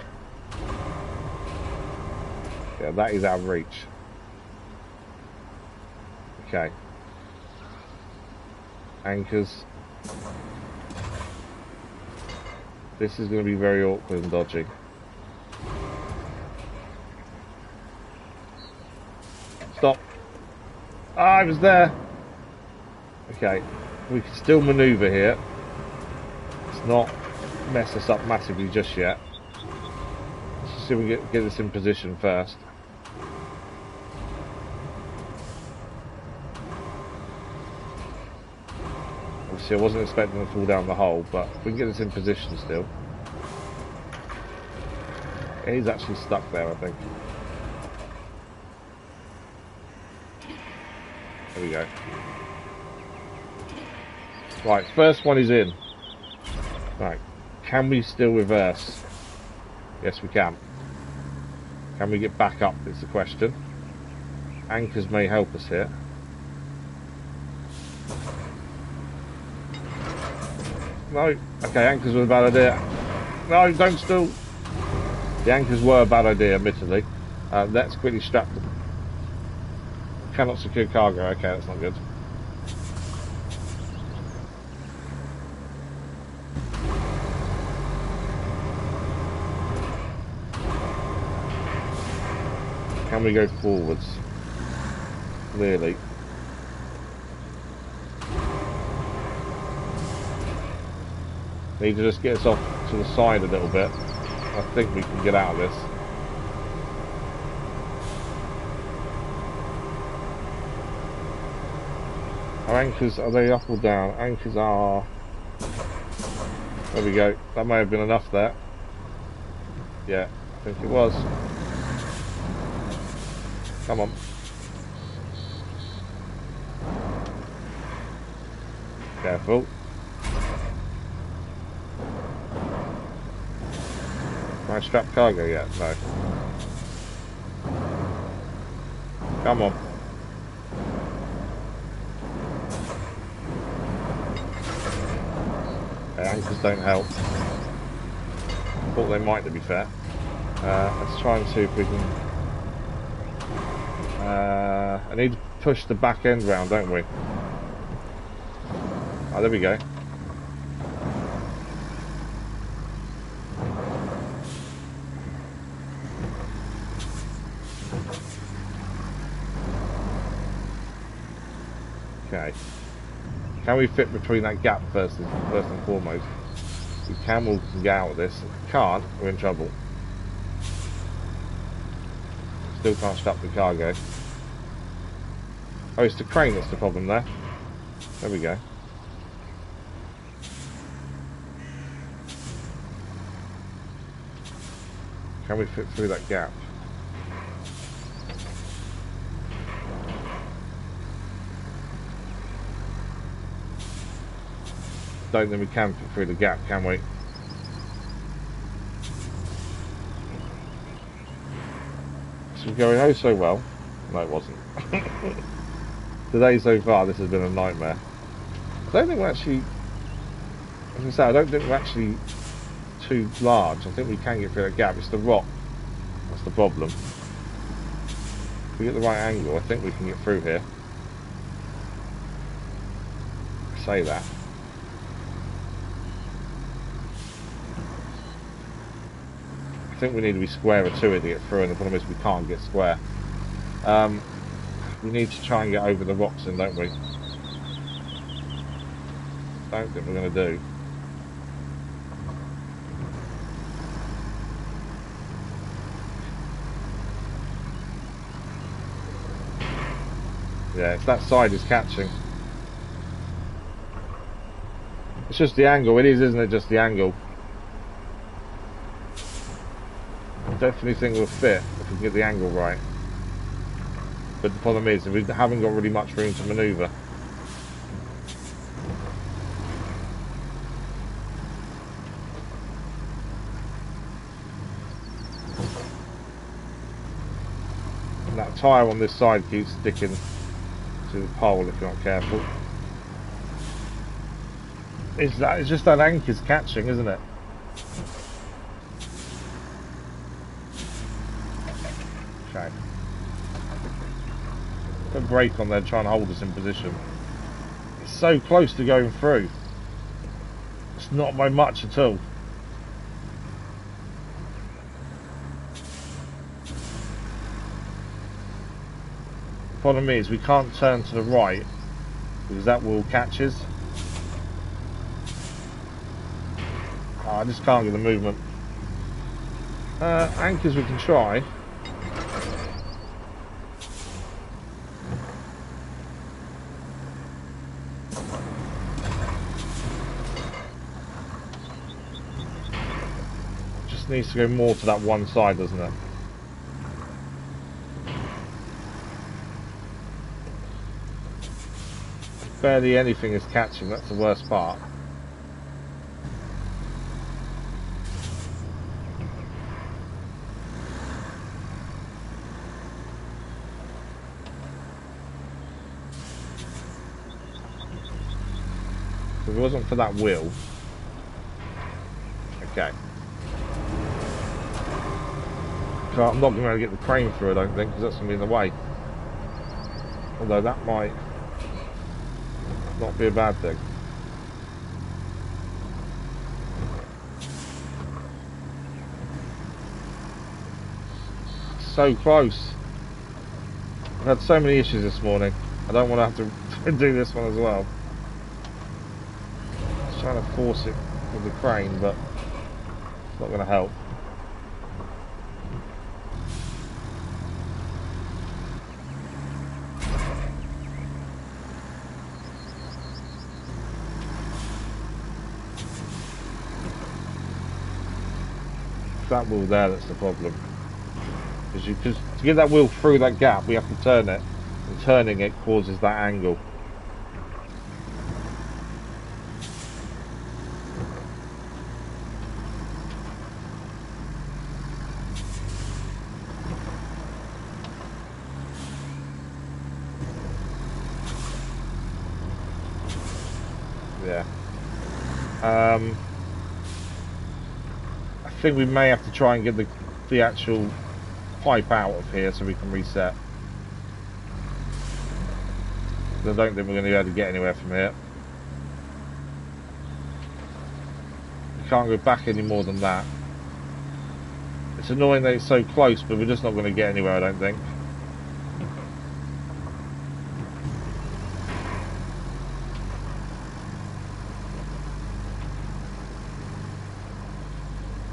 Yeah, that is out of reach. Okay. Anchors. This is going to be very awkward and dodgy. Stop. Ah, I was there. Okay. We can still manoeuvre here. It's not mess us up massively just yet. Let's see if we can get this in position first. Obviously I wasn't expecting to fall down the hole, but we can get this in position still. It is actually stuck there, I think. There we go. Right, first one is in. Right, can we still reverse? Yes, we can. Can we get back up is the question. Anchors may help us here. No, okay, anchors were a bad idea. No, don't still. The anchors were a bad idea, admittedly. Let's quickly strap them. Cannot secure cargo. Okay, that's not good. Can we go forwards? Clearly. Need to just get us off to the side a little bit. I think we can get out of this. Our anchors, are they up or down? Anchors are... There we go. That may have been enough there. Yeah, I think it was. Come on. Careful. Can I strap cargo yet? No. Come on. Okay, anchors don't help. Thought they might, to be fair. Let's try and see if we can... I need to push the back end round, don't we? Oh, there we go. Okay. Can we fit between that gap first and foremost? If we can, we can get out of this. If we can't, we're in trouble. Still can't stop the cargo. Oh, it's the crane that's the problem there. There we go. Can we fit through that gap? Don't think we can fit through the gap, can we? This was going oh so well. No, it wasn't. Today so far, this has been a nightmare. I don't think we're actually, as I say, I don't think we're actually too large. I think we can get through that gap. It's the rock that's the problem. If we get the right angle, I think we can get through here. I say that. I think we need to be squarer to it to get through, and the problem is we can't get square. We need to try and get over the rocks in, don't we? Don't think we're going to do. Yeah, it's that side is catching. It's just the angle. It is, isn't it? Just the angle. I definitely think we'll fit if we can get the angle right. But the problem is, we haven't got really much room to manoeuvre. And that tyre on this side keeps sticking to the pole if you're not careful. It's just that anchor's catching, isn't it? Okay. Put a brake on there, trying to hold us in position. It's so close to going through. It's not by much at all. The problem is we can't turn to the right because that wall catches. Oh, I just can't get the movement. Anchors we can try. Just needs to go more to that one side, doesn't it? Barely anything is catching, that's the worst part. If it wasn't for that wheel. Okay. So I'm not going to be able to get the crane through, I don't think, because that's going to be in the way. Although that might not be a bad thing. So close. I've had so many issues this morning. I don't want to have to do this one as well. Just trying to force it with the crane, but it's not going to help. That wheel there, that's the problem. Because to get that wheel through that gap, we have to turn it, and turning it causes that angle. Yeah. I think we may have to try and get the actual pipe out of here so we can reset. I don't think we're going to be able to get anywhere from here. We can't go back any more than that. It's annoying that it's so close, but we're just not going to get anywhere, I don't think.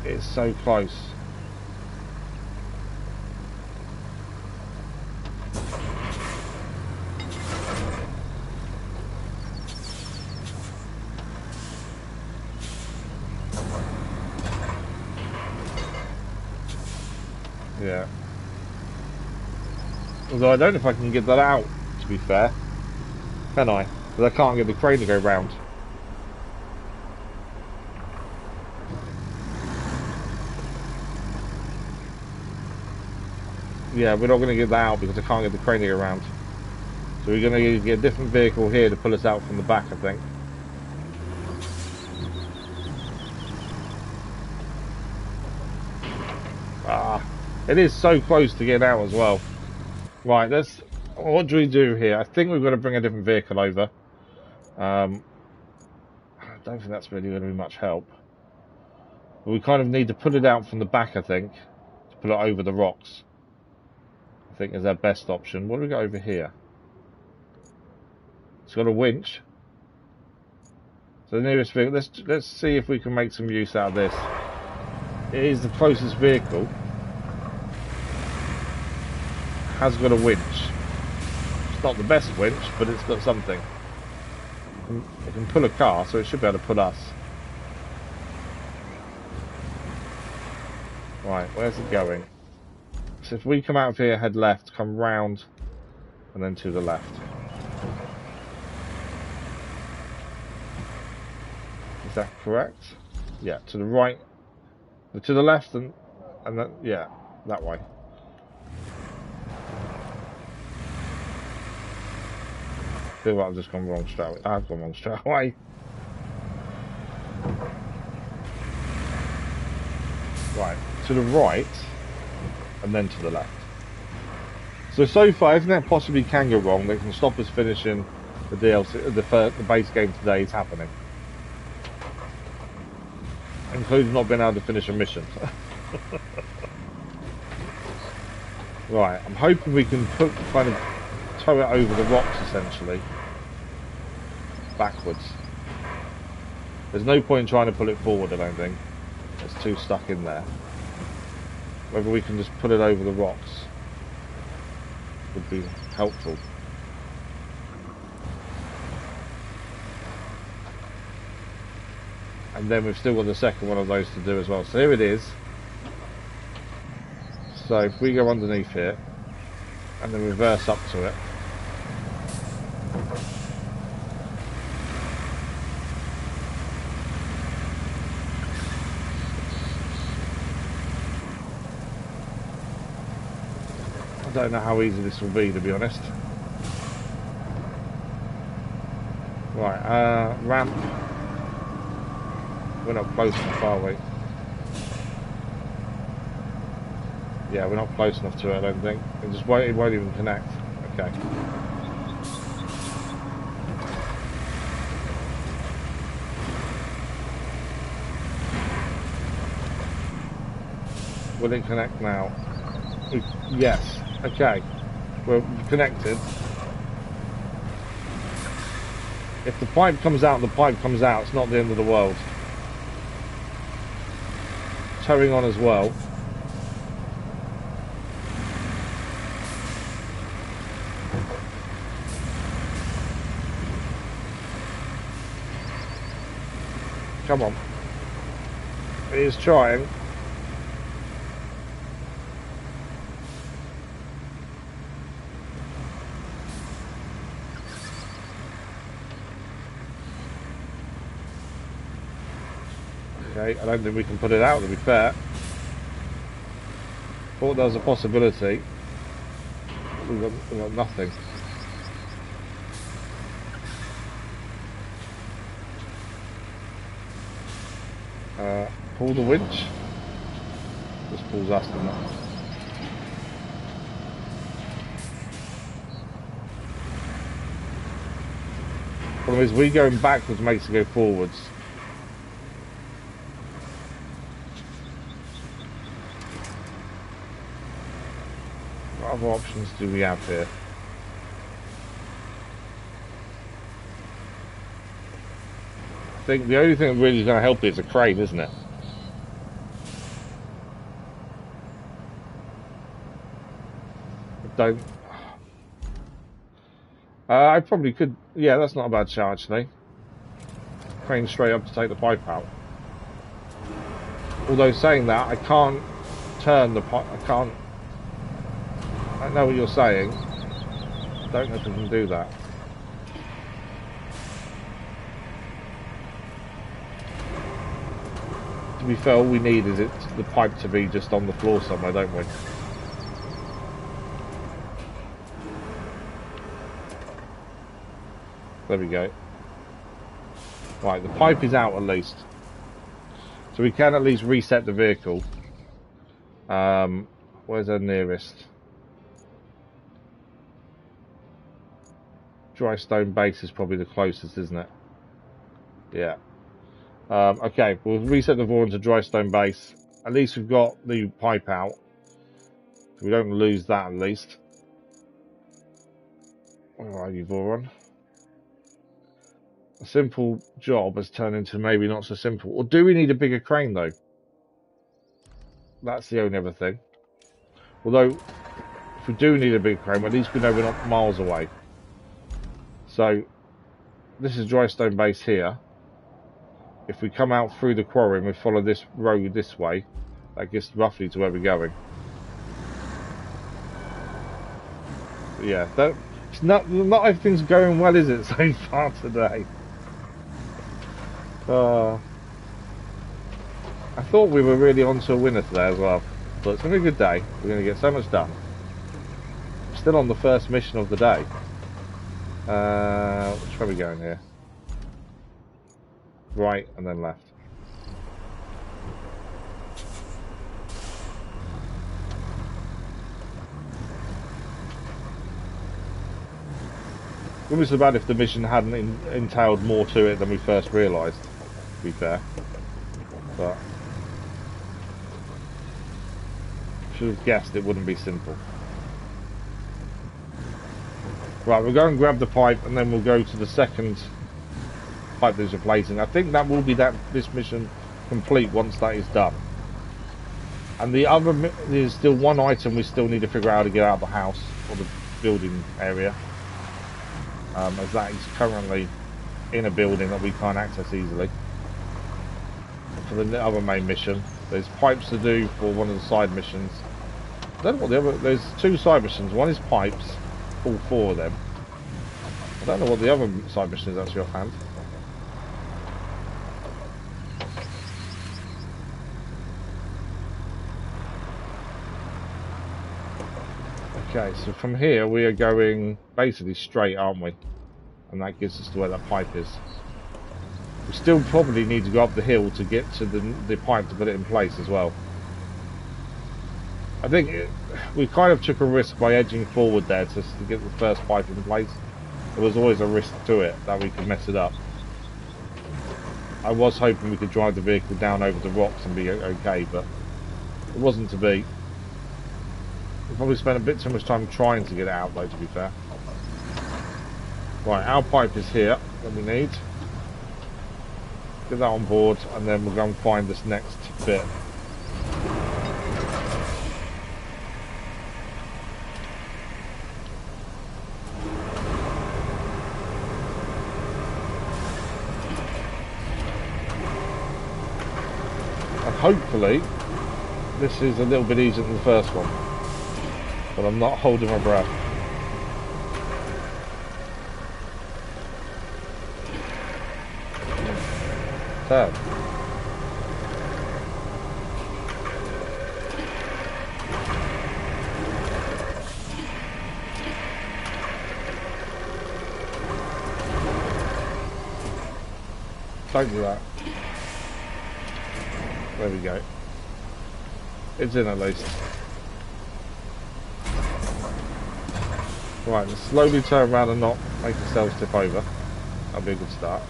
It's so close. Yeah. Although I don't know if I can get that out, to be fair. Can I? Because I can't get the crane to go round. Yeah, we're not going to get that out because I can't get the crane to go round. So we're going to get a different vehicle here to pull us out from the back, I think. Ah, it is so close to getting out as well. Right, what do we do here? I think we've got to bring a different vehicle over. I don't think that's really going to be much help. But we kind of need to put it out from the back, I think, to put it over the rocks. I think is our best option. What do we got over here? It's got a winch. So the nearest vehicle. Let's see if we can make some use out of this. It is the closest vehicle. Has got a winch. It's not the best winch, but it's got something. It can pull a car, so it should be able to pull us. Right, where's it going? So if we come out of here, head left, come round, and then to the left. Is that correct? Yeah, to the right, to the left, and then, yeah, that way. I feel like I've just gone wrong straight away. I've gone wrong straight away. Right, to the right, and then to the left. So far, everything that possibly can go wrong that can stop us finishing the DLC, the base game today is happening. Including not being able to finish a mission. Right, I'm hoping we can kind of tow it over the rocks, essentially. Backwards. There's no point in trying to pull it forward, I don't think. It's too stuck in there. Whether we can just put it over the rocks would be helpful. And then we've still got the second one of those to do as well. So here it is. So if we go underneath here and then reverse up to it. I don't know how easy this will be, to be honest. Right, ramp. We're not close enough, are we? Yeah, we're not close enough to it, I don't think. It won't even connect. Okay. Will it connect now? Yes. Okay. We're connected. If the pipe comes out, the pipe comes out. It's not the end of the world. Towing on as well. Come on. It is trying. Okay, I don't think we can put it out, to be fair. Thought there was a possibility. We've got nothing. Pull the winch. This pulls us, doesn't it? Problem is, we going backwards makes it go forwards. What other options do we have here? I think the only thing that really is going to help is a crane, isn't it? don't. I probably could. Yeah, that's not a bad shot actually. Crane straight up to take the pipe out. Although saying that, I can't turn the pipe. I can't. I know what you're saying. Don't know if we can do that. To be fair, all we need is the pipe to be just on the floor somewhere, don't we? There we go. Right, the pipe is out at least. So we can at least reset the vehicle. Where's our nearest? Dry stone base is probably the closest, isn't it? Yeah. Okay, we'll reset the Voron to dry stone base. At least we've got the pipe out. So we don't lose that at least. Where are you, Voron? A simple job has turned into maybe not so simple. Or do we need a bigger crane though? That's the only other thing. Although, if we do need a big crane, at least we know we're not miles away. So, this is dry stone base here. If we come out through the quarry and we follow this road this way, that gets roughly to where we're going. But yeah, it's not everything's going well, is it, so far today? I thought we were really on to a winner today as well. But it's going to be a good day. We're going to get so much done. Still on the first mission of the day. Which way are we going here? Right and then left. It wouldn't be so bad if the mission hadn't entailed more to it than we first realised, to be fair. But should have guessed it wouldn't be simple. Right, we'll go and grab the pipe and then we'll go to the second pipe that's replacing. I think that will be this mission complete once that is done. And the other, there's still one item we still need to figure out how to get out of the house or the building area. As that is currently in a building that we can't access easily. For the other main mission, there's pipes to do for one of the side missions. I don't know what the other, there's two side missions. One is pipes, all four of them. I don't know what the other side mission is actually offhand. Okay, so from here we are going basically straight, aren't we? And that gives us to where that pipe is. We still probably need to go up the hill to get to the pipe to put it in place as well. I think we kind of took a risk by edging forward there to get the first pipe in place. There was always a risk to it that we could mess it up. I was hoping we could drive the vehicle down over the rocks and be okay, but it wasn't to be. We probably spent a bit too much time trying to get it out though, to be fair. Right, our pipe is here that we need. Get that on board and then we'll go and find this next bit. And hopefully this is a little bit easier than the first one. But I'm not holding my breath. Turn. Don't do that. There we go. It's in at least. Right, let's slowly turn around and not make ourselves tip over. That'll be a good start.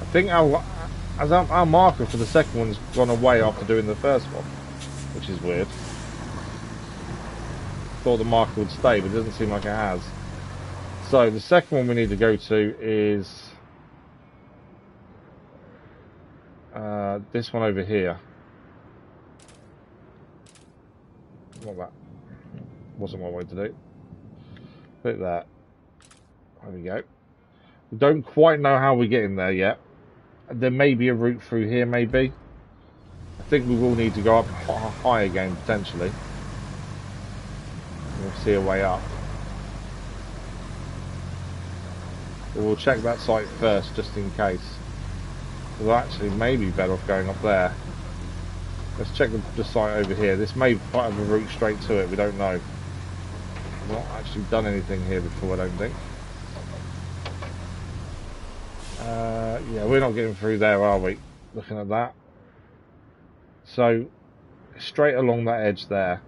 I think our marker for the second one's gone away after doing the first one, which is weird. Thought the marker would stay, but it doesn't seem like it has. So the second one we need to go to is this one over here. What that? wasn't what I wanted to do. Put that. There we go. We don't quite know how we're getting there yet. There may be a route through here, maybe. I think we will need to go up high again, potentially. We'll see a way up. But we'll check that site first, just in case. Well, actually, maybe better off going up there. Let's check the site over here. This may have a route straight to it, we don't know. We've not actually done anything here before, I don't think. Yeah, we're not getting through there, are we? Looking at that. So, straight along that edge there.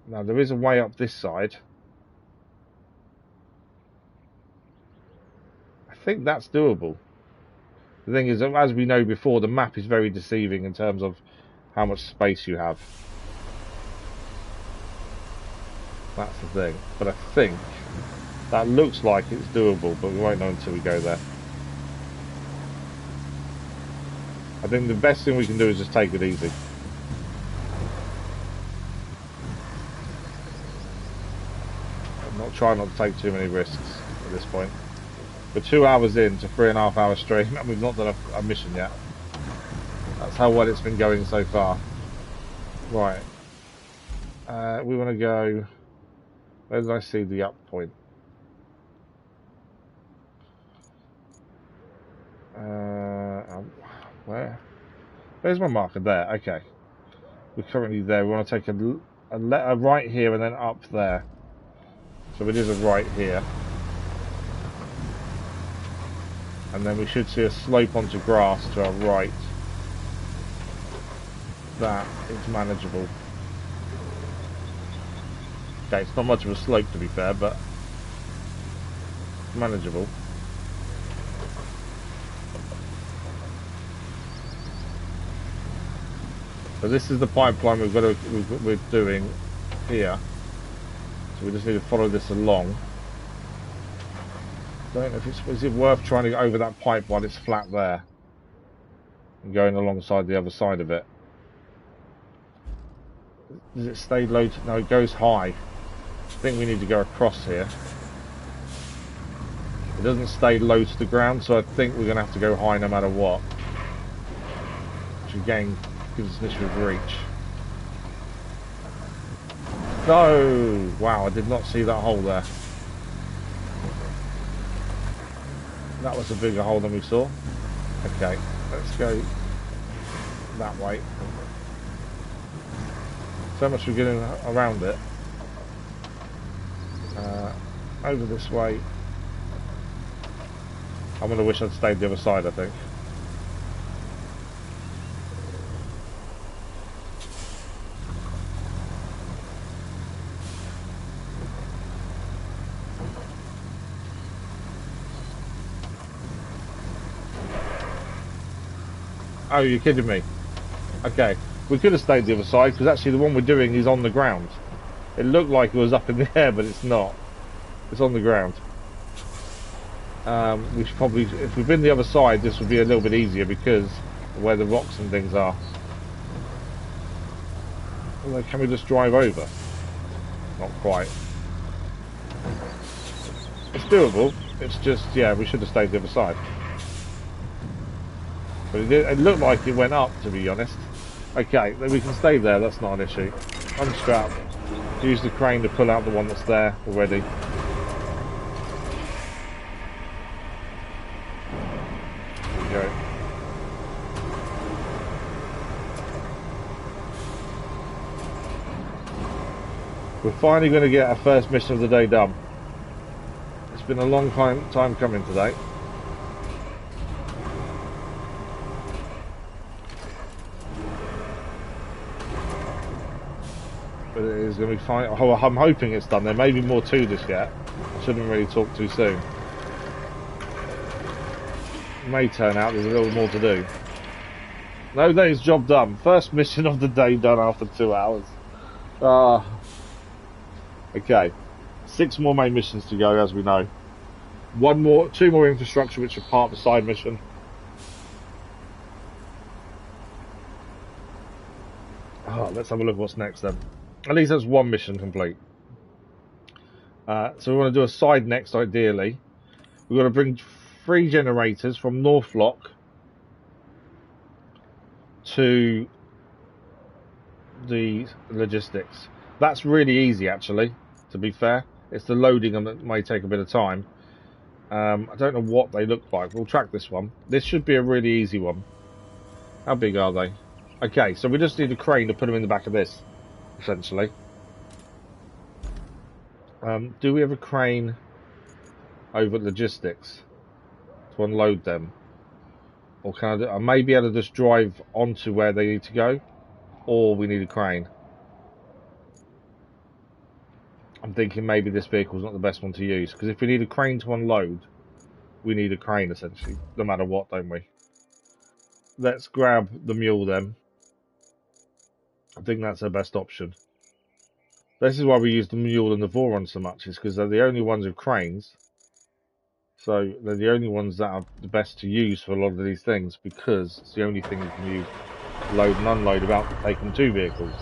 Now, there is a way up this side. I think that's doable. The thing is, as we know before, the map is very deceiving in terms of how much space you have. That's the thing. But I think that looks like it's doable, but we won't know until we go there. I think the best thing we can do is just take it easy. Try not to take too many risks at this point. We're 2 hours into 3.5 hour stream and we've not done a mission yet. That's how well it's been going so far. Right. We want to go... Where did I see the up point? Where? Where's my marker? There, okay. We're currently there. We want to take a right here and then up there. So it is a right here. And then we should see a slope onto grass to our right. That is manageable. Okay, it's not much of a slope to be fair, but manageable. So this is the pipeline we're doing here. So we just need to follow this along. Don't know if is it worth trying to go over that pipe while it's flat there and going alongside the other side of it. Does it stay low? No, it goes high. I think we need to go across here. It doesn't stay low to the ground, so I think we're going to have to go high no matter what. Which again gives us an issue of reach. No! Wow, I did not see that hole there. That was a bigger hole than we saw. Okay, let's go that way. So much for getting around it. Over this way. I'm going to wish I'd stayed the other side, I think. Oh, you're kidding me. Okay, we could have stayed the other side because actually the one we're doing is on the ground. It looked like it was up in the air, but it's not. It's on the ground. We should probably, if we've been the other side, this would be a little bit easier because of where the rocks and things are. Although, can we just drive over? Not quite. It's doable. It's just, yeah, we should have stayed the other side. But it looked like it went up, to be honest. Okay, then we can stay there, that's not an issue. Unstrap. Use the crane to pull out the one that's there already. There we go. We're finally going to get our first mission of the day done. It's been a long time coming today. But it is going to be fine. Oh, I'm hoping it's done. There may be more to this yet. I shouldn't really talk too soon. It may turn out there's a little more to do. No, that is job done. First mission of the day done after 2 hours. Okay. 6 more main missions to go, as we know. 2 more infrastructure, which are part of the side mission. Oh, let's have a look what's next then. At least that's one mission complete. So we want to do a side next, ideally. We've got to bring 3 generators from Northlock to the logistics. That's really easy, actually, to be fair. It's the loading that may take a bit of time. I don't know what they look like. We'll track this one. This should be a really easy one. How big are they? Okay, so we just need a crane to put them in the back of this, essentially. Do we have a crane over at logistics to unload them? Or can I may be able to just drive onto where they need to go? Or we need a crane. I'm thinking maybe this vehicle is not the best one to use, because if we need a crane to unload, we need a crane essentially, no matter what, don't we? Let's grab the mule then. I think that's our best option. This is why we use the mule and the Voron so much, is because they're the only ones with cranes. So they're the only ones that are the best to use for a lot of these things, because it's the only thing you can use load and unload without taking 2 vehicles.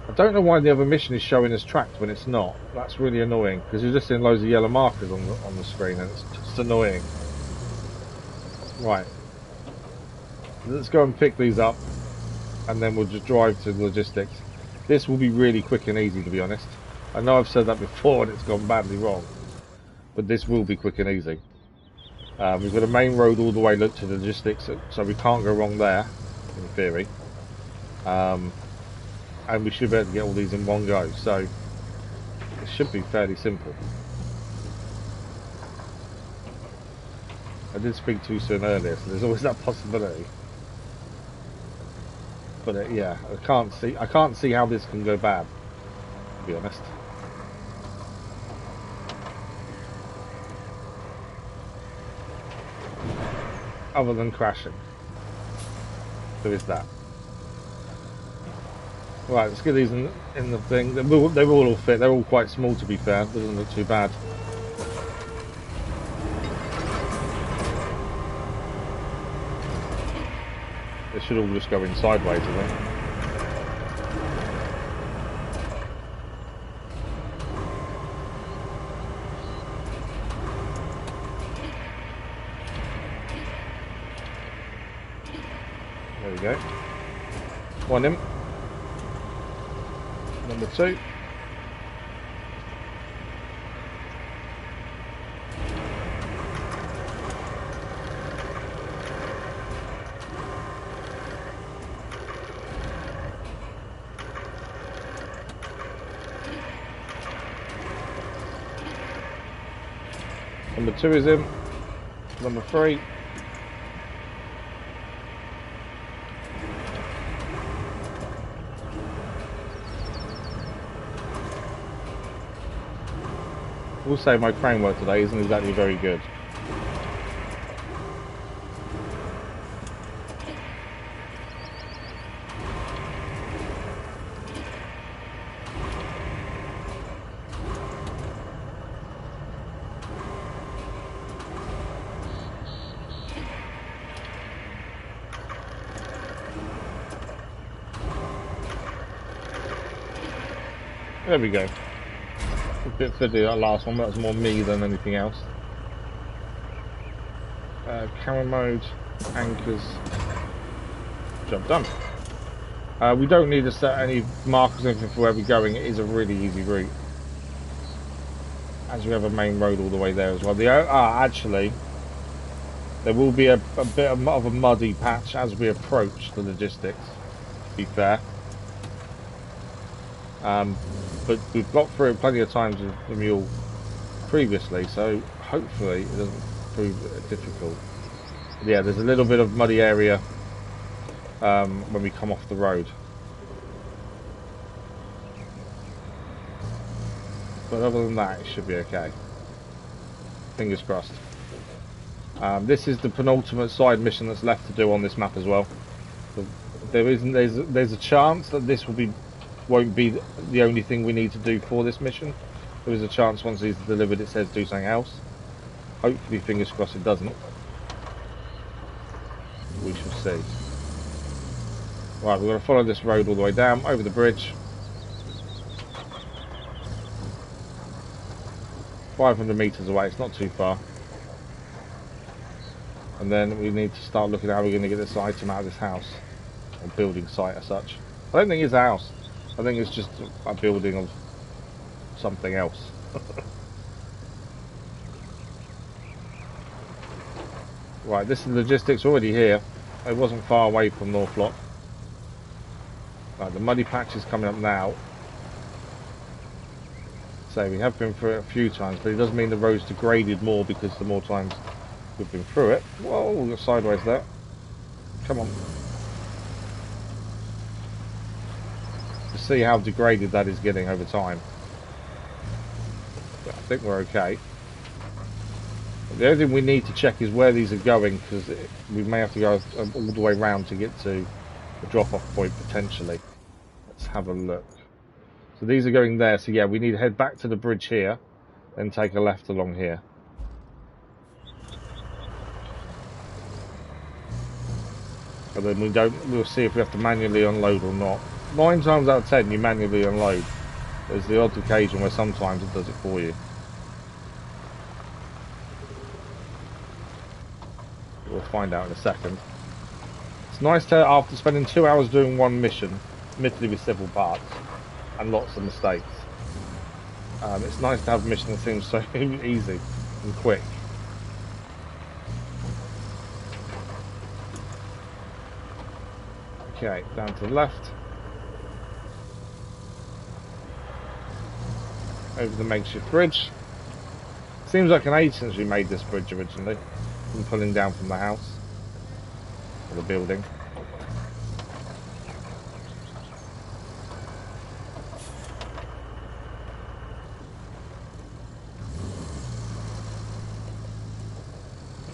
I don't know why the other mission is showing us tracked when it's not. That's really annoying, because you're just seeing loads of yellow markers on the screen, and it's just annoying. Right. Let's go and pick these up, and then we'll just drive to logistics. This will be really quick and easy, to be honest. I know I've said that before and it's gone badly wrong, but this will be quick and easy. We've got a main road all the way to the logistics, so we can't go wrong there, in theory. And we should be able to get all these in one go, so it should be fairly simple. I did speak too soon earlier, so there's always that possibility. But yeah, I can't see how this can go bad, to be honest. Other than crashing. There is that. Right, let's get these in the thing. They will all fit. They're all quite small, to be fair. Doesn't look too bad. They should all just go in sideways, I think. There we go. One in. Number 2. Number 2 is in. Number 3. I will say my crane work today isn't exactly very good. There we go. A bit fiddly that last one, that was more me than anything else. Camera mode, anchors, job done. We don't need to set any markers or anything for where we're going. It is a really easy route, as we have a main road all the way there as well. Actually, there will be a bit of a muddy patch as we approach the logistics, to be fair. But we've got through it plenty of times with the mule previously, so hopefully it doesn't prove difficult. But yeah, there's a little bit of muddy area when we come off the road. But other than that, it should be okay. Fingers crossed. This is the penultimate side mission that's left to do on this map as well. So there's a chance that this won't be the only thing we need to do for this mission. There is a chance once these are delivered it says do something else. Hopefully, fingers crossed, it doesn't. We shall see. Right, we're going to follow this road all the way down, over the bridge. 500 metres away, it's not too far. And then we need to start looking at how we're going to get this item out of this house. Or building site as such. I don't think it's a house. I think it's just a building of something else. Right, this is logistics already here. It wasn't far away from Northlock. Right, the muddy patch is coming up now. So we have been through it a few times, but it does mean the road's degraded more because the more times we've been through it. Whoa, we got sideways there. Come on. To see how degraded that is getting over time. But I think we're okay. But the only thing we need to check is where these are going, because we may have to go all the way round to get to the drop-off point potentially. Let's have a look. So these are going there, so yeah, we need to head back to the bridge here, then take a left along here. And then we'll see if we have to manually unload or not. 9 times out of 10 you manually unload. There's the odd occasion where sometimes it does it for you. We'll find out in a second. It's nice to, after spending 2 hours doing one mission, admittedly with several parts, and lots of mistakes, it's nice to have a mission that seems so easy and quick. Okay, down to the left. Over the makeshift bridge. Seems like an age since we made this bridge originally. From pulling down from the house. Or the building.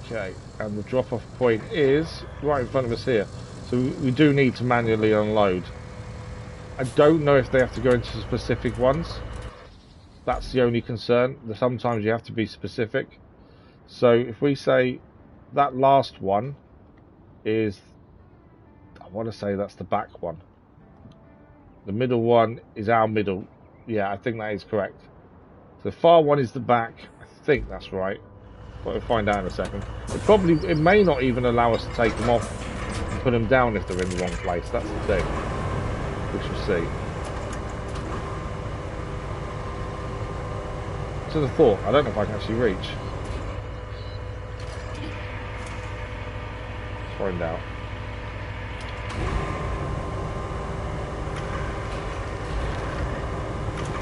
Okay, and the drop-off point is right in front of us here. So we do need to manually unload. I don't know if they have to go into specific ones. That's the only concern. Sometimes you have to be specific. So if we say that last one is, I want to say that's the back one. The middle one is our middle. Yeah, I think that is correct. So the far one is the back. I think that's right. But we'll find out in a second. It may not even allow us to take them off and put them down if they're in the wrong place. That's the thing. We shall see. To the thought, I don't know if I can actually reach. Let's find out.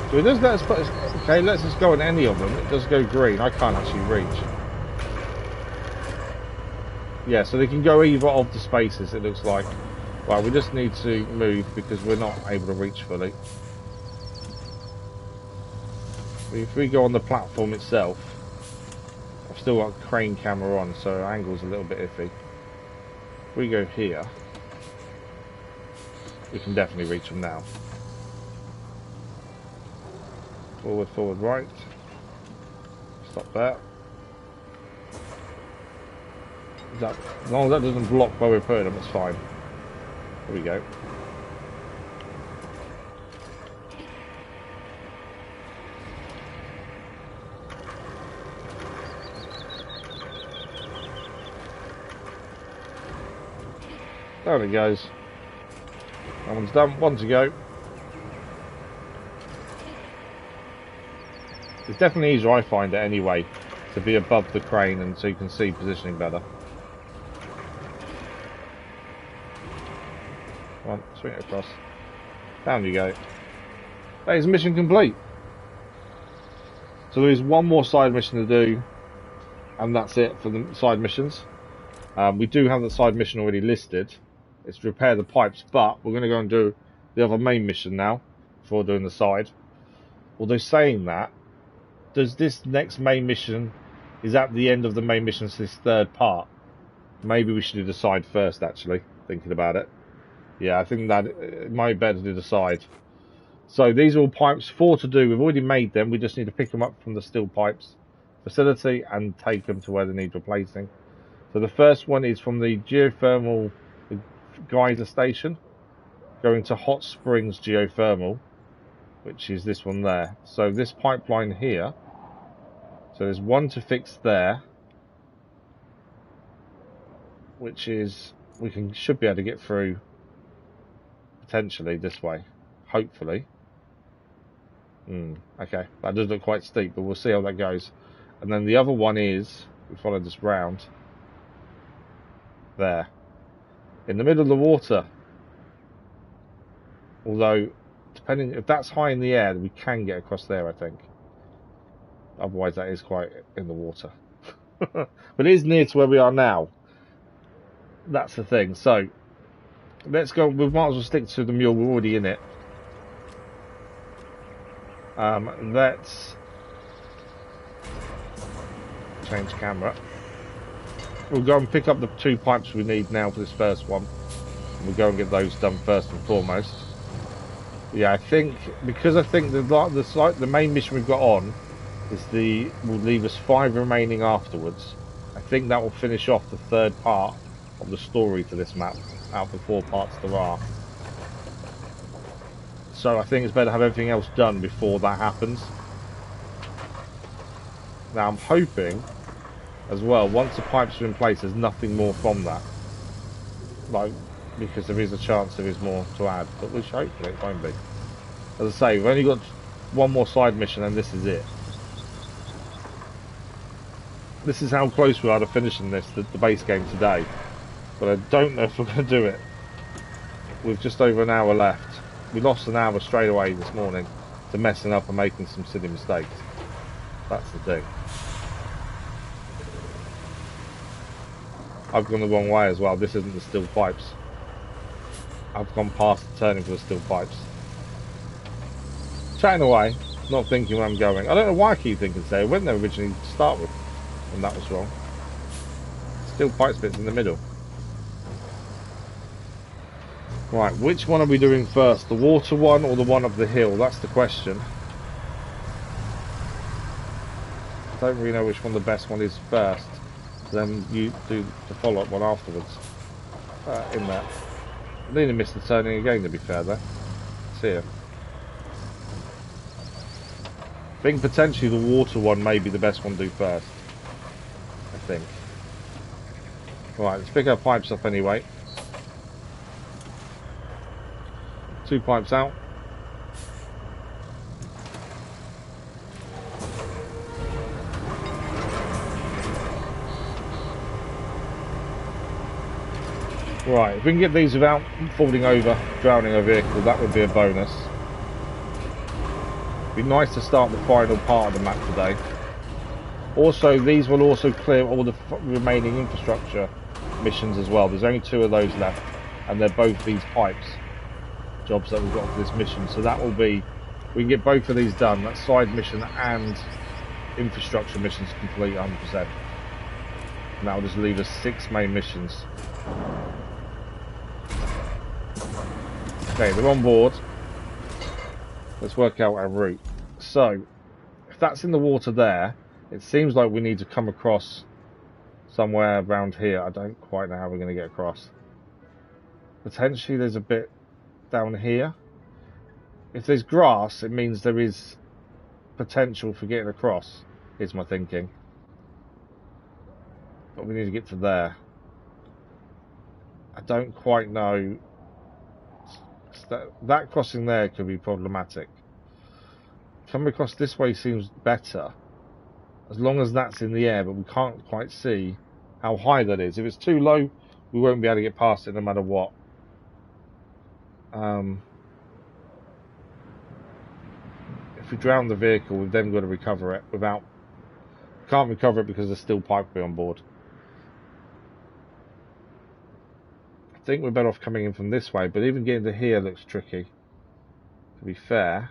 So it does let us put, okay, let's just go on any of them. It does go green. I can't actually reach. Yeah, so they can go either of the spaces, it looks like. Right, we just need to move because we're not able to reach fully. If we go on the platform itself, I've still got a crane camera on, so angle's a little bit iffy. If we go here, we can definitely reach them now. Forward, forward, right. Stop there. As long as that doesn't block where we're putting them, it's fine. Here we go. There it goes. That one's done. One to go. It's definitely easier, I find it anyway, to be above the crane and so you can see positioning better. Come on, swing it across. Down you go. That is mission complete. So there is one more side mission to do, and that's it for the side missions. We do have the side mission already listed. It's to repair the pipes, but we're going to go and do the other main mission now before doing the side. Although saying that, does this next main mission is at the end of the main mission, so this third part? Maybe we should do the side first, actually, thinking about it. Yeah, I think that it might be better to do the side. So these are all pipes, 4 to do. We've already made them. We just need to pick them up from the steel pipes facility and take them to where they need replacing. So the first one is from the geothermal geyser station. going to Hot Springs Geothermal, which is this one there. So this pipeline here, so there's one to fix there, which is, should be able to get through potentially this way, hopefully. Okay, that does look quite steep, but we'll see how that goes. And then the other one is, we follow this round, there, in the middle of the water. Although, depending, if that's high in the air, we can get across there, I think. Otherwise, that is quite in the water. But it is near to where we are now. That's the thing. So, let's go. We might as well stick to the mule. We're already in it. Let's change camera. We'll go and pick up the 2 pipes we need now for this first one. We'll go and get those done first and foremost. Yeah, I think because the main mission we've got on is will leave us 5 remaining afterwards. I think that will finish off the 3rd part of the story to this map out of the 4 parts there are. So I think it's better to have everything else done before that happens. Now I'm hoping as well, once the pipes are in place, there's nothing more from that. Like, because there is a chance there is more to add, but which hopefully it won't be. As I say, we've only got 1 more side mission and this is it. This is how close we are to finishing the base game today. But I don't know if we're going to do it. With just over an hour left. We lost an hour straight away this morning to messing up and making some silly mistakes. That's the thing. I've gone the wrong way as well. This isn't the steel pipes. I've gone past the turning for the steel pipes. Chatting away, not thinking where I'm going. I don't know why I keep thinking so. I went there originally to start with, and that was wrong. Steel pipes bits in the middle. Right, which one are we doing first? The water one or the one up the hill? That's the question. I don't really know which one the best one is first. Then you do the follow-up one afterwards. In that. I nearly missed the turning again, to be fair though. See ya. I think potentially the water one may be the best one to do first. I think. Right, let's pick our pipes up anyway. 2 pipes out. Right, if we can get these without falling over, drowning our vehicle, that would be a bonus. It'd be nice to start the final part of the map today. Also, these will also clear all the remaining infrastructure missions as well. There's only 2 of those left, and they're both these pipes jobs that we've got for this mission. So that will be, we can get both of these done. That side mission and infrastructure missions complete 100%. And that will just leave us 6 main missions. Okay, they're on board. Let's work out our route. So, if that's in the water there, it seems like we need to come across somewhere around here. I don't quite know how we're going to get across. Potentially there's a bit down here. If there's grass, it means there is potential for getting across, is my thinking. But we need to get to there. I don't quite know. That crossing there could be problematic. Coming across this way seems better, as long as that's in the air, but we can't quite see how high that is. If it's too low, we won't be able to get past it no matter what. If we drown the vehicle, we've then got to recover it without... Can't recover it because there's still pipe on board. I think we're better off coming in from this way, but even getting to here looks tricky, to be fair.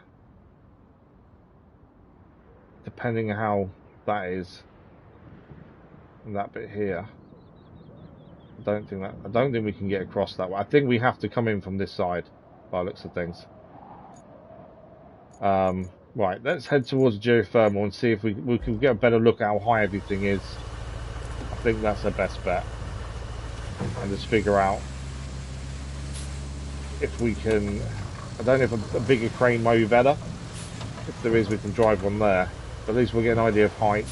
Depending on how that is. And that bit here. I don't think we can get across that way. I think we have to come in from this side, by the looks of things. Right, let's head towards geothermal and see if we can get a better look at how high everything is. I think that's the best bet. And just figure out if we can, I don't know if a bigger crane might be better. If there is, we can drive one there. But at least we'll get an idea of height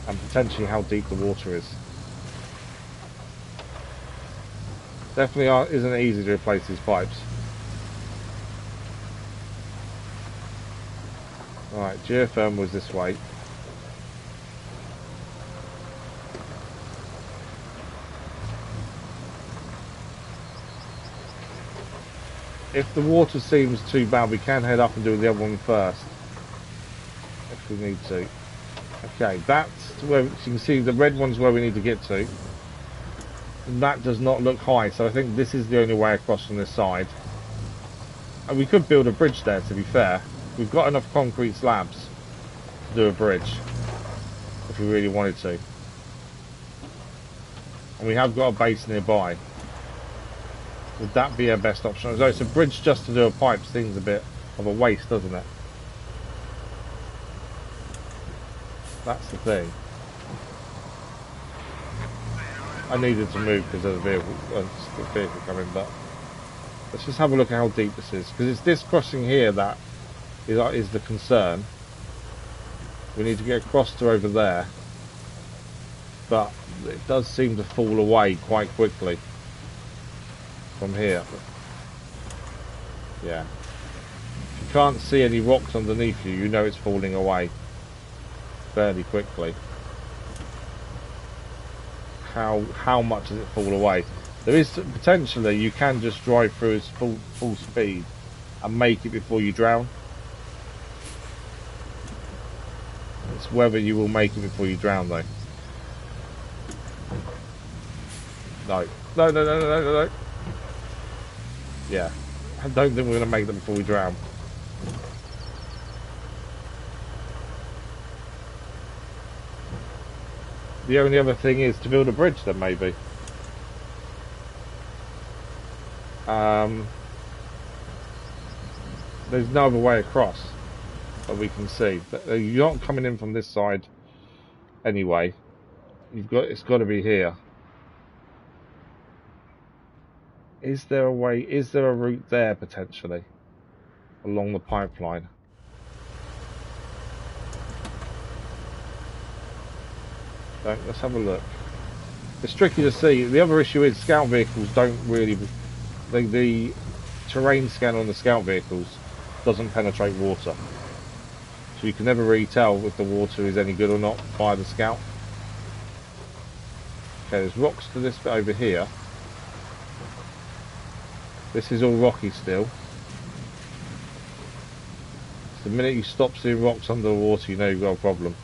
and potentially how deep the water is. Definitely isn't easy to replace these pipes. Alright, geothermal was this way. If the water seems too bad, we can head up and do the other one first. If we need to. Okay, that's where you can see the red one's where we need to get to. And that does not look high, so I think this is the only way across from this side. And we could build a bridge there, to be fair. We've got enough concrete slabs to do a bridge, if we really wanted to. And we have got a base nearby. Would that be our best option? Although it's a bridge just to do a pipe seems a bit of a waste, doesn't it? That's the thing. I needed to move because there's a vehicle coming, but let's just have a look at how deep this is, because it's this crossing here that is the concern. We need to get across to over there, but it does seem to fall away quite quickly from here. Yeah. If you can't see any rocks underneath you, you know it's falling away fairly quickly. How much does it fall away? There is potentially you can just drive through as full speed and make it before you drown. It's whether you will make it before you drown, though. No. Yeah, I don't think we're going to make them before we drown. The only other thing is to build a bridge then, maybe. There's no other way across that we can see. You're not coming in from this side anyway. It's got to be here. Is there a way? Is there a route there potentially along the pipeline? Let's have a look. It's tricky to see. The other issue is scout vehicles don't really. The terrain scan on the scout vehicles doesn't penetrate water, so you can never really tell if the water is any good or not by the scout. Okay, there's rocks to this bit over here. This is all rocky still. So the minute you stop seeing rocks under the water, you know you've got a problem.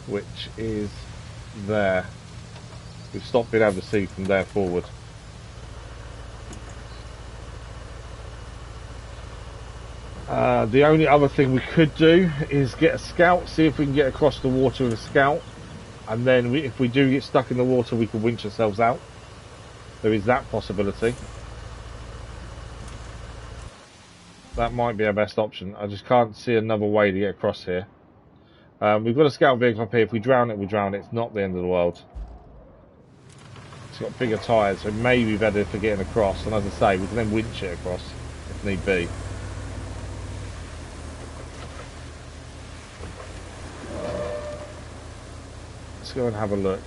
Which is there. We've stopped being able to see from there forward. The only other thing we could do is get a scout, see if we can get across the water with a scout, and then if we do get stuck in the water, we can winch ourselves out. There is that possibility. That might be our best option. I just can't see another way to get across here. We've got a scout vehicle up here. If we drown it, we drown it. It's not the end of the world. It's got bigger tyres, so it may be better for getting across. And as I say, we can then winch it across if need be. Let's go and have a look.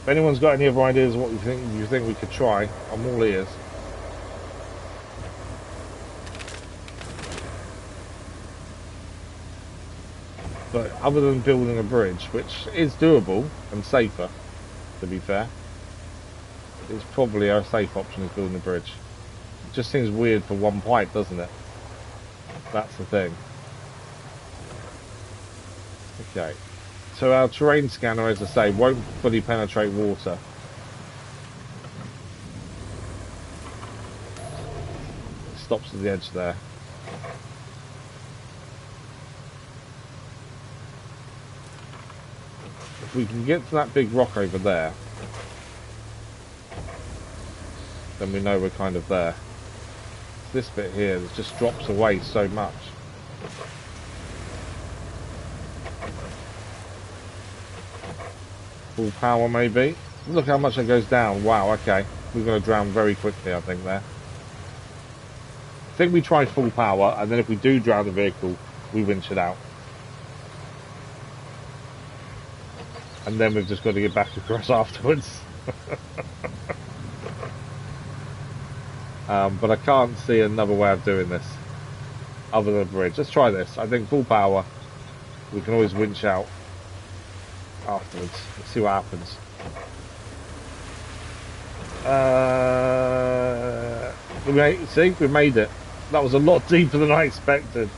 If anyone's got any other ideas of what you think we could try, I'm all ears. But other than building a bridge, which is doable and safer, to be fair, it's probably our safe option is building a bridge. It just seems weird for one pipe, doesn't it? That's the thing. Okay. So our terrain scanner, as I say, won't fully penetrate water. It stops at the edge there. If we can get to that big rock over there, then we know we're kind of there. This bit here that just drops away so much. Full power maybe. Look how much that goes down. Wow, okay. We're going to drown very quickly, I think, there. I think we try full power, and then if we do drown the vehicle, we winch it out. And then we've just got to get back across afterwards. But I can't see another way of doing this other than a bridge. Let's try this. I think full power. We can always winch out afterwards. Let's see what happens. See, we made it. That was a lot deeper than I expected.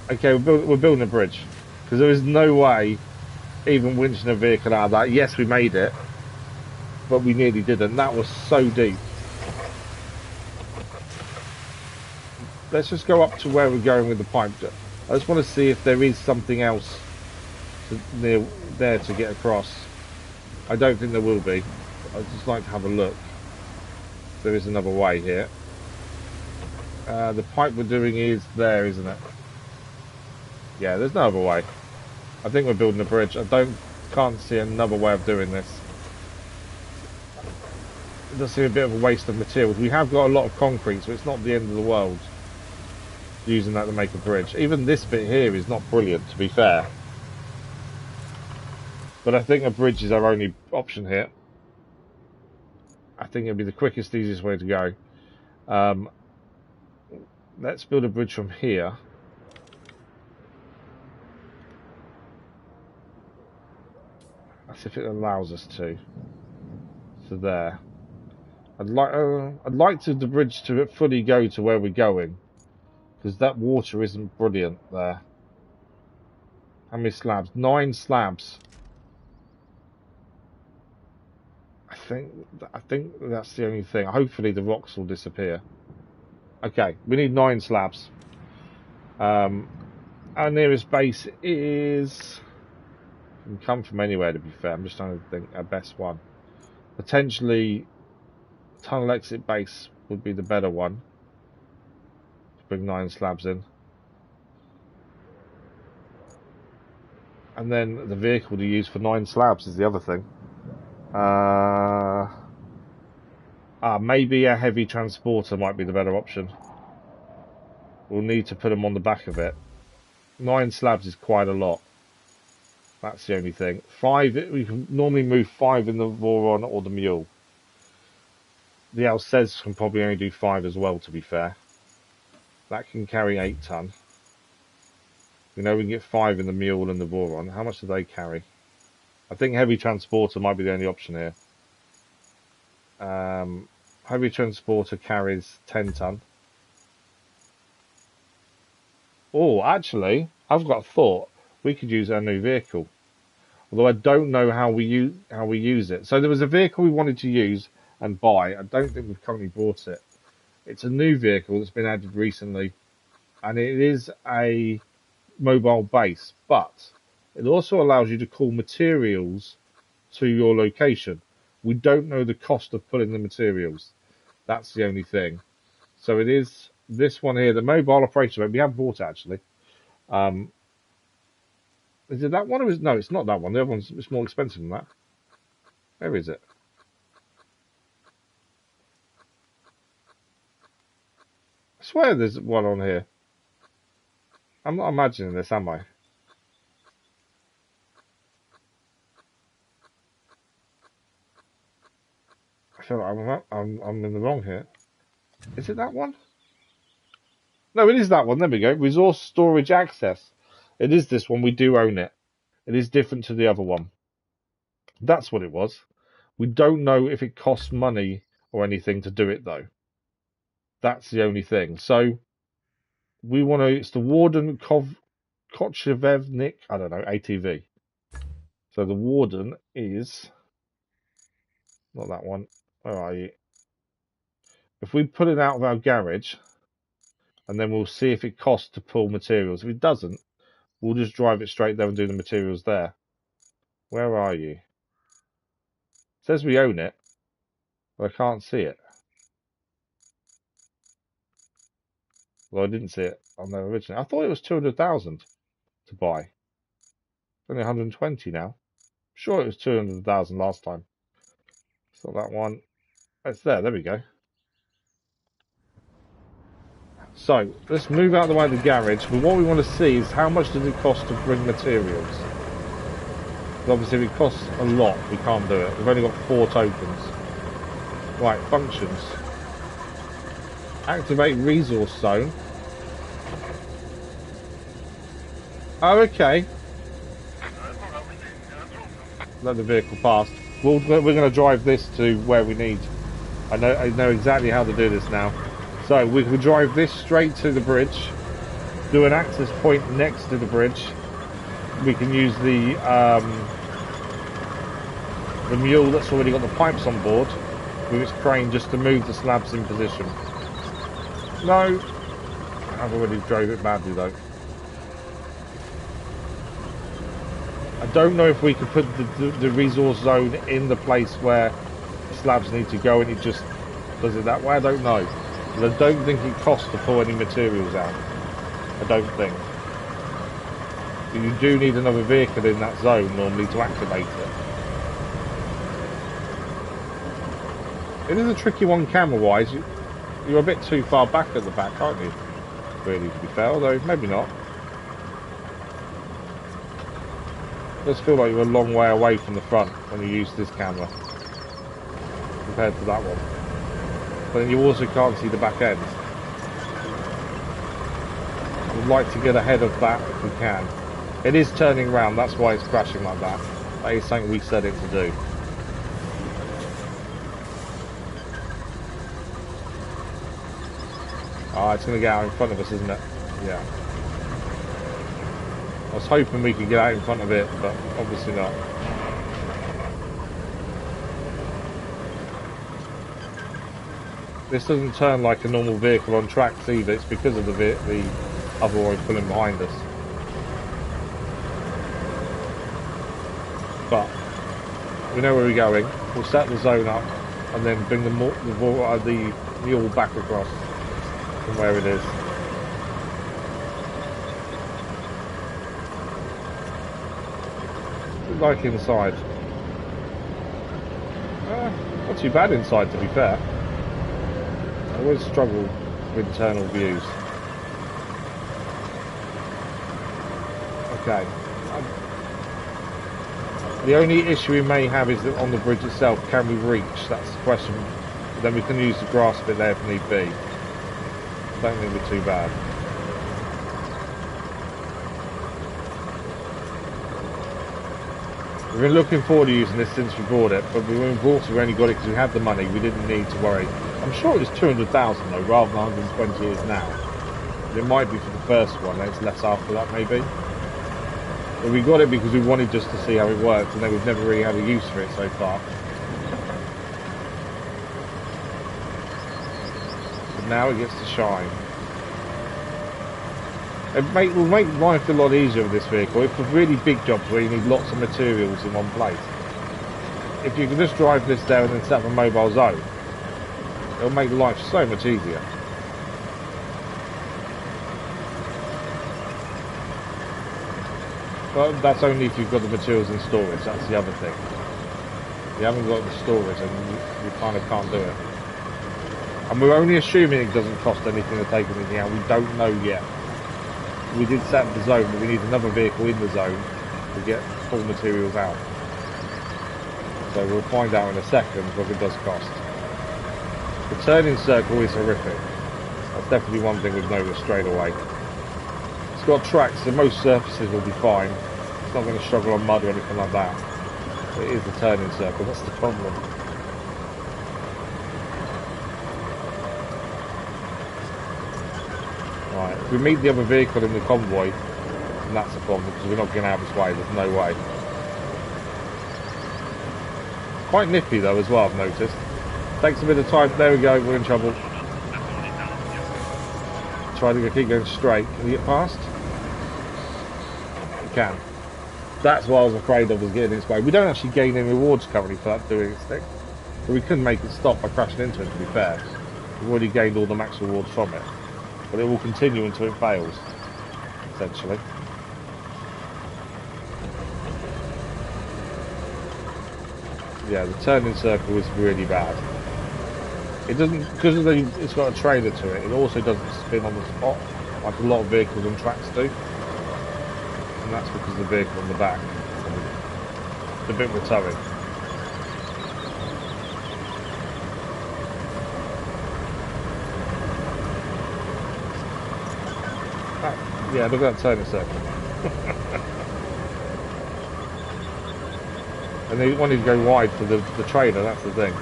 Okay, we're building a bridge because there is no way even winching a vehicle out of that. Yes, we made it, but we nearly didn't. That was so deep. Let's just go up to where we're going with the pipe. I just want to see if there is something else near there to get across. I don't think there will be. I'd just like to have a look. There is another way here. The pipe we're doing is there, isn't it? Yeah, there's no other way. I think we're building a bridge. Can't see another way of doing this. It does seem a bit of a waste of materials. We have got a lot of concrete, so it's not the end of the world using that to make a bridge. Even this bit here is not brilliant, to be fair. But I think a bridge is our only option here. I think it'll be the quickest, easiest way to go. Let's build a bridge from here. That's if it allows us to. So there. I'd like the bridge to fully go to where we're going, because that water isn't brilliant there. How many slabs? 9 slabs. I think that's the only thing. Hopefully the rocks will disappear. Okay, we need 9 slabs. Our nearest base is... Can come from anywhere, to be fair. I'm just trying to think our best one. Potentially, tunnel exit base would be the better one. Bring 9 slabs in. And then the vehicle to use for 9 slabs is the other thing. Maybe a heavy transporter might be the better option. We'll need to put them on the back of it. 9 slabs is quite a lot. That's the only thing. 5, we can normally move 5 in the Voron or the mule. The Alcez can probably only do 5 as well, to be fair. That can carry 8 ton. We know we can get 5 in the mule and the Voron. How much do they carry? I think heavy transporter might be the only option here. Heavy transporter carries 10 ton. Oh, actually, I've got a thought. We could use our new vehicle. Although I don't know how we use it. So there was a vehicle we wanted to use and buy. I don't think we've currently bought it. It's a new vehicle that's been added recently. And it is a mobile base. But it also allows you to call materials to your location. We don't know the cost of pulling the materials. That's the only thing. So it is this one here, the mobile operation. We have bought it, actually. Is it that one? Or no, it's not that one. The other one's it's more expensive than that. Where is it? I swear there's one on here. I'm not imagining this, am I? I feel like I'm in the wrong here. Is it that one? No, it is that one. There we go. Resource storage access. It is this one. We do own it. It is different to the other one. That's what it was. We don't know if it costs money or anything to do it, though. That's the only thing. So we want to. It's the Warden Kochevevnik. I don't know. ATV. So the Warden is not that one. Where are you? If we put it out of our garage, and then we'll see if it costs to pull materials. If it doesn't, we'll just drive it straight there and do the materials there. Where are you? It says we own it, but I can't see it. Well, I didn't see it on there originally. I thought it was 200,000 to buy. It's only 120 now. I'm sure it was 200,000 last time. It's not that one. It's there. There we go. So let's move out of the way of the garage. But what we want to see is how much does it cost to bring materials. Obviously, if it costs a lot, we can't do it. We've only got 4 tokens. Right, functions. Activate resource zone. Oh, okay. Let the vehicle pass. We're going to drive this to where we need. I know exactly how to do this now. So we can drive this straight to the bridge. Do an access point next to the bridge. We can use the mule that's already got the pipes on board with its crane just to move the slabs in position. No, I've already drove it badly though. I don't know if we could put the resource zone in the place where the slabs need to go and it just does it that way. I don't know. But I don't think it costs to pull any materials out. I don't think. But you do need another vehicle in that zone normally to activate it. It is a tricky one camera-wise. You're a bit too far back at the back, aren't you? Really, to be fair, although maybe not. It does feel like you're a long way away from the front when you use this camera compared to that one. But then you also can't see the back end. We'd like to get ahead of that if we can. It is turning round, that's why it's crashing like that. That is something we set it to do. Oh, it's going to get out in front of us, isn't it? Yeah. I was hoping we could get out in front of it, but obviously not. This doesn't turn like a normal vehicle on tracks either. It's because of the other one pulling behind us. But we know where we're going. We'll set the zone up and then bring the mule back across from where it is. What's it like inside? Not too bad inside, to be fair. I always struggle with internal views. Okay. The only issue we may have is that on the bridge itself, can we reach? That's the question. But then we can use the grass bit there if need be. I don't think we're too bad. We've been looking forward to using this since we bought it, but when we bought it, we only got it because we had the money. We didn't need to worry. I'm sure it was 200,000 though, rather than 120 it is now. It might be for the first one, it's less after that maybe. But we got it because we wanted just to see how it worked, and then we've never really had a use for it so far. But now it gets to shine. It will make life a lot easier with this vehicle. If for really big jobs where you need lots of materials in one place. If you can just drive this there and then set up a mobile zone, it'll make life so much easier. But that's only if you've got the materials in storage, that's the other thing. You haven't got the storage and you kind of can't do it. And we're only assuming it doesn't cost anything to take anything out. We don't know yet. We did set up the zone, but we need another vehicle in the zone to get full materials out. So we'll find out in a second what it does cost. The turning circle is horrific. That's definitely one thing we've noticed straight away. It's got tracks, so most surfaces will be fine. It's not going to struggle on mud or anything like that. But it is the turning circle, that's the problem. Right, if we meet the other vehicle in the convoy, then that's the problem, because we're not getting out this way, there's no way. Quite nippy though as well, I've noticed. Takes a bit of time, there we go, we're in trouble. Try to keep going straight. Can you get past? You can. That's what I was afraid of, was getting its way. We don't actually gain any rewards currently for that doing its thing. But we couldn't make it stop by crashing into it, to be fair. We've already gained all the max rewards from it. But it will continue until it fails, essentially. Yeah, the turning circle is really bad. It doesn't, because it's got a trailer to it, it also doesn't spin on the spot like a lot of vehicles on tracks do. And that's because of the vehicle on the back. The bit we're towing. Yeah, look at that turning circle. And they wanted to go wide for the trailer, that's the thing.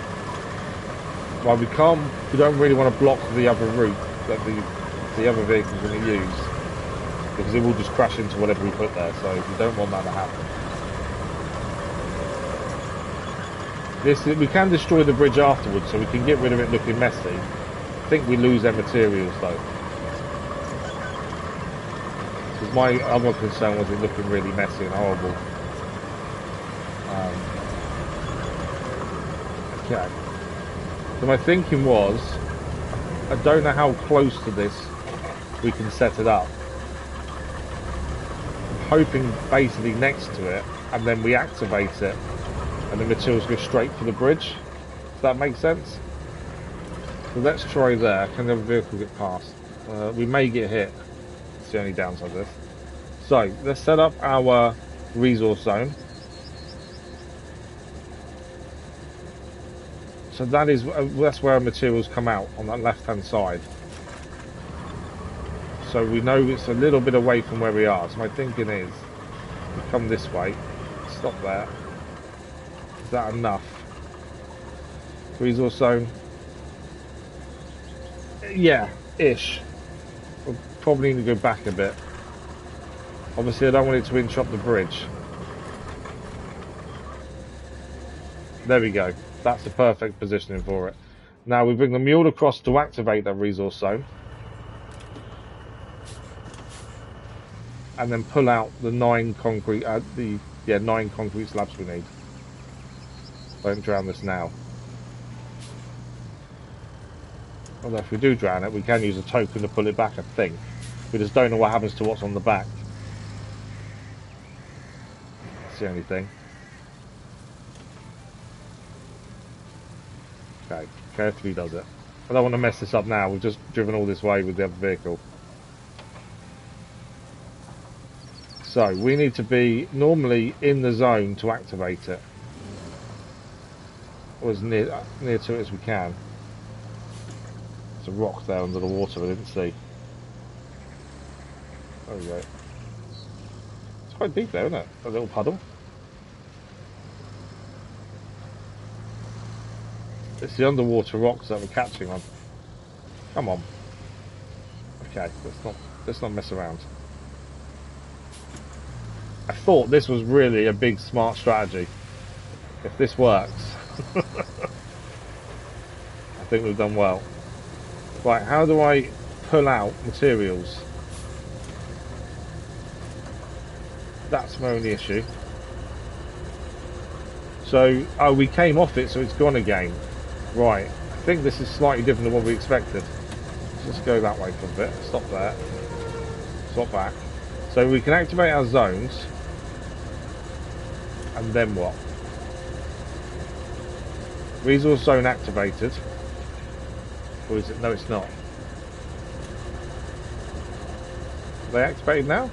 Well, we don't really want to block the other route that the other vehicle's going to use, because it will just crash into whatever we put there, so we don't want that to happen. We can destroy the bridge afterwards, so we can get rid of it looking messy. I think we lose their materials though. Because my other concern was it looking really messy and horrible. Okay. So my thinking was, I don't know how close to this we can set it up. I'm hoping basically next to it, and then we activate it, and the materials go straight for the bridge. Does that make sense? So let's try there. Can the other vehicle get past? We may get hit. It's the only downside of this. So let's set up our resource zone. So that's where our materials come out, on that left hand side. So we know it's a little bit away from where we are. So my thinking is, we come this way, stop there. Is that enough? Resource zone. Yeah, ish. We'll probably need to go back a bit. Obviously I don't want it to interrupt the bridge. There we go. That's the perfect positioning for it. Now we bring the mule across to activate that resource zone. And then pull out the 9 concrete, 9 concrete slabs we need. Don't drown this now. Although if we do drown it, we can use a token to pull it back, I think. We just don't know what happens to what's on the back. That's the only thing. Okay, carefully does it. I don't want to mess this up now. We've just driven all this way with the other vehicle. So we need to be normally in the zone to activate it, or as near to it as we can. There's a rock there under the water I didn't see. There we go. It's quite deep there, isn't it? A little puddle. It's the underwater rocks that we're catching on. Come on. Okay, let's not mess around. I thought this was really a big smart strategy. If this works, I think we've done well. Right, how do I pull out materials? That's my only issue. So, oh, we came off it, so it's gone again. Right, I think this is slightly different than what we expected. Let's just go that way for a bit. Stop there. Swap back. So we can activate our zones. And then what? Resource zone activated. Or is it? No, it's not. Are they activated now?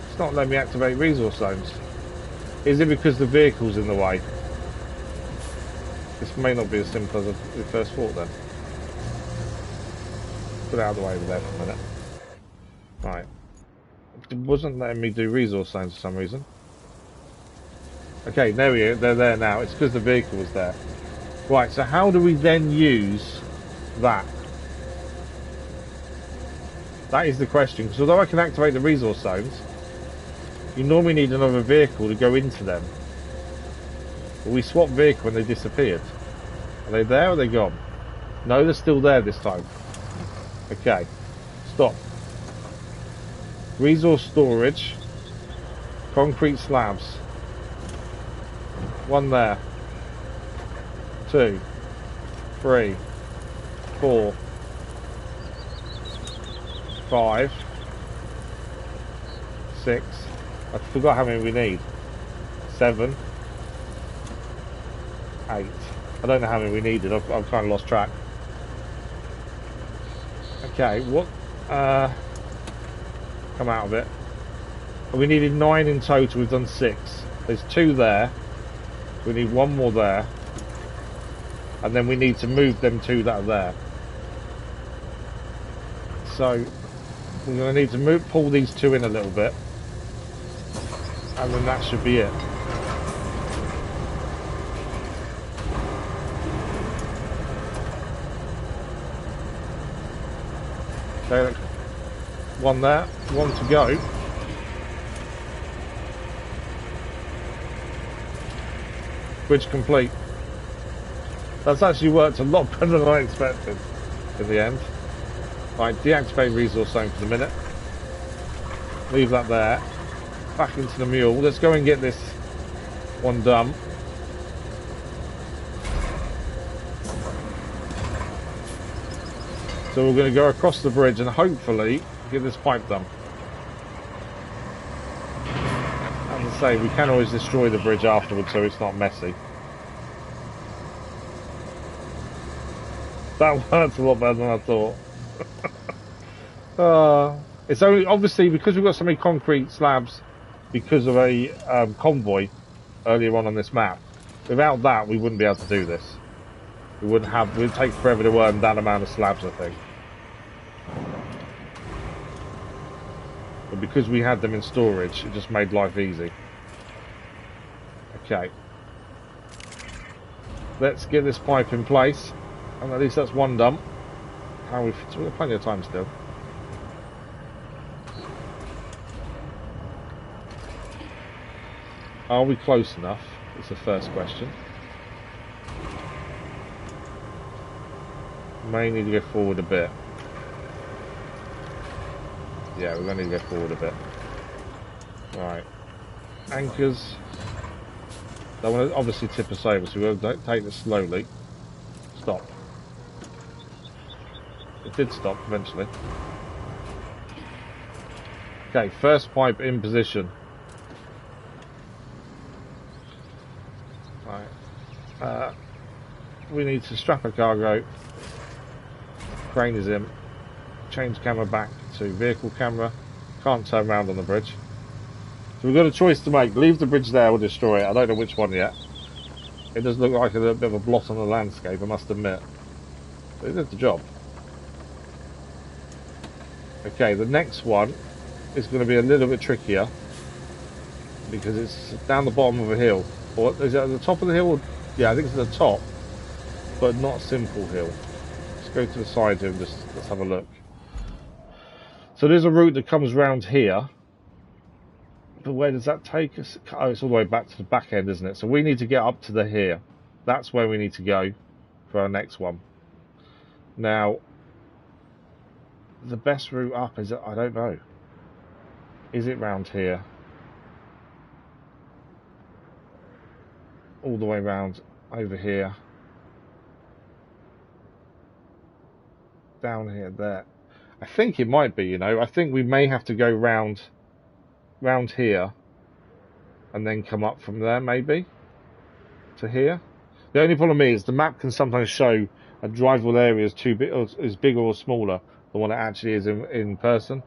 It's not letting me activate resource zones. Is it because the vehicle's in the way? This may not be as simple as we first thought then. Put it out of the way over there for a minute. Right. It wasn't letting me do resource zones for some reason. Okay, there we go. They're there now. It's because the vehicle was there. Right, so how do we then use that? That is the question. Because although I can activate the resource zones, you normally need another vehicle to go into them. But we swapped vehicle and they disappeared. Are they there or are they gone? No, they're still there this time. Okay. Stop. Resource storage. Concrete slabs. One there. 2, 3, 4, 5, 6. I forgot how many we need. 7. 8. I don't know how many we needed. I've kind of lost track. Okay, what? Come out of it. We needed 9 in total. We've done 6. There's 2 there. We need 1 more there. And then we need to move them 2 that are there. So we're going to need to pull these 2 in a little bit. And then that should be it. Okay, 1 there, 1 to go. Bridge complete. That's actually worked a lot better than I expected in the end. Right, deactivate resource zone for the minute. Leave that there. Back into the mule. Let's go and get this one done. So we're going to go across the bridge and hopefully get this pipe done. As I say, we can always destroy the bridge afterwards so it's not messy. That worked a lot better than I thought. It's only obviously because we've got so many concrete slabs because of a convoy earlier on this map. Without that, we wouldn't be able to do this. We wouldn't have. It would take forever to earn that amount of slabs, I think. But because we had them in storage, it just made life easy. Okay. Let's get this pipe in place. And at least that's 1 done. We've got plenty of time still. Are we close enough? It's the first question. May need to go forward a bit. Yeah, we're going to need to go forward a bit. Right. Anchors. They want to obviously tip us over, so we're going to take this slowly. Stop. It did stop eventually. Okay, first pipe in position. Right. We need to strap a cargo. Crane is in. Change camera back to vehicle camera. Can't turn around on the bridge. So we've got a choice to make. Leave the bridge there or destroy it. I don't know which one yet. It does look like a little bit of a blot on the landscape, I must admit. But it did the job. Okay, the next one is going to be a little bit trickier because it's down the bottom of a hill. Or is it at the top of the hill? Or, yeah, I think it's at the top, but not a simple hill. Let's go to the side here and let's have a look. So there's a route that comes round here, but where does that take us? Oh, it's all the way back to the back end, isn't it? So we need to get up to here. That's where we need to go for our next one. Now, the best route up is, I don't know. Is it round here? All the way round over here. Down here, there. I think it might be, you know. I think we may have to go round here and then come up from there, maybe, to here. The only problem is the map can sometimes show a drivable area is too big, or is bigger or smaller than what it actually is in person.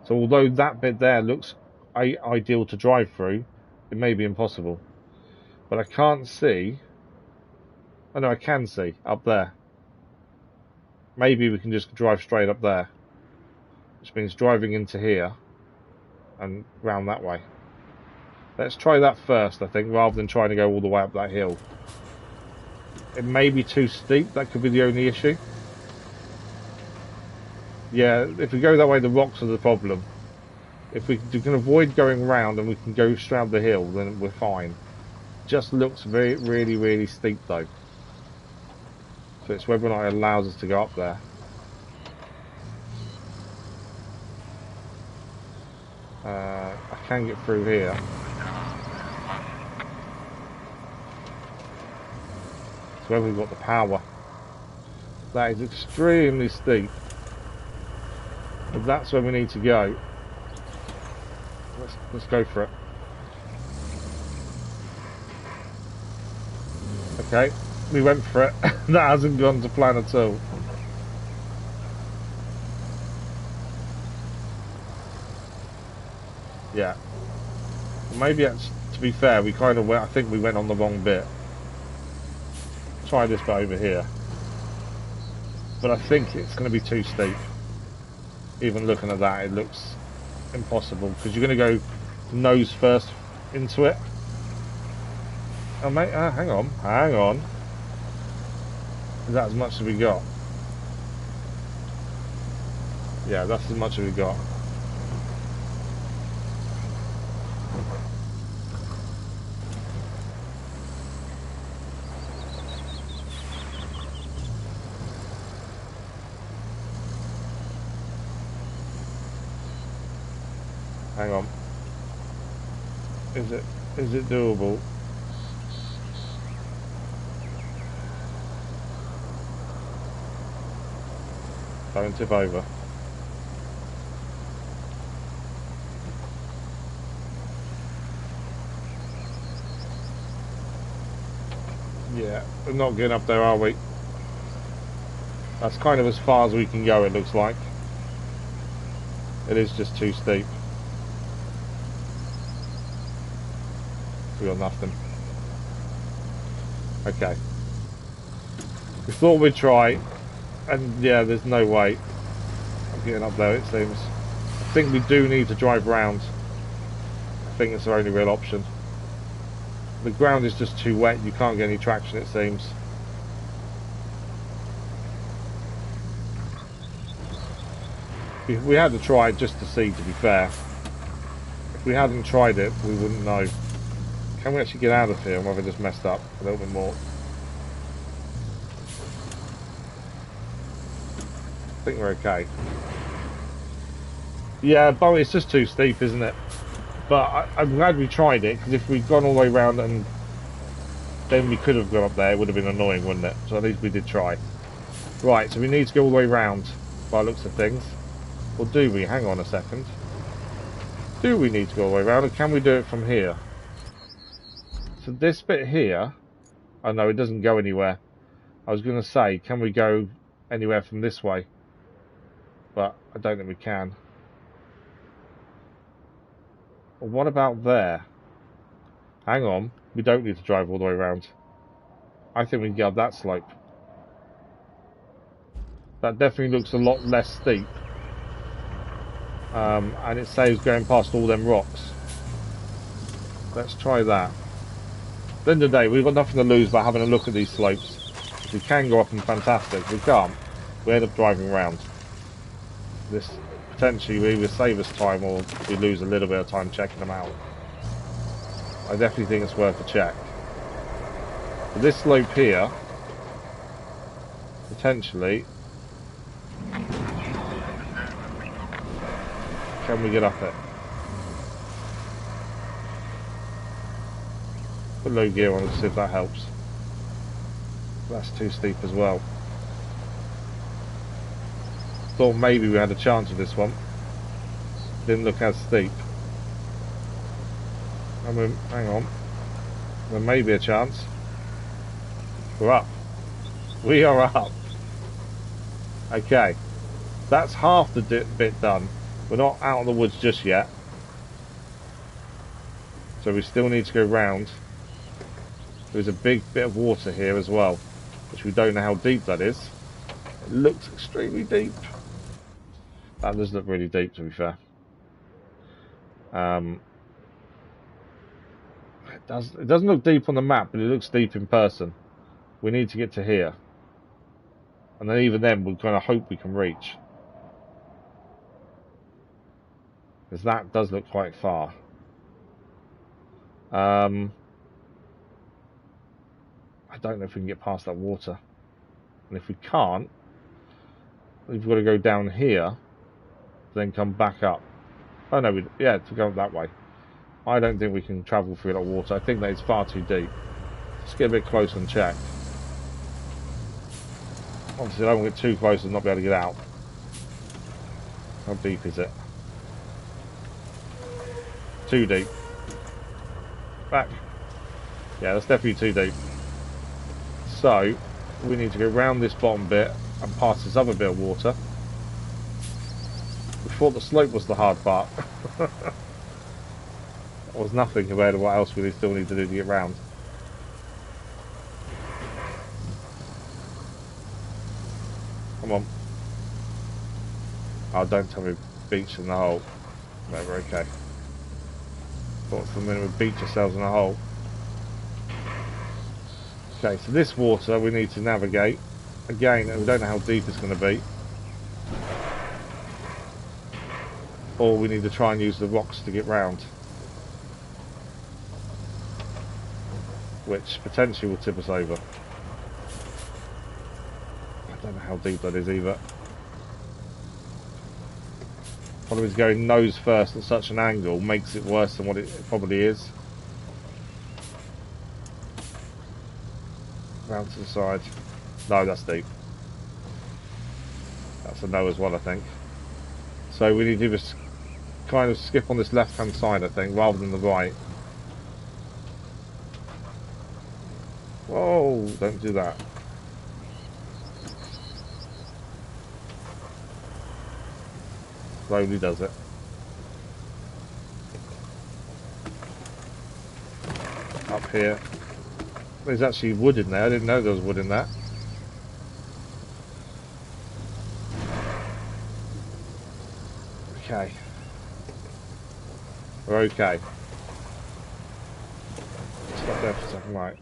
So although that bit there looks ideal to drive through, it may be impossible. But I can't see. Oh no, I can see up there. Maybe we can just drive straight up there, which means driving into here and round that way. Let's try that first, I think, rather than trying to go all the way up that hill. It may be too steep. That could be the only issue. Yeah, if we go that way, the rocks are the problem. If we can avoid going round and we can go straight up the hill, then we're fine. Just looks really, really steep though. So it's whether or not it allows us to go up there. I can get through here. So whether we've got the power. That is extremely steep. But that's where we need to go. Let's go for it. Okay, we went for it. That hasn't gone to plan at all. Yeah. Maybe that's, to be fair, we kind of went, I think we went on the wrong bit. Try this bit over here. But I think it's going to be too steep. Even looking at that, it looks impossible, because you're going to go nose first into it. Oh mate, hang on. Is that as much as we got? Yeah, that's as much as we got. Hang on. Is it doable? Don't tip over. Yeah, we're not getting up there, are we? That's kind of as far as we can go, it looks like. It is just too steep. We got nothing. Okay. We thought we'd try, and yeah, there's no way I'm getting up there, it seems. I think we do need to drive round. I think it's our only real option. The ground is just too wet, you can't get any traction, it seems. We had to try it just to see, to be fair. If we hadn't tried it, we wouldn't know. Can we actually get out of here, or have I just messed up a little bit more? I think we're okay. Yeah, but it's just too steep, isn't it? But I'm glad we tried it, because if we'd gone all the way around and then we could have gone up there, it would have been annoying, wouldn't it? So at least we did try. Right, so we need to go all the way round, by the looks of things. Or do we? Hang on a second. Do we need to go all the way around, or can we do it from here? So this bit here... Oh no, it doesn't go anywhere. I was going to say, can we go anywhere from this way? But I don't think we can. Well, what about there? Hang on, we don't need to drive all the way around. I think we can get up that slope. That definitely looks a lot less steep. And it saves going past all them rocks. Let's try that. At the end of the day, we've got nothing to lose by having a look at these slopes. If we can go up them, fantastic. If we can't, we end up driving around. This potentially will either save us time, or we lose a little bit of time checking them out. I definitely think it's worth a check. But this slope here, potentially, can we get up it? Put low gear on and see if that helps. That's too steep as well. Thought maybe we had a chance with this one. Didn't look as steep. I mean, hang on. There may be a chance. We're up. We are up. Okay. That's half the bit done. We're not out of the woods just yet. So we still need to go round. There's a big bit of water here as well, which we don't know how deep that is. It looks extremely deep. That does look really deep, to be fair. It doesn't look deep on the map, but it looks deep in person. We need to get to here. And then even then, we're going to hope we can reach. Because that does look quite far. I don't know if we can get past that water. And if we can't, we've got to go down here, then come back up. Oh no, yeah, to go that way. I don't think we can travel through that water. I think that it's far too deep. Let's get a bit closer and check. Obviously, I don't want to get too close and not be able to get out. How deep is it? Too deep. Back. Yeah, that's definitely too deep. So, we need to go round this bottom bit and past this other bit of water. We thought the slope was the hard part. That was nothing compared to what else we still need to do to get round. Come on. Oh, don't tell me beach in the hole. No, we're okay. Thought for a minute we'd beach ourselves in a hole. Okay, so this water we need to navigate. Again, we don't know how deep it's going to be. Or we need to try and use the rocks to get round. Which potentially will tip us over. I don't know how deep that is either. Problem is going nose first at such an angle makes it worse than what it probably is. Round to the side. No, that's deep. That's a no as well, I think. So we need to just kind of skip on this left hand side, I think, rather than the right. Whoa, don't do that. Slowly does it. Up here. There's actually wood in there. I didn't know there was wood in that. Okay. We're okay. Stop there for a second, right.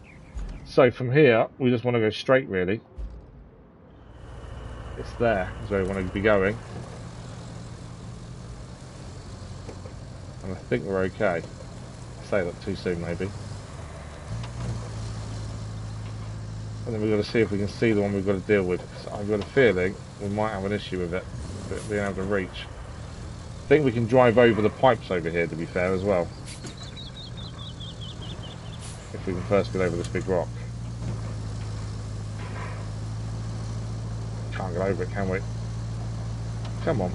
So from here, we just want to go straight, really. It's there, is where we want to be going. And I think we're okay. I say that too soon, maybe. And then we've got to see if we can see the one we've got to deal with. I've got a feeling we might have an issue with it being able to reach. I think we can drive over the pipes over here, to be fair, as well. If we can first get over this big rock. Can't get over it, can we? Come on.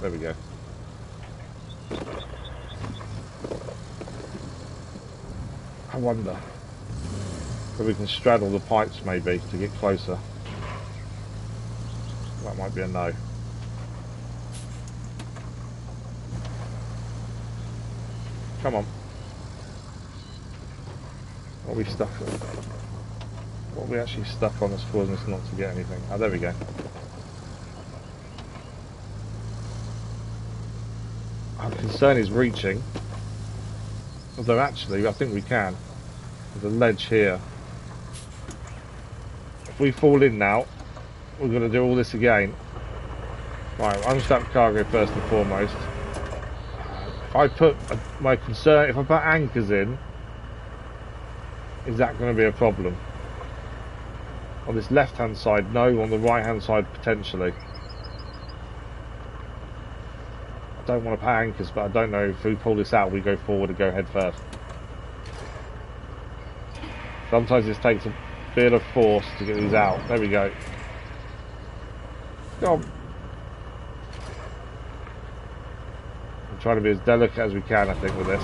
There we go. I wonder if we can straddle the pipes maybe to get closer. That might be a no. Come on. What are we stuck on? What are we actually stuck on that's causing us not to get anything? Oh, there we go. Our concern is reaching. Although actually, I think we can. There's a ledge here. If we fall in now, we're going to do all this again. Right, unstrap cargo first and foremost. If I put my concern, if I put anchors in, is that going to be a problem? On this left-hand side, no. On the right-hand side, potentially. I don't want to put anchors, but I don't know if we pull this out, we go forward and go head first. Sometimes this takes a bit of force to get these out. There we go. Go on. I'm trying to be as delicate as we can, I think, with this.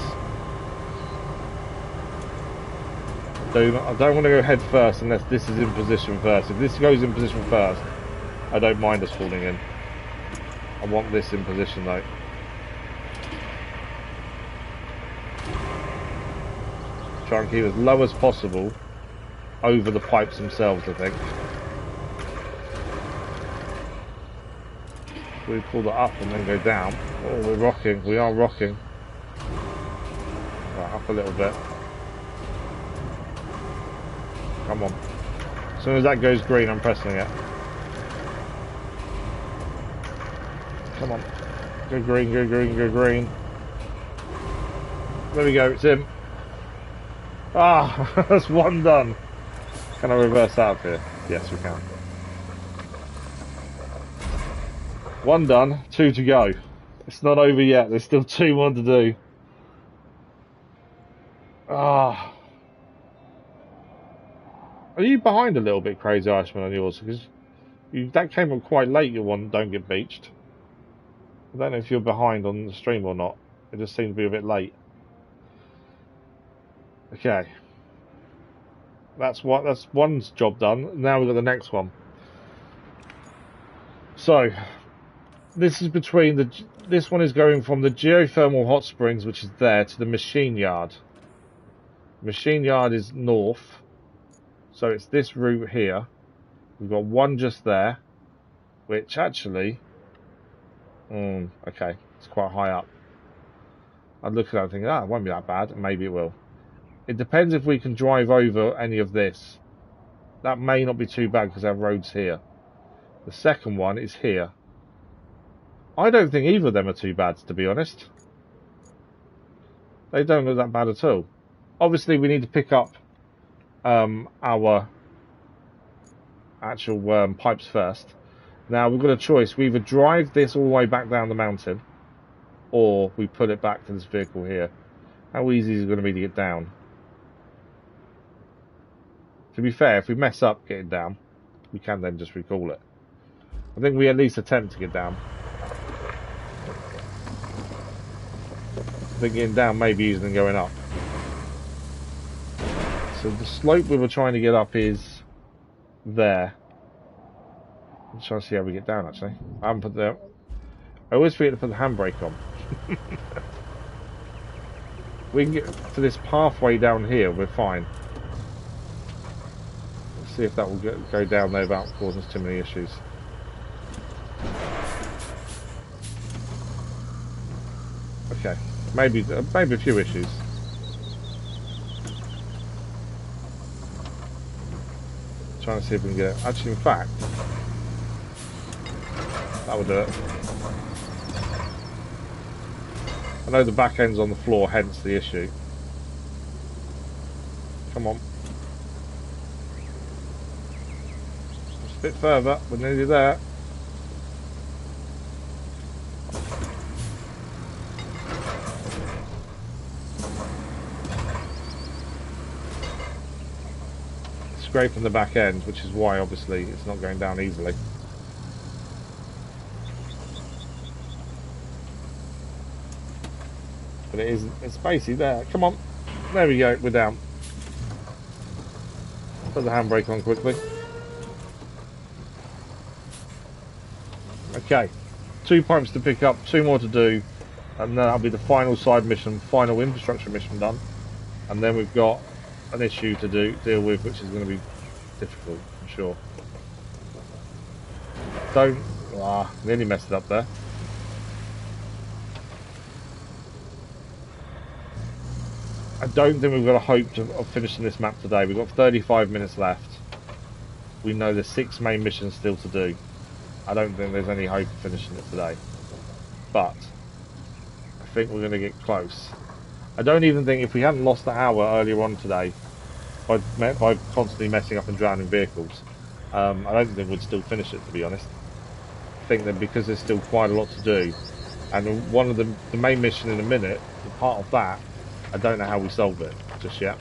I don't want to go head first unless this is in position first. If this goes in position first, I don't mind us falling in. I want this in position though. Try and keep as low as possible over the pipes themselves, I think. We pull that up and then go down. Oh, we're rocking. We are rocking. Right, up a little bit. Come on. As soon as that goes green, I'm pressing it. Come on. Go green, go green, go green. There we go, it's in. Ah, that's one done. Can I reverse out here? Yes, we can. One done, two to go. It's not over yet, there's still two more to do. Ah. Are you behind a little bit, Crazy Irishman, on yours? Because that came up quite late, your one, don't get beached. I don't know if you're behind on the stream or not. It just seemed to be a bit late. Okay. That's one's job done. Now we've got the next one. So, this is between this one is going from the geothermal hot springs, which is there, to the machine yard. Machine yard is north. So it's this route here. We've got one just there, which actually, okay, it's quite high up. I'd look at that and think, it won't be that bad, and maybe it will. It depends if we can drive over any of this. That may not be too bad because our road's here. The second one is here. I don't think either of them are too bad, to be honest. They don't look that bad at all. Obviously, we need to pick up our actual pipes first. Now, we've got a choice. We either drive this all the way back down the mountain, or we put it back to this vehicle here. How easy is it going to be to get down? To be fair, if we mess up getting down, we can then just recall it. I think we at least attempt to get down. I think getting down may be easier than going up. So the slope we were trying to get up is there. I'm trying to see how we get down actually. I haven't put the... I always forget to put the handbrake on. We can get to this pathway down here, we're fine. Let's see if that will go down there without causing us too many issues. Okay, maybe a few issues. Trying to see if we can get it. Actually, in fact, that would do it. I know the back end's on the floor, hence the issue. Come on. Just a bit further, we're nearly there. Scraping the back end, which is why obviously it's not going down easily. But it's basically there. Come on. There we go, we're down. Put the handbrake on quickly. Okay. 2 pipes to pick up, 2 more to do, and then that'll be the final side mission, final infrastructure mission done. And then we've got an issue to deal with, which is going to be difficult, I'm sure. Nearly messed it up there. I don't think we've got a hope of finishing this map today. We've got 35 minutes left. We know there's 6 main missions still to do. I don't think there's any hope of finishing it today. But I think we're going to get close. I don't even think if we hadn't lost the hour earlier on today by constantly messing up and drowning vehicles, I don't think we'd still finish it, to be honest. I think that because there's still quite a lot to do, and one of the main mission in a minute, the part of that, I don't know how we solve it just yet.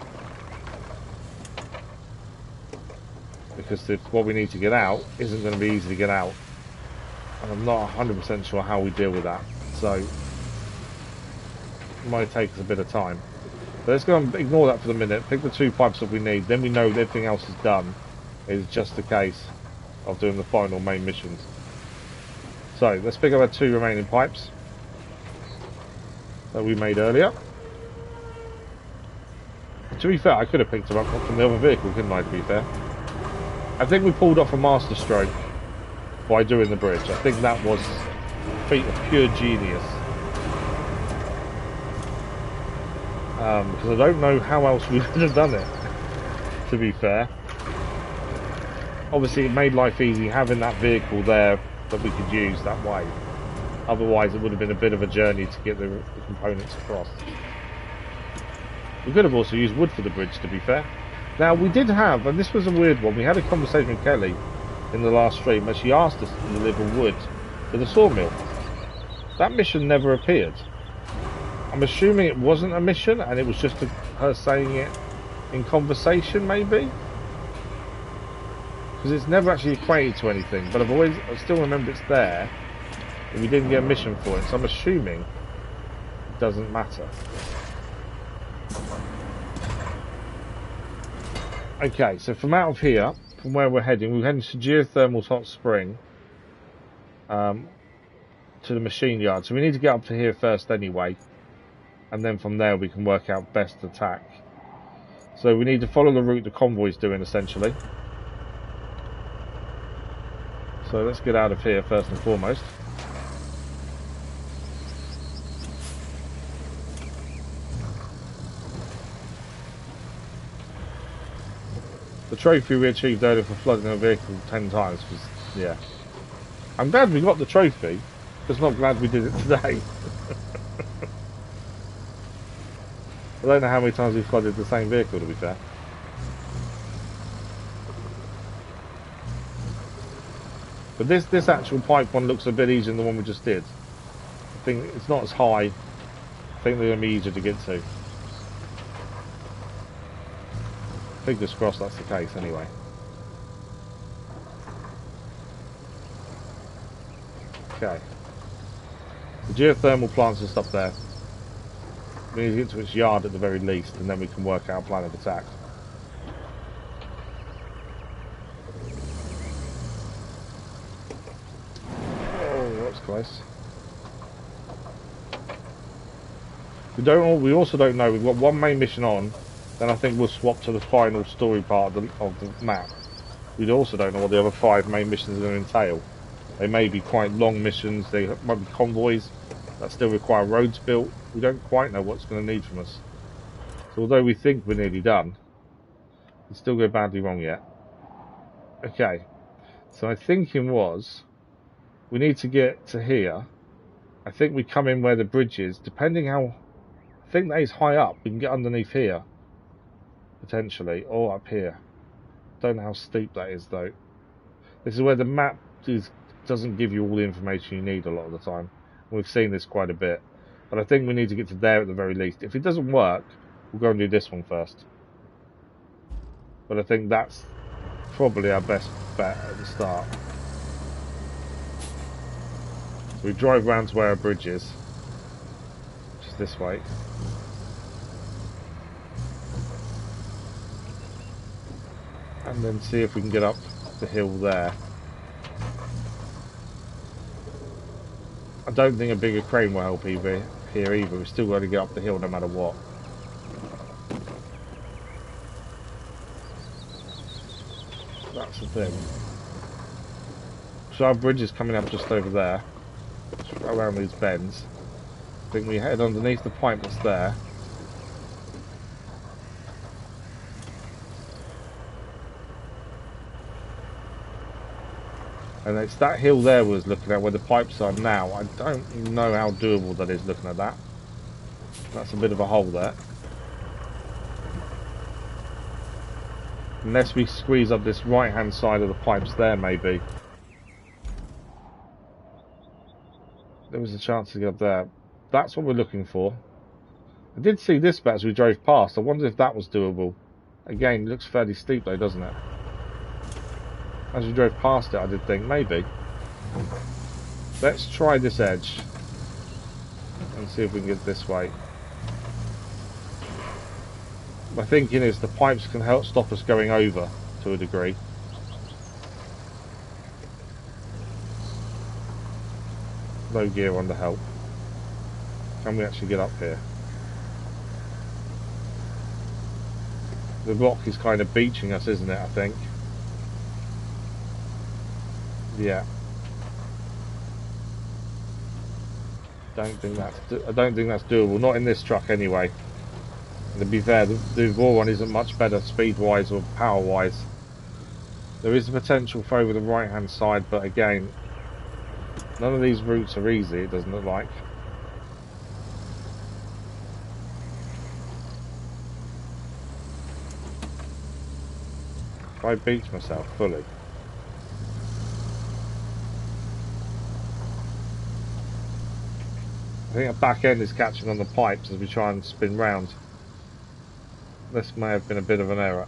Because what we need to get out isn't going to be easy to get out. And I'm not 100% sure how we deal with that. So, it might take us a bit of time. But let's go and ignore that for the minute. Pick the 2 pipes that we need. Then we know everything else is done. It's just a case of doing the final main missions. So, let's pick up our 2 remaining pipes that we made earlier. To be fair, I could have picked them up from the other vehicle, couldn't I, to be fair? I think we pulled off a master stroke by doing the bridge. I think that was a feat of pure genius. Because I don't know how else we could have done it, to be fair. Obviously, it made life easy having that vehicle there that we could use that way. Otherwise, it would have been a bit of a journey to get the components across. We could have also used wood for the bridge, to be fair. Now, we did have, and this was a weird one, we had a conversation with Kelly in the last stream where she asked us to deliver wood to the sawmill. That mission never appeared. I'm assuming it wasn't a mission and it was just her saying it in conversation, maybe? Because it's never actually equated to anything, but I still remember it's there. but we didn't get a mission for it, so I'm assuming it doesn't matter. Okay, so from out of here, from where we're heading to Geothermal Hot Spring, to the machine yard. So we need to get up to here first anyway, and then from there we can work out best attack. So we need to follow the route the convoy's doing, essentially. So let's get out of here first and foremost. The trophy we achieved earlier for flooding a vehicle 10 times was, yeah. I'm glad we got the trophy, just not glad we did it today. I don't know how many times we flooded the same vehicle, to be fair. But this actual pipe one looks a bit easier than the one we just did. I think it's not as high. I think they're going to be easier to get to. Fingers crossed that's the case anyway. Okay. The geothermal plant's just up there. We need to get to its yard at the very least, and then we can work out a plan of attack. Oh, that's close. We also don't know. We've got one main mission on, then I think we'll swap to the final story part of the map. We also don't know what the other 5 main missions are going to entail. They may be quite long missions. They might be convoys that still require roads built. We don't quite know what's going to need from us. So although we think we're nearly done, we still go badly wrong yet. Okay, so my thinking was we need to get to here. I think we come in where the bridge is. Depending how, I think that is high up. We can get underneath here potentially, or up here. Don't know how steep that is though. This is where the map doesn't give you all the information you need a lot of the time. We've seen this quite a bit. But I think we need to get to there at the very least. If it doesn't work, we'll go and do this one first. But I think that's probably our best bet at the start. So we drive round to where our bridge is. Which is this way. And then see if we can get up the hill there. I don't think a bigger crane will help here either. We've still got to get up the hill no matter what. That's the thing. So our bridge is coming up just over there. Around these bends. I think we head underneath the pipe that's there. And it's that hill there we was looking at where the pipes are now. I don't know how doable that is looking at that. That's a bit of a hole there. Unless we squeeze up this right hand side of the pipes there maybe. There was a chance to get up there. That's what we're looking for. I did see this bit as we drove past. I wonder if that was doable. Again, it looks fairly steep though, doesn't it? As we drove past it, I did think, maybe. Let's try this edge. And see if we can get this way. My thinking is the pipes can help stop us going over, to a degree. Low gear under help. Can we actually get up here? The rock is kind of beaching us, isn't it, I think? Yeah. I don't think that's doable. Not in this truck anyway. And to be fair, the raw one isn't much better speed-wise or power-wise. There is a potential for over the right-hand side, but again, none of these routes are easy. It doesn't look like. If I beach myself fully. I think our back end is catching on the pipes as we try and spin round. This may have been a bit of an error.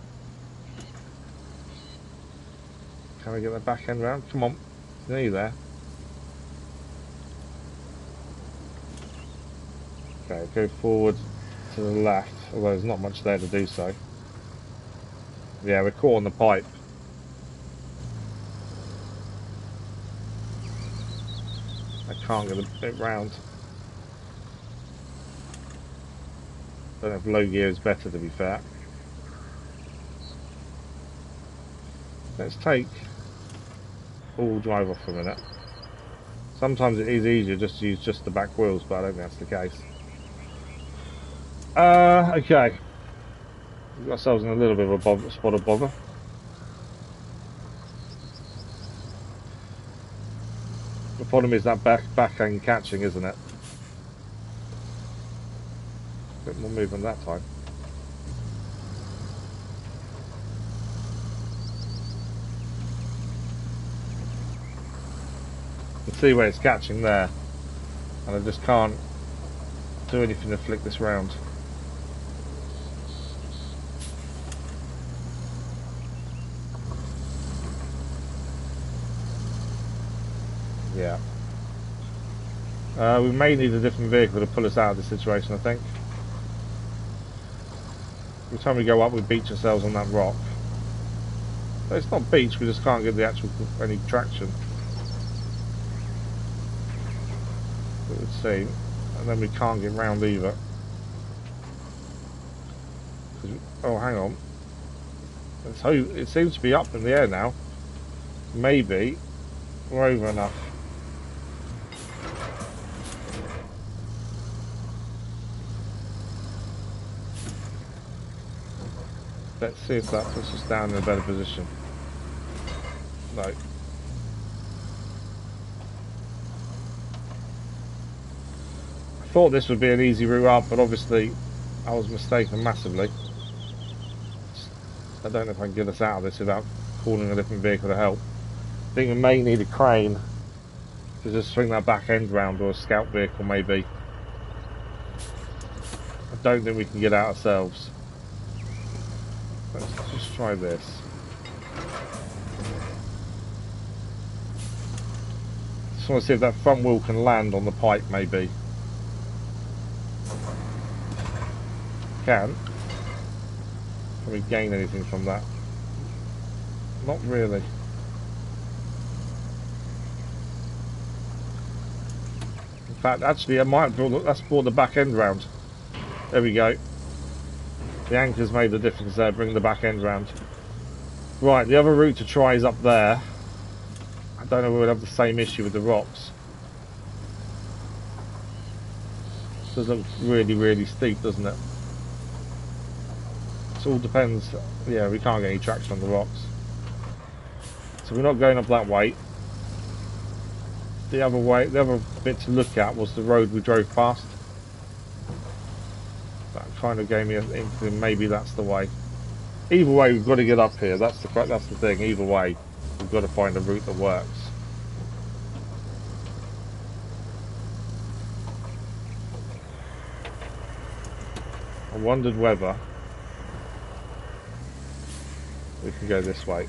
Can we get the back end round? Come on, nearly there. Okay, go forward to the left, although there's not much there to do so. Yeah, we're caught on the pipe. I can't get it round. Don't know if low gear is better, to be fair. Let's take all drive off for a minute. Sometimes it is easier just to use just the back wheels, but I don't think that's the case. Okay. We've got ourselves in a little bit of a spot of bother. The problem is that back end catching, isn't it? A bit more movement that time. You can see where it's catching there, and I just can't do anything to flick this round. Yeah. We may need a different vehicle to pull us out of this situation, I think. Every time we go up, we beach ourselves on that rock. But it's not beach, we just can't get the actual any traction. It would seem. And then we can't get round either. Oh, hang on. It seems to be up in the air now. Maybe we're over enough. Let's see if that puts us down in a better position. No. I thought this would be an easy route up, but obviously I was mistaken massively. I don't know if I can get us out of this without calling a different vehicle to help. I think we may need a crane to just swing that back end round, or a scout vehicle maybe. I don't think we can get out ourselves. Let's just try this. Just want to see if that front wheel can land on the pipe maybe. Can we gain anything from that? Not really. In fact, actually, I might have brought the back end round. There we go. The anchor's made the difference there, bring the back end round. Right, the other route to try is up there. I don't know if we'll have the same issue with the rocks. It does look really, really steep, doesn't it? It all depends. Yeah, we can't get any traction on the rocks. So we're not going up that way. The other bit to look at was the road we drove past. That kind of gave me an inkling maybe that's the way. Either way, we've got to get up here. That's the thing. Either way, we've got to find a route that works. I wondered whether we can go this way.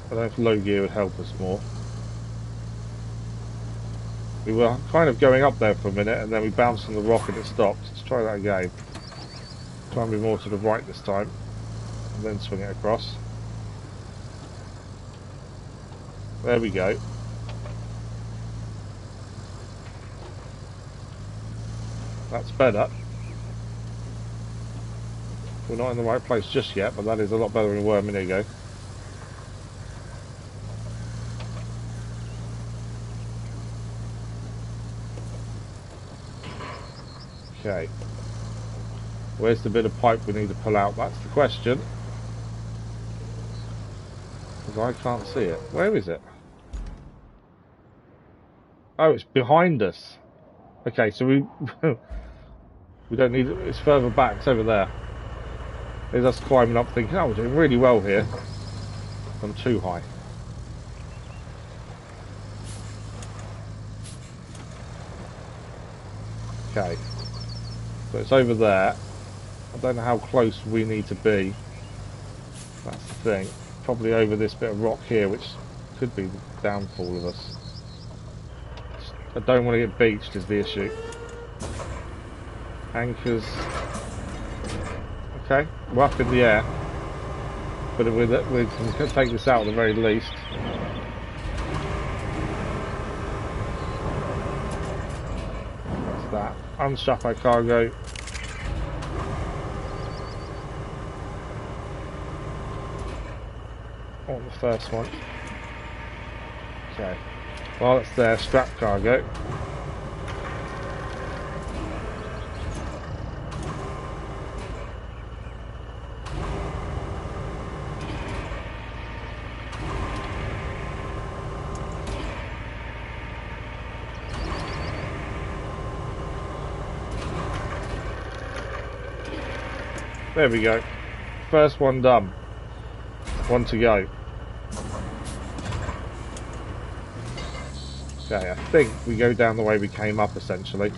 I don't know if low gear would help us more. We were kind of going up there for a minute and then we bounced on the rock and it stopped. Let's try that again. Try and be more to the right this time and then swing it across. There we go. That's better. We're not in the right place just yet, but that is a lot better than we were a minute ago. Okay, where's the bit of pipe we need to pull out? That's the question. Because I can't see it. Where is it? Oh, it's behind us. Okay, so we we don't need it. It's further back. It's over there. There's us climbing up thinking, oh, we're doing really well here. I'm too high. Okay. So it's over there. I don't know how close we need to be. That's the thing. Probably over this bit of rock here, which could be the downfall of us. I don't want to get beached is the issue. Anchors. Okay, we're up in the air. But we can take this out at the very least. That's that. Unstrap our cargo. On the first one. Okay. While it's there, strap cargo. There we go. First one done. One to go. Okay, I think we go down the way we came up essentially.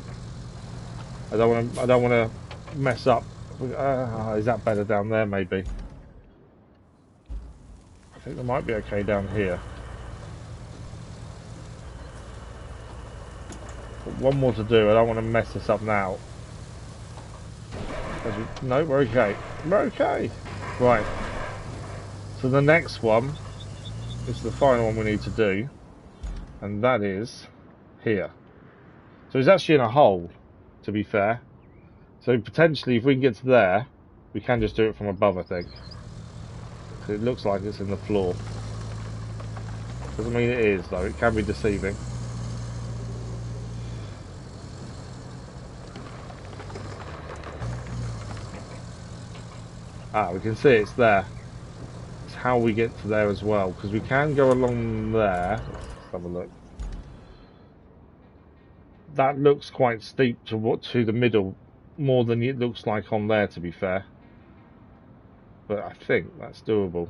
I don't want to mess up. Is that better down there maybe? I think that might be okay down here. But one more to do. I don't want to mess this up now. No, we're okay. We're okay. Right. So the next one is the final one we need to do, and that is here. So it's actually in a hole, to be fair. So potentially, if we can get to there, we can just do it from above, I think. So it looks like it's in the floor. Doesn't mean it is, though. It can be deceiving. Ah, we can see it's there. It's how we get to there as well, because we can go along there. Let's have a look. That looks quite steep to the middle, more than it looks like on there, to be fair. But I think that's doable.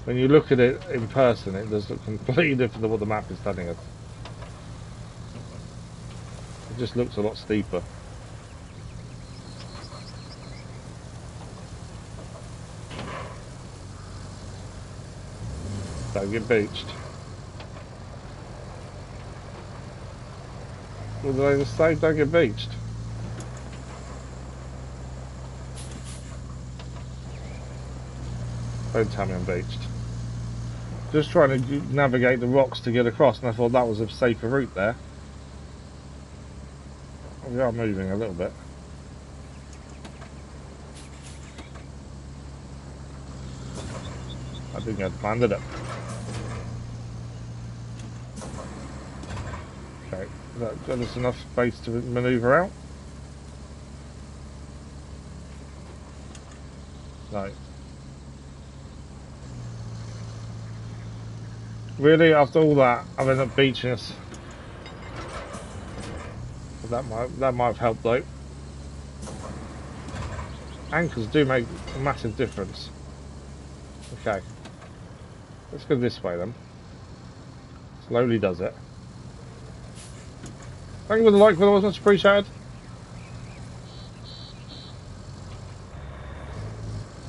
When you look at it in person, it does look completely different to what the map is telling us. It just looks a lot steeper. Don't get beached. What did I just say? Don't get beached. Don't tell me I'm beached. Just trying to navigate the rocks to get across, and I thought that was a safer route there. We are moving a little bit. I didn't get planned, did it? Okay, that got us enough space to manoeuvre out? No. Really, after all that, I've ended up beaching us. That might have helped though. Anchors do make a massive difference. Okay. Let's go this way then. Slowly does it. Thank you for the like, that was much appreciated.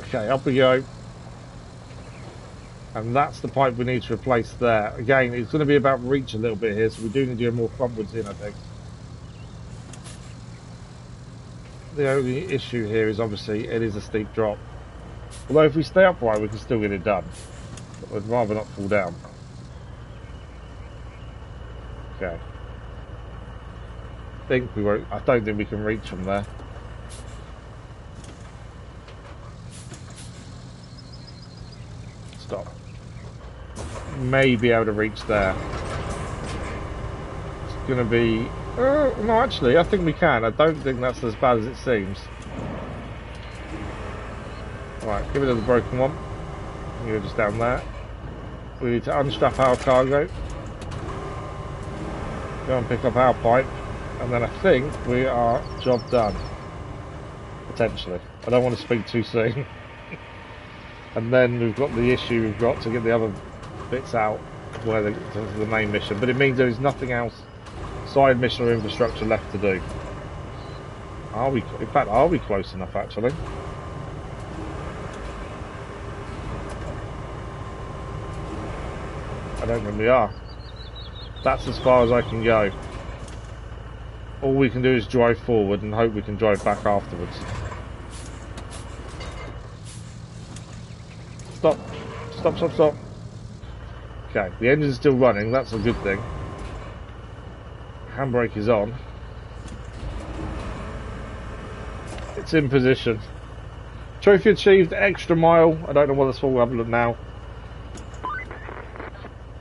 Okay, up we go. And that's the pipe we need to replace there. Again, it's going to be about reach a little bit here, so we do need to go more frontwards in, I think. The only issue here is obviously it is a steep drop. Although if we stay upright, we can still get it done. But I'd rather not fall down. Okay. I don't think we can reach from there. Stop. May be able to reach there. It's going to be... no, actually, I think we can. I don't think that's as bad as it seems. Right, give it to the broken one. You're just down there. We need to unstrap our cargo. Go and pick up our pipe. And then I think we are job done. Potentially. I don't want to speak too soon. And then we've got the issue we've got to get the other bits out where the main mission. But it means there is nothing else, side mission or infrastructure left to do. Are we? In fact, are we close enough actually? I don't think we are. That's as far as I can go. All we can do is drive forward and hope we can drive back afterwards. Stop. Stop, stop, stop. Okay, the engine's still running, that's a good thing. Handbrake is on. It's in position. Trophy achieved, extra mile. I don't know what that's for, we'll have a look now.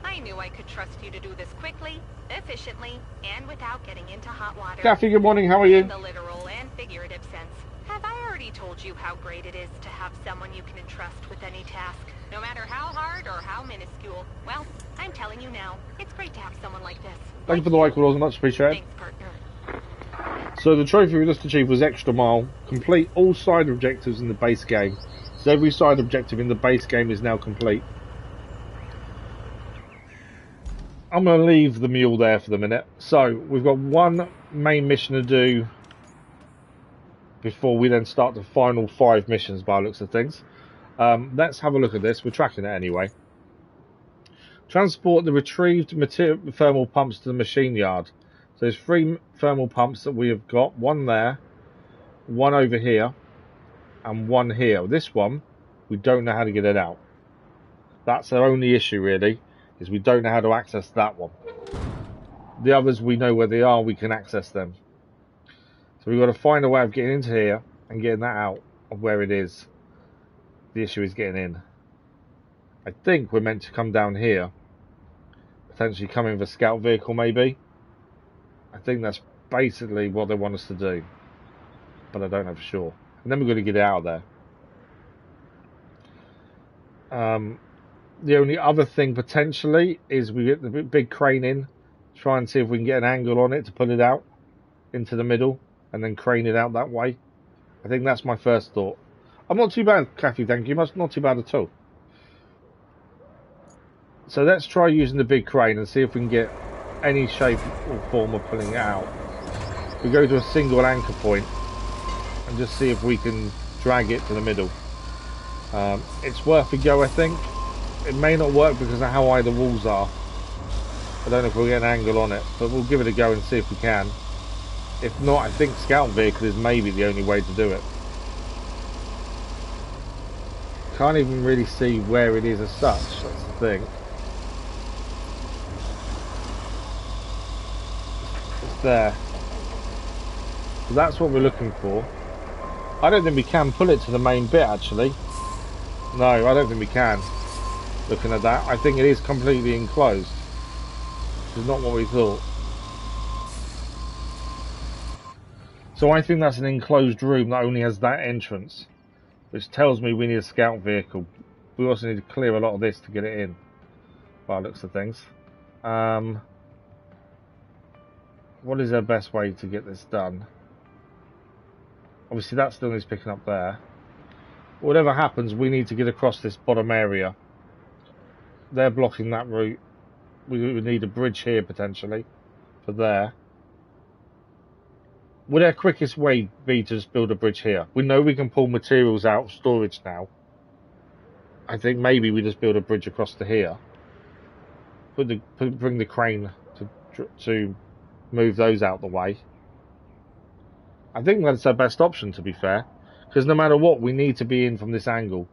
I knew I could trust you to do this quickly, efficiently, and without getting into hot water. Kathy, good morning, how are you? In the literal and figurative sense. Have I already told you how great it is to have someone you can entrust with any task? No matter how hard or how minuscule. Well, I'm telling you now, it's great to have someone like this. Thank you for the like, Wills, much appreciated. Thanks, partner. So the trophy we just achieved was extra mile. Complete all side objectives in the base game. So every side objective in the base game is now complete. I'm going to leave the mule there for the minute. So we've got one main mission to do before we then start the final 5 missions by the looks of things. Let's have a look at this. We're tracking it anyway. Transport the retrieved thermal pumps to the machine yard. So there's 3 thermal pumps that we have got. One there, one over here, and one here. This one, we don't know how to get it out. That's our only issue really, is we don't know how to access that one. The others, we know where they are, we can access them. So we've got to find a way of getting into here and getting that out of where it is. The issue is getting in. I think we're meant to come down here. Potentially come in with a scout vehicle maybe. I think that's basically what they want us to do. But I don't know for sure. And then we're going to get it out of there. The only other thing potentially is we get the big crane in. Try and see if we can get an angle on it to pull it out into the middle. And then crane it out that way. I think that's my first thought. I'm not too bad, Kathy, thank you. Not too bad at all. So let's try using the big crane and see if we can get any shape or form of pulling it out. We go to a single anchor point and just see if we can drag it to the middle. It's worth a go, I think. It may not work because of how high the walls are. I don't know if we'll get an angle on it, but we'll give it a go and see if we can. If not, I think scout vehicle is maybe the only way to do it. Can't even really see where it is as such, that's the thing. It's there. So that's what we're looking for. I don't think we can pull it to the main bit actually. No, I don't think we can. Looking at that, I think it is completely enclosed. Which is not what we thought. So I think that's an enclosed room that only has that entrance. Which tells me we need a scout vehicle. We also need to clear a lot of this to get it in. By the looks of things. What is our best way to get this done? Obviously that still needs picking up there. Whatever happens, we need to get across this bottom area. They're blocking that route. We would need a bridge here potentially. For there. Would our quickest way be to just build a bridge here? We know we can pull materials out of storage now. I think maybe we just build a bridge across to here. Bring the crane to move those out the way. I think that's our best option, to be fair. Because no matter what, we need to be in from this angle.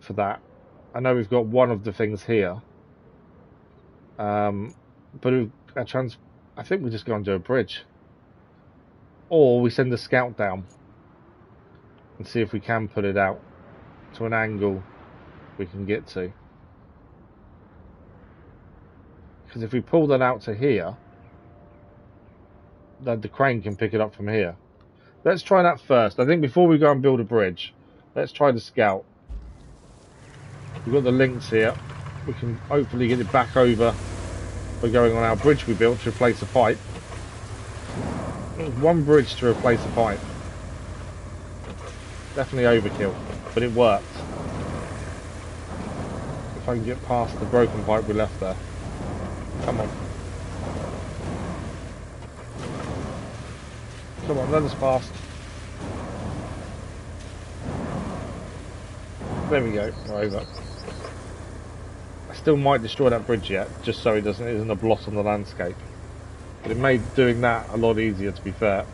For that. I know we've got one of the things here. But I think we just go and do a bridge. Or we send a scout down and see if we can put it out to an angle we can get to. Because if we pull that out to here, then the crane can pick it up from here. Let's try that first. I think before we go and build a bridge, let's try the scout. We've got the links here. We can hopefully get it back over by going on our bridge we built to replace a pipe. One bridge to replace a pipe. Definitely overkill, but it worked. If I can get past the broken pipe we left there. Come on. Come on, let us past. There we go, we're over. I still might destroy that bridge yet, just so it isn't a blot on the landscape. But it made doing that a lot easier, to be fair.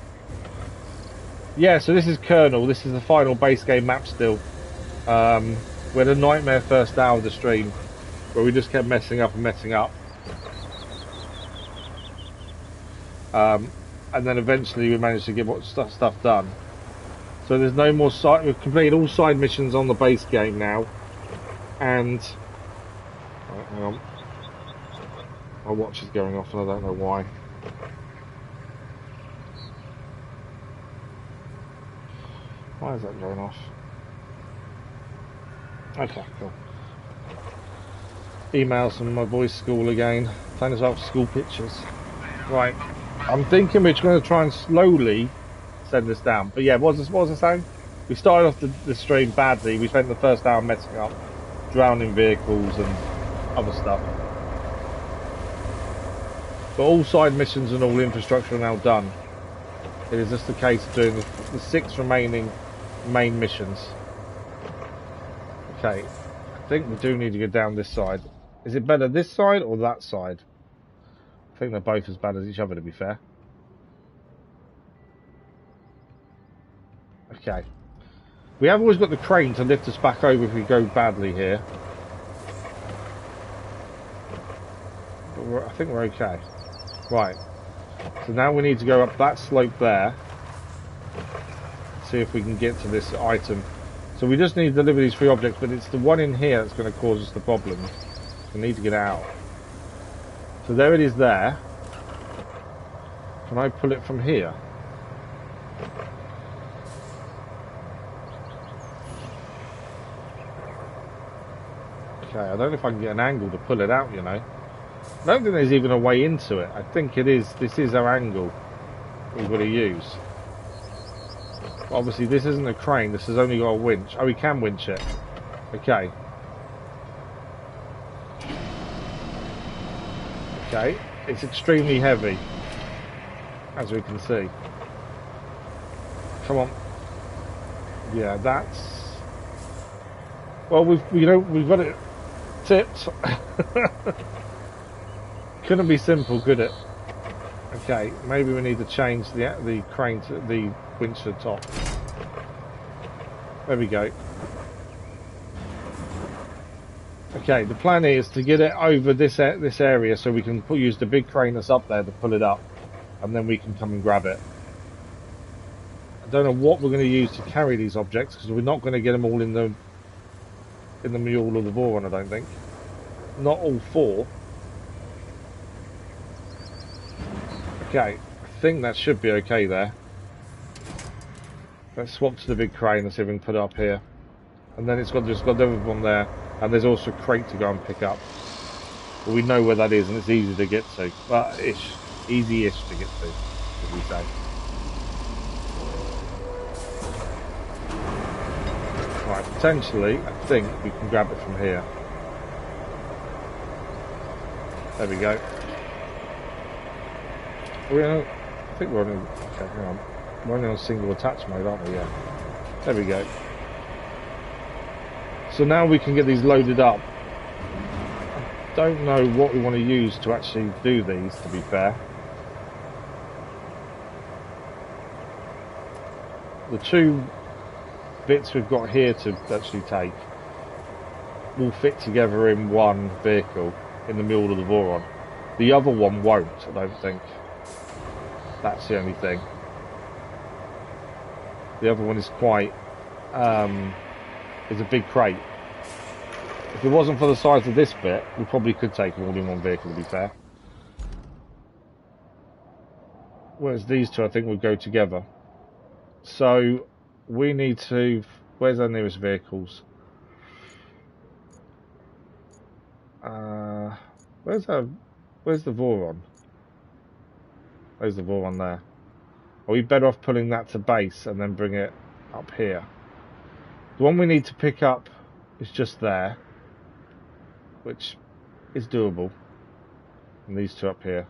Yeah, so this is Kernel. This is the final base game map still. We had a nightmare first hour of the stream, where we just kept messing up and messing up. And then eventually we managed to get stuff done. So there's no more side. We've completed all side missions on the base game now, and oh, hang on, my watch is going off and I don't know why. Why is that going off? Okay, cool. Emails from my boys' school again. Playing us after school pictures. Right. I'm thinking we're going to try and slowly send this down. But yeah, what was I saying? We started off the stream badly. We spent the first hour messing up, drowning vehicles and other stuff. But all side missions and all infrastructure are now done. It is just a case of doing the 6 remaining main missions. Okay, I think we do need to go down this side. Is it better this side or that side? I think they're both as bad as each other, to be fair. Okay. We have always got the crane to lift us back over if we go badly here. But I think we're okay. Right. So now we need to go up that slope there. See if we can get to this item. So we just need to deliver these 3 objects, but it's the one in here that's going to cause us the problem. We need to get out. So there it is there. Can I pull it from here? Okay, I don't know if I can get an angle to pull it out, you know. I don't think there's even a way into it. I think this is our angle we've got to use. But obviously this isn't a crane, this has only got a winch. Oh, we can winch it. Okay. Okay, it's extremely heavy, as we can see. Come on. Yeah, that's... Well, we've got it tipped. Couldn't be simple, could it? Okay, maybe we need to change the crane to the winch to the top. There we go. Okay, the plan is to get it over this area so we can use the big crane that's up there to pull it up, and then we can come and grab it. I don't know what we're going to use to carry these objects because we're not going to get them all in the mule or the Voron, I don't think. Not all 4. Okay, I think that should be okay there. Let's swap to the big crane and see if we can put it up here. And then it's just got the other one there, and there's also a crate to go and pick up. But we know where that is, and it's easy to get to. Well, easy-ish to get to, as we say. Right, potentially, I think we can grab it from here. There we go. I think we're on. Okay, hang on. We're only on single attach mode, aren't we? Yeah. There we go. So now we can get these loaded up. I don't know what we want to use to actually do these, to be fair. The 2 bits we've got here to actually take will fit together in one vehicle, in the Mule of the Voron. The other one won't, I don't think. That's the only thing. The other one is quite... is a big crate. If it wasn't for the size of this bit, we probably could take them all in one vehicle, to be fair. Whereas these 2, I think, would go together. So, we need to... Where's our nearest vehicles? Where's the Voron? There's the Voron there. Are we better off pulling that to base and then bring it up here? The one we need to pick up is just there, which is doable. And these 2 up here.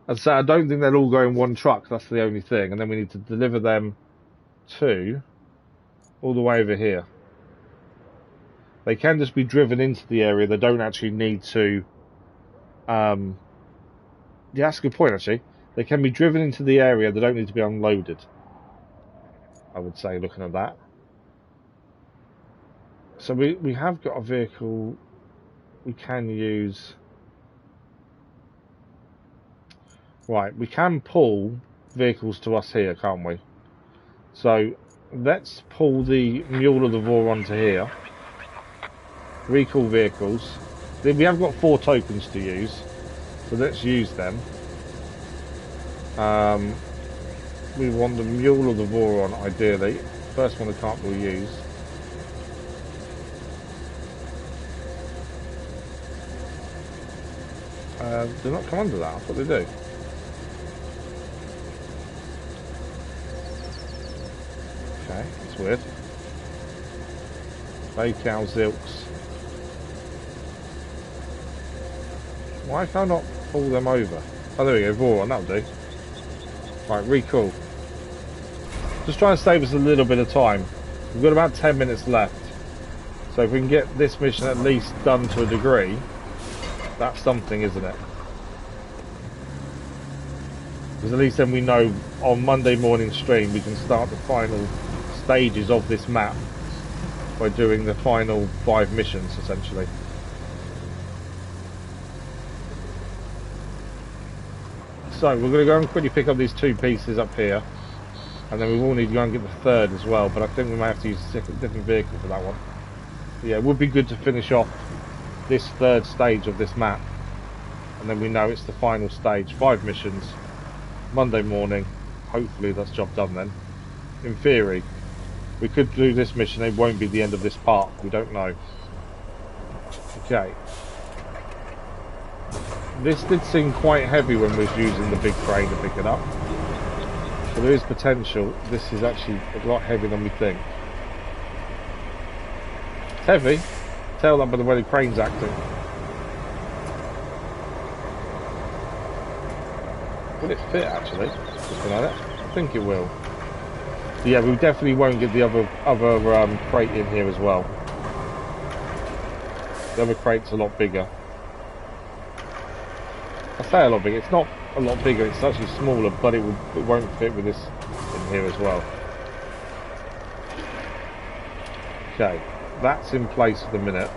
And so I don't think they'll all go in one truck, that's the only thing. And then we need to deliver them to all the way over here. They can just be driven into the area, they don't actually need to yeah, that's a good point actually. They can be driven into the area, they don't need to be unloaded, I would say, looking at that. So we have got a vehicle we can use. Right, we can pull vehicles to us here, can't we? So let's pull the Mule of the Voron to here. Recall vehicles. We have got 4 tokens to use, so let's use them. We want the Mule of the Voron, ideally. First one I can't really use. Do not come under that, I thought they do. Okay, that's weird. Bay cow zilks. Why can I not pull them over? Oh, there we go, Voron, that'll do. Right, recall. Just trying to save us a little bit of time. We've got about 10 minutes left. So if we can get this mission at least done to a degree, that's something, isn't it? Because at least then we know on Monday morning stream we can start the final stages of this map by doing the final 5 missions, essentially. So we're going to go and quickly pick up these 2 pieces up here, and then we will need to go and get the 3rd as well, but I think we may have to use a different vehicle for that one. But yeah, it would be good to finish off this 3rd stage of this map, and then we know it's the final stage. 5 missions, Monday morning, hopefully that's job done then. In theory, we could do this mission, it won't be the end of this part, we don't know. Okay. This did seem quite heavy when we was using the big crane to pick it up. So there is potential. This is actually a lot heavier than we think. It's heavy. Tell that by the way the crane's acting. Will it fit actually? Looking at it, I think it will. So yeah, we definitely won't get the other crate in here as well. The other crate's a lot bigger. I say a lot bigger, it's not a lot bigger, it's actually smaller, but it won't fit with this in here as well. Okay, that's in place for the minute.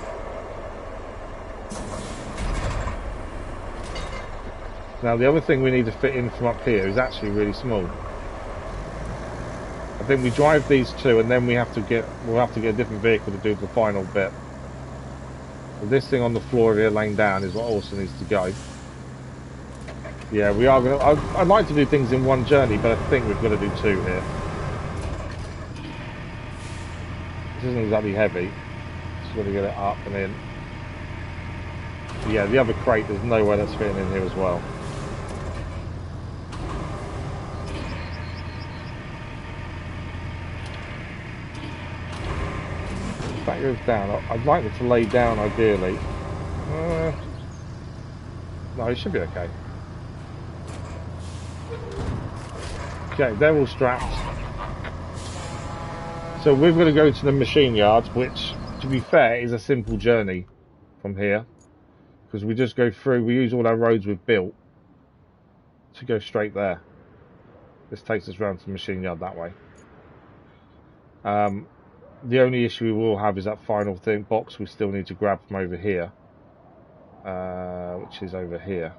Now the other thing we need to fit in from up here is actually really small. I think we drive these 2 and then we'll have to get a different vehicle to do the final bit. So this thing on the floor here laying down is what also needs to go. Yeah, we are going to... I'd like to do things in one journey, but I think we've got to do 2 here. This isn't exactly heavy. Just got to get it up and in. But yeah, the other crate, there's no way that's fitting in here as well. If that goes down, I'd like it to lay down ideally. No, it should be okay. Okay, they're all strapped. So we've got to go to the machine yard, which, to be fair, is a simple journey from here. Because we just go through, we use all our roads we've built to go straight there. This takes us round to the machine yard that way. The only issue we will have is that final box we still need to grab from over here. Which is over here.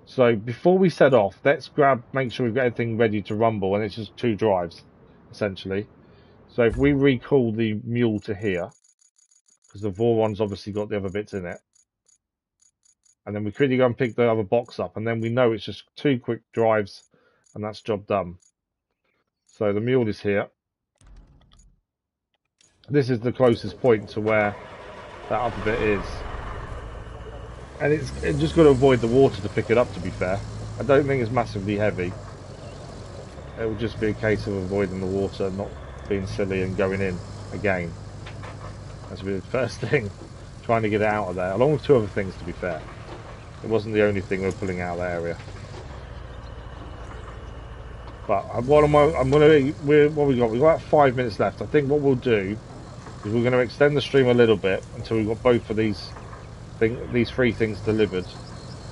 So before we set off, let's make sure we've got everything ready to rumble, and it's just 2 drives, essentially. So if we recall the mule to here, because the Voron's obviously got the other bits in it, and then we quickly go and pick the other box up, and then we know it's just 2 quick drives, and that's job done. So the mule is here. This is the closest point to where that other bit is. And it's just got to avoid the water to pick it up, to be fair. I don't think it's massively heavy. It will just be a case of avoiding the water, not being silly and going in again. That's really the first thing. Trying to get it out of there, along with 2 other things, to be fair. It wasn't the only thing we were pulling out of the area. But what I'm gonna what we got? We've got about 5 minutes left. I think what we'll do is we're going to extend the stream a little bit until we've got both of these three things delivered,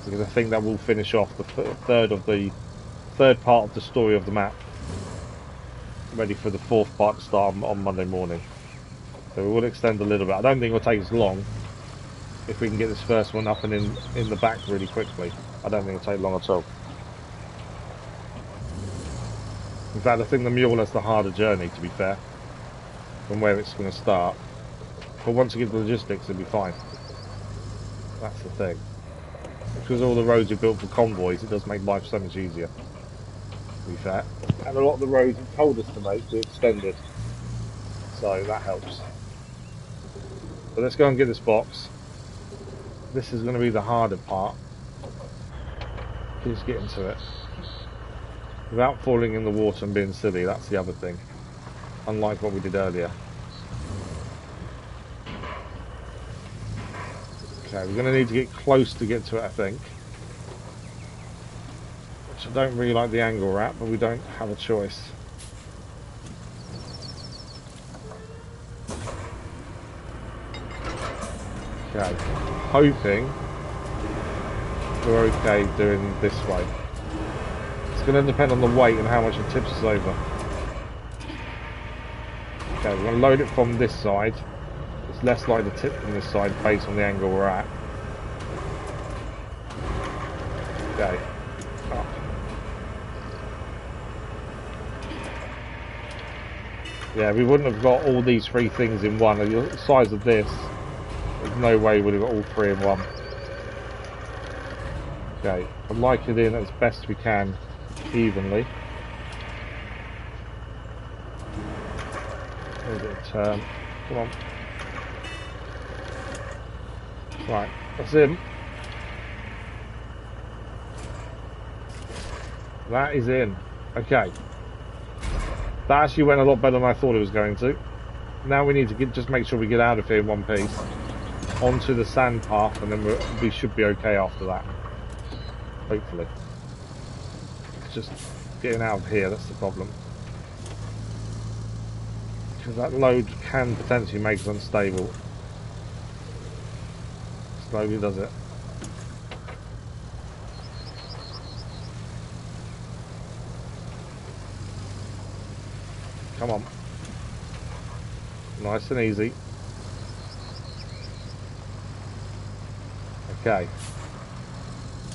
because I think that will finish off the third part of the story of the map, ready for the fourth part to start on Monday morning. So we will extend a little bit. I don't think it will take us long if we can get this first one up and in the back really quickly. I don't think it'll take long at all. In fact, I think the mule has the harder journey, to be fair, from where it's going to start. But once you get the logistics, it'll be fine. That's the thing. Because all the roads are built for convoys, it does make life so much easier, to be fair. And a lot of the roads have told us to make, we extended. So that helps. So let's go and get this box. This is going to be the harder part. Just get into it. Without falling in the water and being silly, that's the other thing. Unlike what we did earlier. Okay, we're going to need to get close to get to it, I think. Which I don't really like the angle we're at, but we don't have a choice. Okay, hoping we're okay doing this way. It's going to depend on the weight and how much it tips us over. Okay, we're going to load it from this side. It's less likely to tip from this side based on the angle we're at. Okay, up. Yeah, we wouldn't have got all these three things in one. The size of this, there's no way we would have got all three in one. Okay, I'd like it in as best we can, evenly. A little bit of turn. Come on. Right, that's in. That is in. Okay. That actually went a lot better than I thought it was going to. Now we need to just make sure we get out of here in one piece. Onto the sand path, and then we should be okay after that. Hopefully. It's just getting out of here, that's the problem. Because that load can potentially make us unstable. Slowly does it. Come on. Nice and easy. Okay.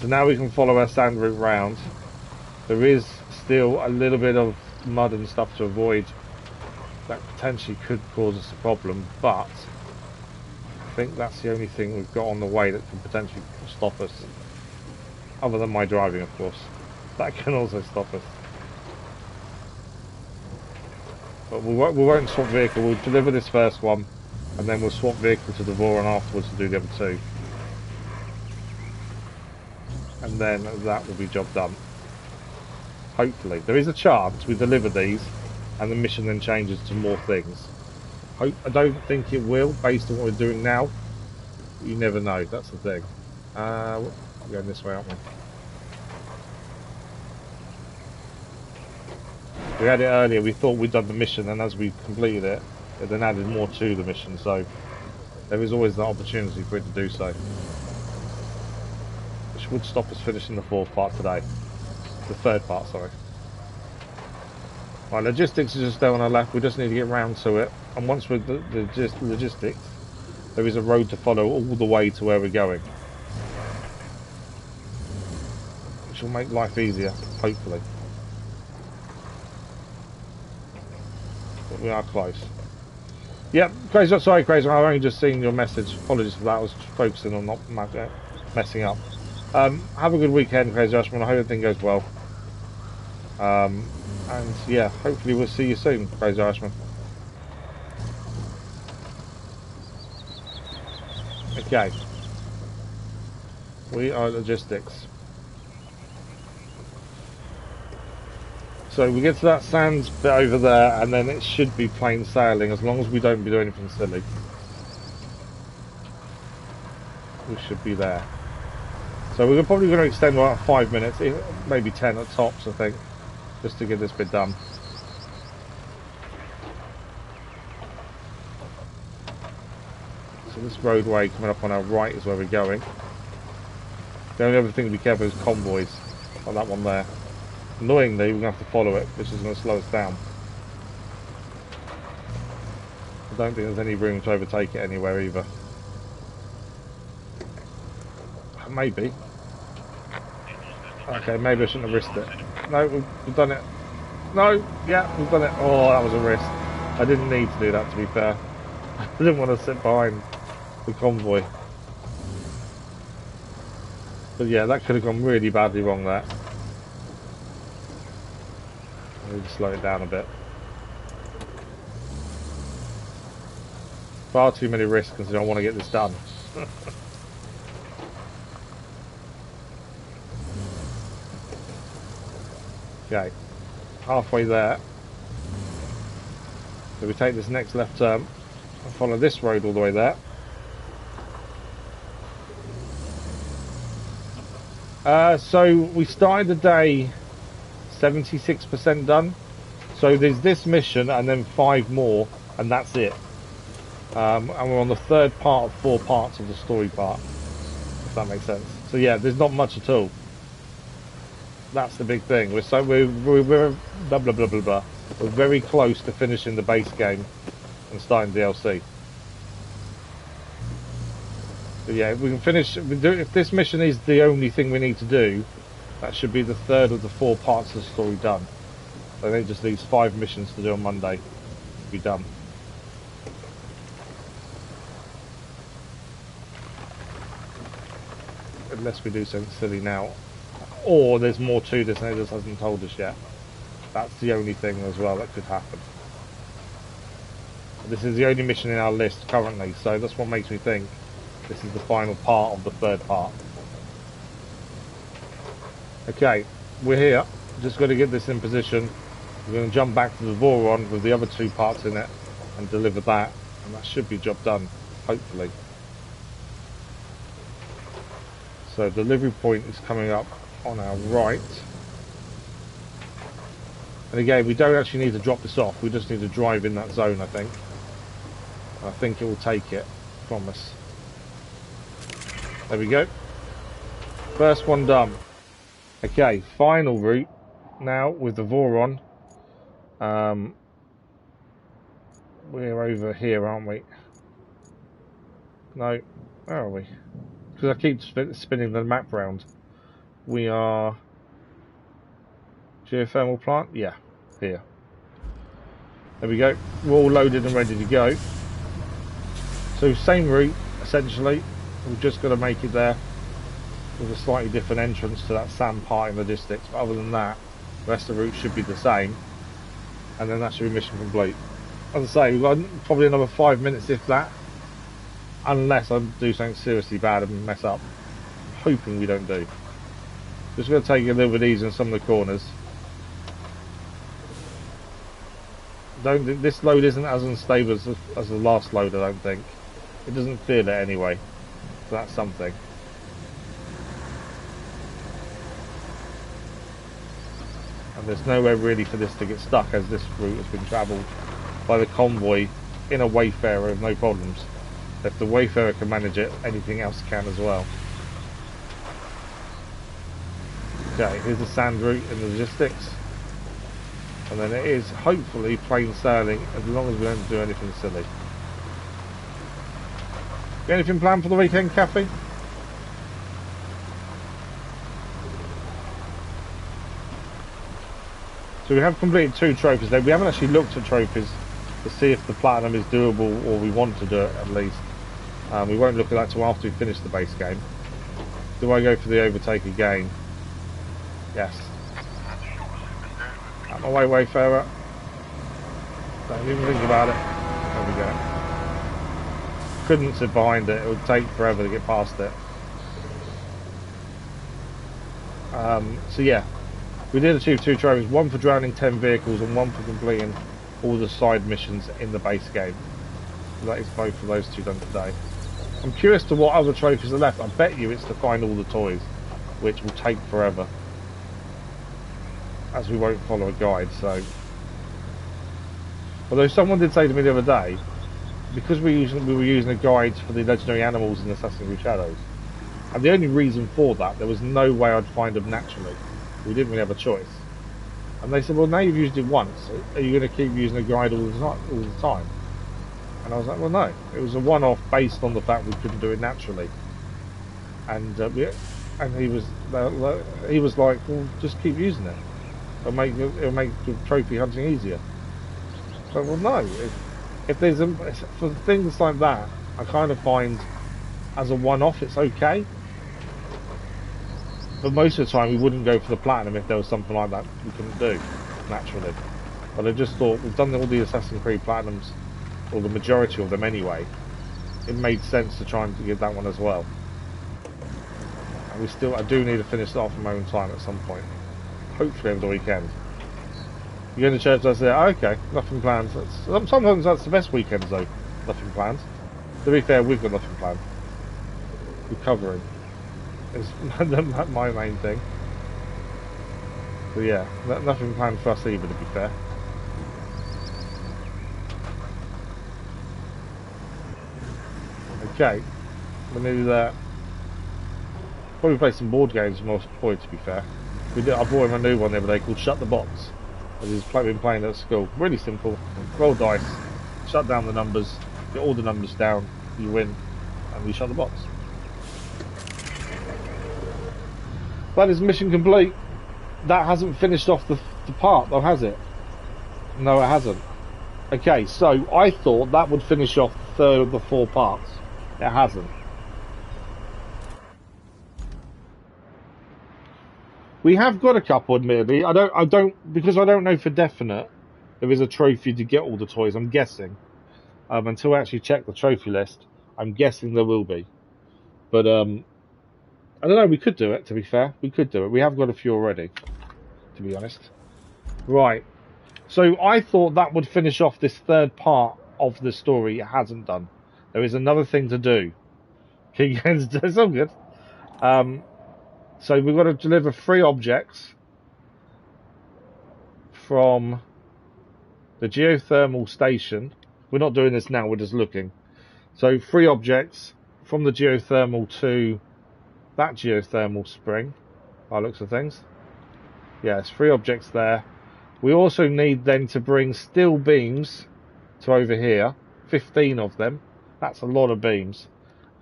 So now we can follow our sand route round. There is still a little bit of mud and stuff to avoid that potentially could cause us a problem, but I think that's the only thing we've got on the way that can potentially stop us. Other than my driving, of course. That can also stop us. But we won't swap vehicle. We'll deliver this first one, and then we'll swap vehicle to the Voron afterwards to do the other two. And then that will be job done. Hopefully. There is a chance we deliver these, and the mission then changes to more things. I don't think it will, based on what we're doing now. You never know, that's the thing. We're going this way, aren't we? We had it earlier, we thought we'd done the mission, and as we completed it, it then added more to the mission, so there is always the opportunity for it to do so. Which would stop us finishing the fourth part today. The third part, sorry. Right, logistics is just there on our left, we just need to get round to it, and once we're the logistics, there is a road to follow all the way to where we're going. Which will make life easier, hopefully. But we are close. Yep, Crazy, sorry Crazy, I've only just seen your message. Apologies for that, I was focusing on not messing up. Have a good weekend, Crazy Ashman. I hope everything goes well. And yeah, hopefully we'll see you soon, Crazy Ashman. Okay. We are logistics. So we get to that sand bit over there, and then it should be plain sailing as long as we don't do anything silly. We should be there. So we're probably going to extend about 5 minutes, maybe 10 at tops, I think. just to get this bit done. So this roadway coming up on our right is where we're going. The only other thing to be careful is convoys, like that one there. Annoyingly, we're going to have to follow it, which is going to slow us down. I don't think there's any room to overtake it anywhere either. Maybe. Okay, maybe I shouldn't have risked it. No, we've done it. No, yeah, we've done it. Oh, that was a risk. I didn't need to do that, to be fair. I didn't want to sit behind the convoy. But yeah, that could have gone really badly wrong there. I need to slow it down a bit. Far too many risks because I want to get this done. Okay, halfway there. So we take this next left turn and follow this road all the way there. So we started the day 76% done. So there's this mission and then 5 more, and that's it. And we're on the 3rd part of 4 parts of the story part, if that makes sense. So yeah, there's not much at all. That's the big thing. We're blah blah blah blah blah. We're very close to finishing the base game and starting DLC. But yeah, if we can finish. If this mission is the only thing we need to do, that should be the 3rd of the 4 parts of the story done. So then it just leaves 5 missions to do on Monday to be done. Unless we do something silly now. Or there's more to this and it just hasn't told us yet. That's the only thing as well that could happen. This is the only mission in our list currently, so that's what makes me think this is the final part of the 3rd part. Okay, we're here. Just got to get this in position. We're going to jump back to the Voron with the other 2 parts in it and deliver that, and that should be job done, hopefully. So delivery point is coming up on our right. And again, we don't actually need to drop this off, we just need to drive in that zone, I think. I think it will take it from us. There we go. First one done. Okay, final route now with the Voron. We're over here, aren't we? No, where are we? Because I keep spinning the map round. We are geothermal plant, yeah, here. There we go. We're all loaded and ready to go. So same route essentially. We've just got to make it there with a slightly different entrance to that sand part in logistics. But other than that, the rest of the route should be the same, and then that should be mission complete. As I say, we've got probably another 5 minutes if that, unless I do something seriously bad and mess up. I'm hoping we don't do. Just going to take it a little bit easy on some of the corners. This load isn't as unstable as the last load, I don't think. It doesn't feel it anyway, so that's something. And there's nowhere really for this to get stuck, as this route has been travelled by the convoy in a Wayfarer with no problems. If the Wayfarer can manage it, anything else can as well. Okay, here's the sand route in the logistics. And then it is hopefully plain sailing as long as we don't do anything silly. Got anything planned for the weekend, Kathy? So we have completed 2 trophies there. We haven't actually looked at trophies to see if the platinum is doable, or we want to do it at least. We won't look at that till after we finish the base game. Do I go for the overtake again? Yes. Out my way, Wayfarer. Don't even think about it. There we go. Couldn't sit behind it. It would take forever to get past it. So yeah, we did achieve 2 trophies. 1 for drowning 10 vehicles and 1 for completing all the side missions in the base game. So that is both of those 2 done today. I'm curious to what other trophies are left. I bet you it's to find all the toys, which will take forever. as we won't follow a guide. So, although someone did say to me the other day, because we were using a guide for the legendary animals in Assassin's Creed Shadows, and the only reason for that, there was no way I'd find them naturally. We didn't really have a choice. And they said, well, now you've used it once, are you going to keep using a guide all the time? And I was like, well, no. It was a one-off based on the fact we couldn't do it naturally. And he was like, well, just keep using it. It'll make the trophy hunting easier. But well, no. If there's for things like that, I kind of find as a one-off it's okay. But most of the time we wouldn't go for the platinum if there was something like that we couldn't do naturally. But I just thought we've done all the Assassin's Creed platinums, or the majority of them anyway. It made sense to try and get that one as well. And I do need to finish it off in my own time at some point. Hopefully over the weekend. You go to church, I say, oh, okay, nothing planned. Sometimes that's the best weekends though, nothing planned. To be fair, we've got nothing planned. Recovering is my main thing. But yeah, nothing planned for us either, to be fair. Okay, we're nearly there. Probably play some board games more point, to be fair. I bought him a new one the other day called Shut the Box. That he's been playing at school. Really simple. Roll dice, shut down the numbers, get all the numbers down, you win, and we shut the box. That is mission complete. That hasn't finished off the part though, has it? No, it hasn't. Okay, so I thought that would finish off the third of the 4 parts. It hasn't. We have got a couple, admittedly. Because I don't know for definite there is a trophy to get all the toys. I'm guessing. Until I actually check the trophy list, I'm guessing there will be. But I don't know. We could do it. To be fair, we could do it. We have got a few already. To be honest. Right. So I thought that would finish off this third part of the story. It hasn't done. There is another thing to do. It's all good. So we've got to deliver 3 objects from the geothermal station. We're not doing this now, we're just looking. So 3 objects from the geothermal to that geothermal spring, by looks of things. Yes, 3 objects there. We also need then to bring steel beams to over here, 15 of them. That's a lot of beams.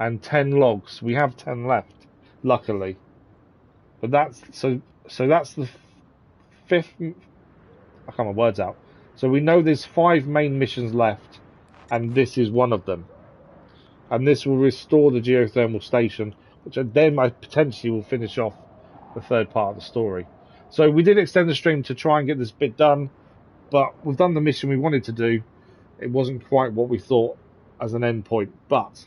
And 10 logs. We have 10 left, luckily. But that's so that's the 5th. I can't get my words out. So we know there's 5 main missions left, and this is one of them. And this will restore the geothermal station, which then potentially will finish off the third part of the story. So we did extend the stream to try and get this bit done, but we've done the mission we wanted to do. It wasn't quite what we thought as an end point, but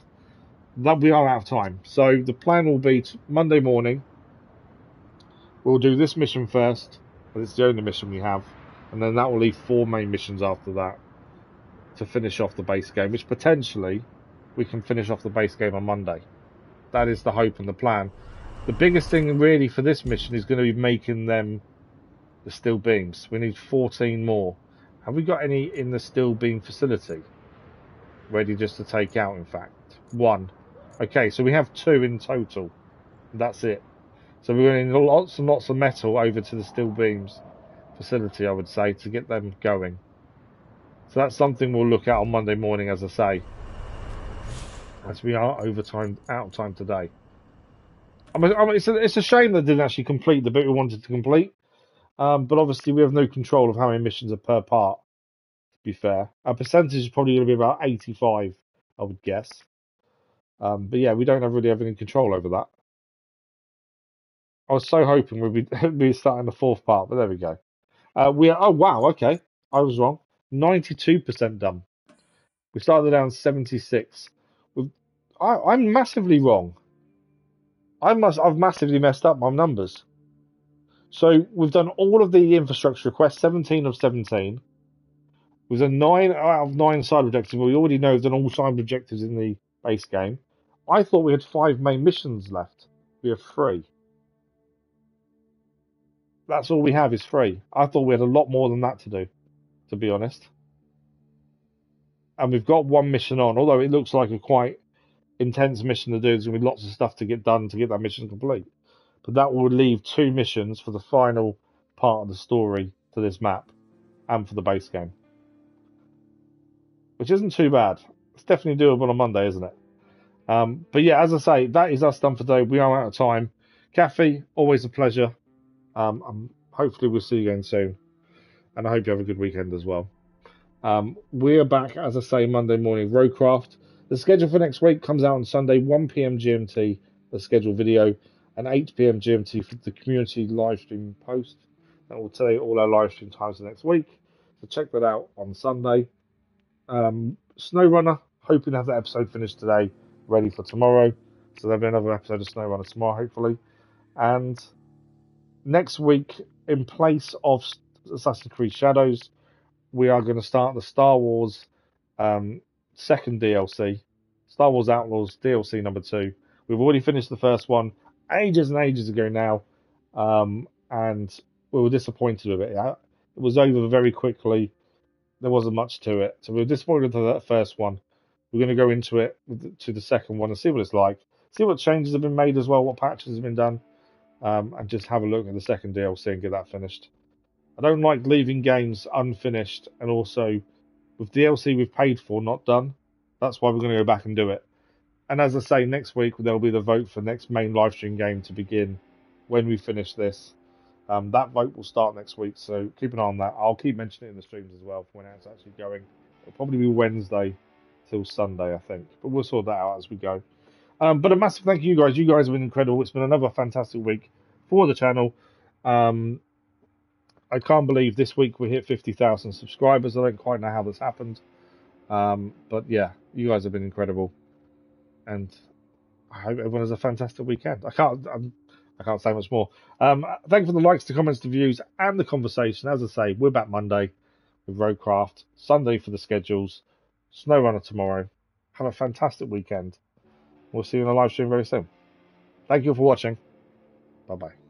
that we are out of time. So the plan will be Monday morning. We'll do this mission first, but it's the only mission we have, and then that will leave 4 main missions after that to finish off the base game, which potentially we can finish off the base game on Monday. That is the hope and the plan. The biggest thing really for this mission is going to be making them the steel beams. We need 14 more. Have we got any in the steel beam facility? Ready just to take out, in fact. 1. Okay, so we have 2 in total. That's it. So we're going to need lots and lots of metal over to the steel beams facility, I would say, to get them going. So that's something we'll look at on Monday morning, as I say. As we are out of time today. It's a shame that didn't actually complete the bit we wanted to complete. But obviously we have no control of how many missions are per part, to be fair. Our percentage is probably going to be about 85, I would guess. But yeah, we don't really have any control over that. I was so hoping we'd be starting the 4th part, but there we go. Oh wow, okay. I was wrong. 92% done. We started down 76. I'm massively wrong. I've massively messed up my numbers. So we've done all of the infrastructure requests, 17 of 17. We've done 9 out of 9 side objectives. We already know we've done all side objectives in the base game. I thought we had 5 main missions left. We have 3. That's all we have is free. I thought we had a lot more than that to do, to be honest. And we've got one mission on, although it looks like a quite intense mission to do. There's going to be lots of stuff to get done to get that mission complete. But that will leave 2 missions for the final part of the story to this map and for the base game, which isn't too bad. It's definitely doable on Monday, isn't it? But yeah, as I say, that is us done for today. We are out of time. Kathy, always a pleasure. Hopefully we'll see you again soon. And I hope you have a good weekend as well. We're back, as I say, Monday morning. RoadCraft. The schedule for next week comes out on Sunday, 1 p.m. GMT, the scheduled video, and 8 p.m. GMT for the community live stream post. That will tell you all our live stream times for next week. So check that out on Sunday. SnowRunner, hoping to have that episode finished today, ready for tomorrow. So there'll be another episode of SnowRunner tomorrow, hopefully. And next week, in place of Assassin's Creed Shadows, we are going to start the Star Wars second DLC, Star Wars Outlaws DLC number 2. We've already finished the first one ages and ages ago now, and we were disappointed with it. It was over very quickly. There wasn't much to it, so we were disappointed with that first one. We're going to go into it to the second one and see what it's like, see what changes have been made as well, what patches have been done, and just have a look at the second DLC and get that finished. I don't like leaving games unfinished, and also with DLC we've paid for not done. That's why we're going to go back and do it. And as I say, next week there'll be the vote for next main live stream game to begin when we finish this. That vote will start next week, so keep an eye on that. I'll keep mentioning it in the streams as well for when it's actually going. It'll probably be Wednesday till Sunday, I think, but we'll sort that out as we go. But a massive thank you guys. You guys have been incredible. It's been another fantastic week for the channel. I can't believe this week we hit 50,000 subscribers. I don't quite know how this happened. But yeah, you guys have been incredible. And I hope everyone has a fantastic weekend. I can't say much more. Thank you for the likes, the comments, the views, and the conversation. As I say, we're back Monday with RoadCraft. Sunday for the schedules. SnowRunner tomorrow. Have a fantastic weekend. We'll see you in the live stream very soon. Thank you for watching. Bye-bye.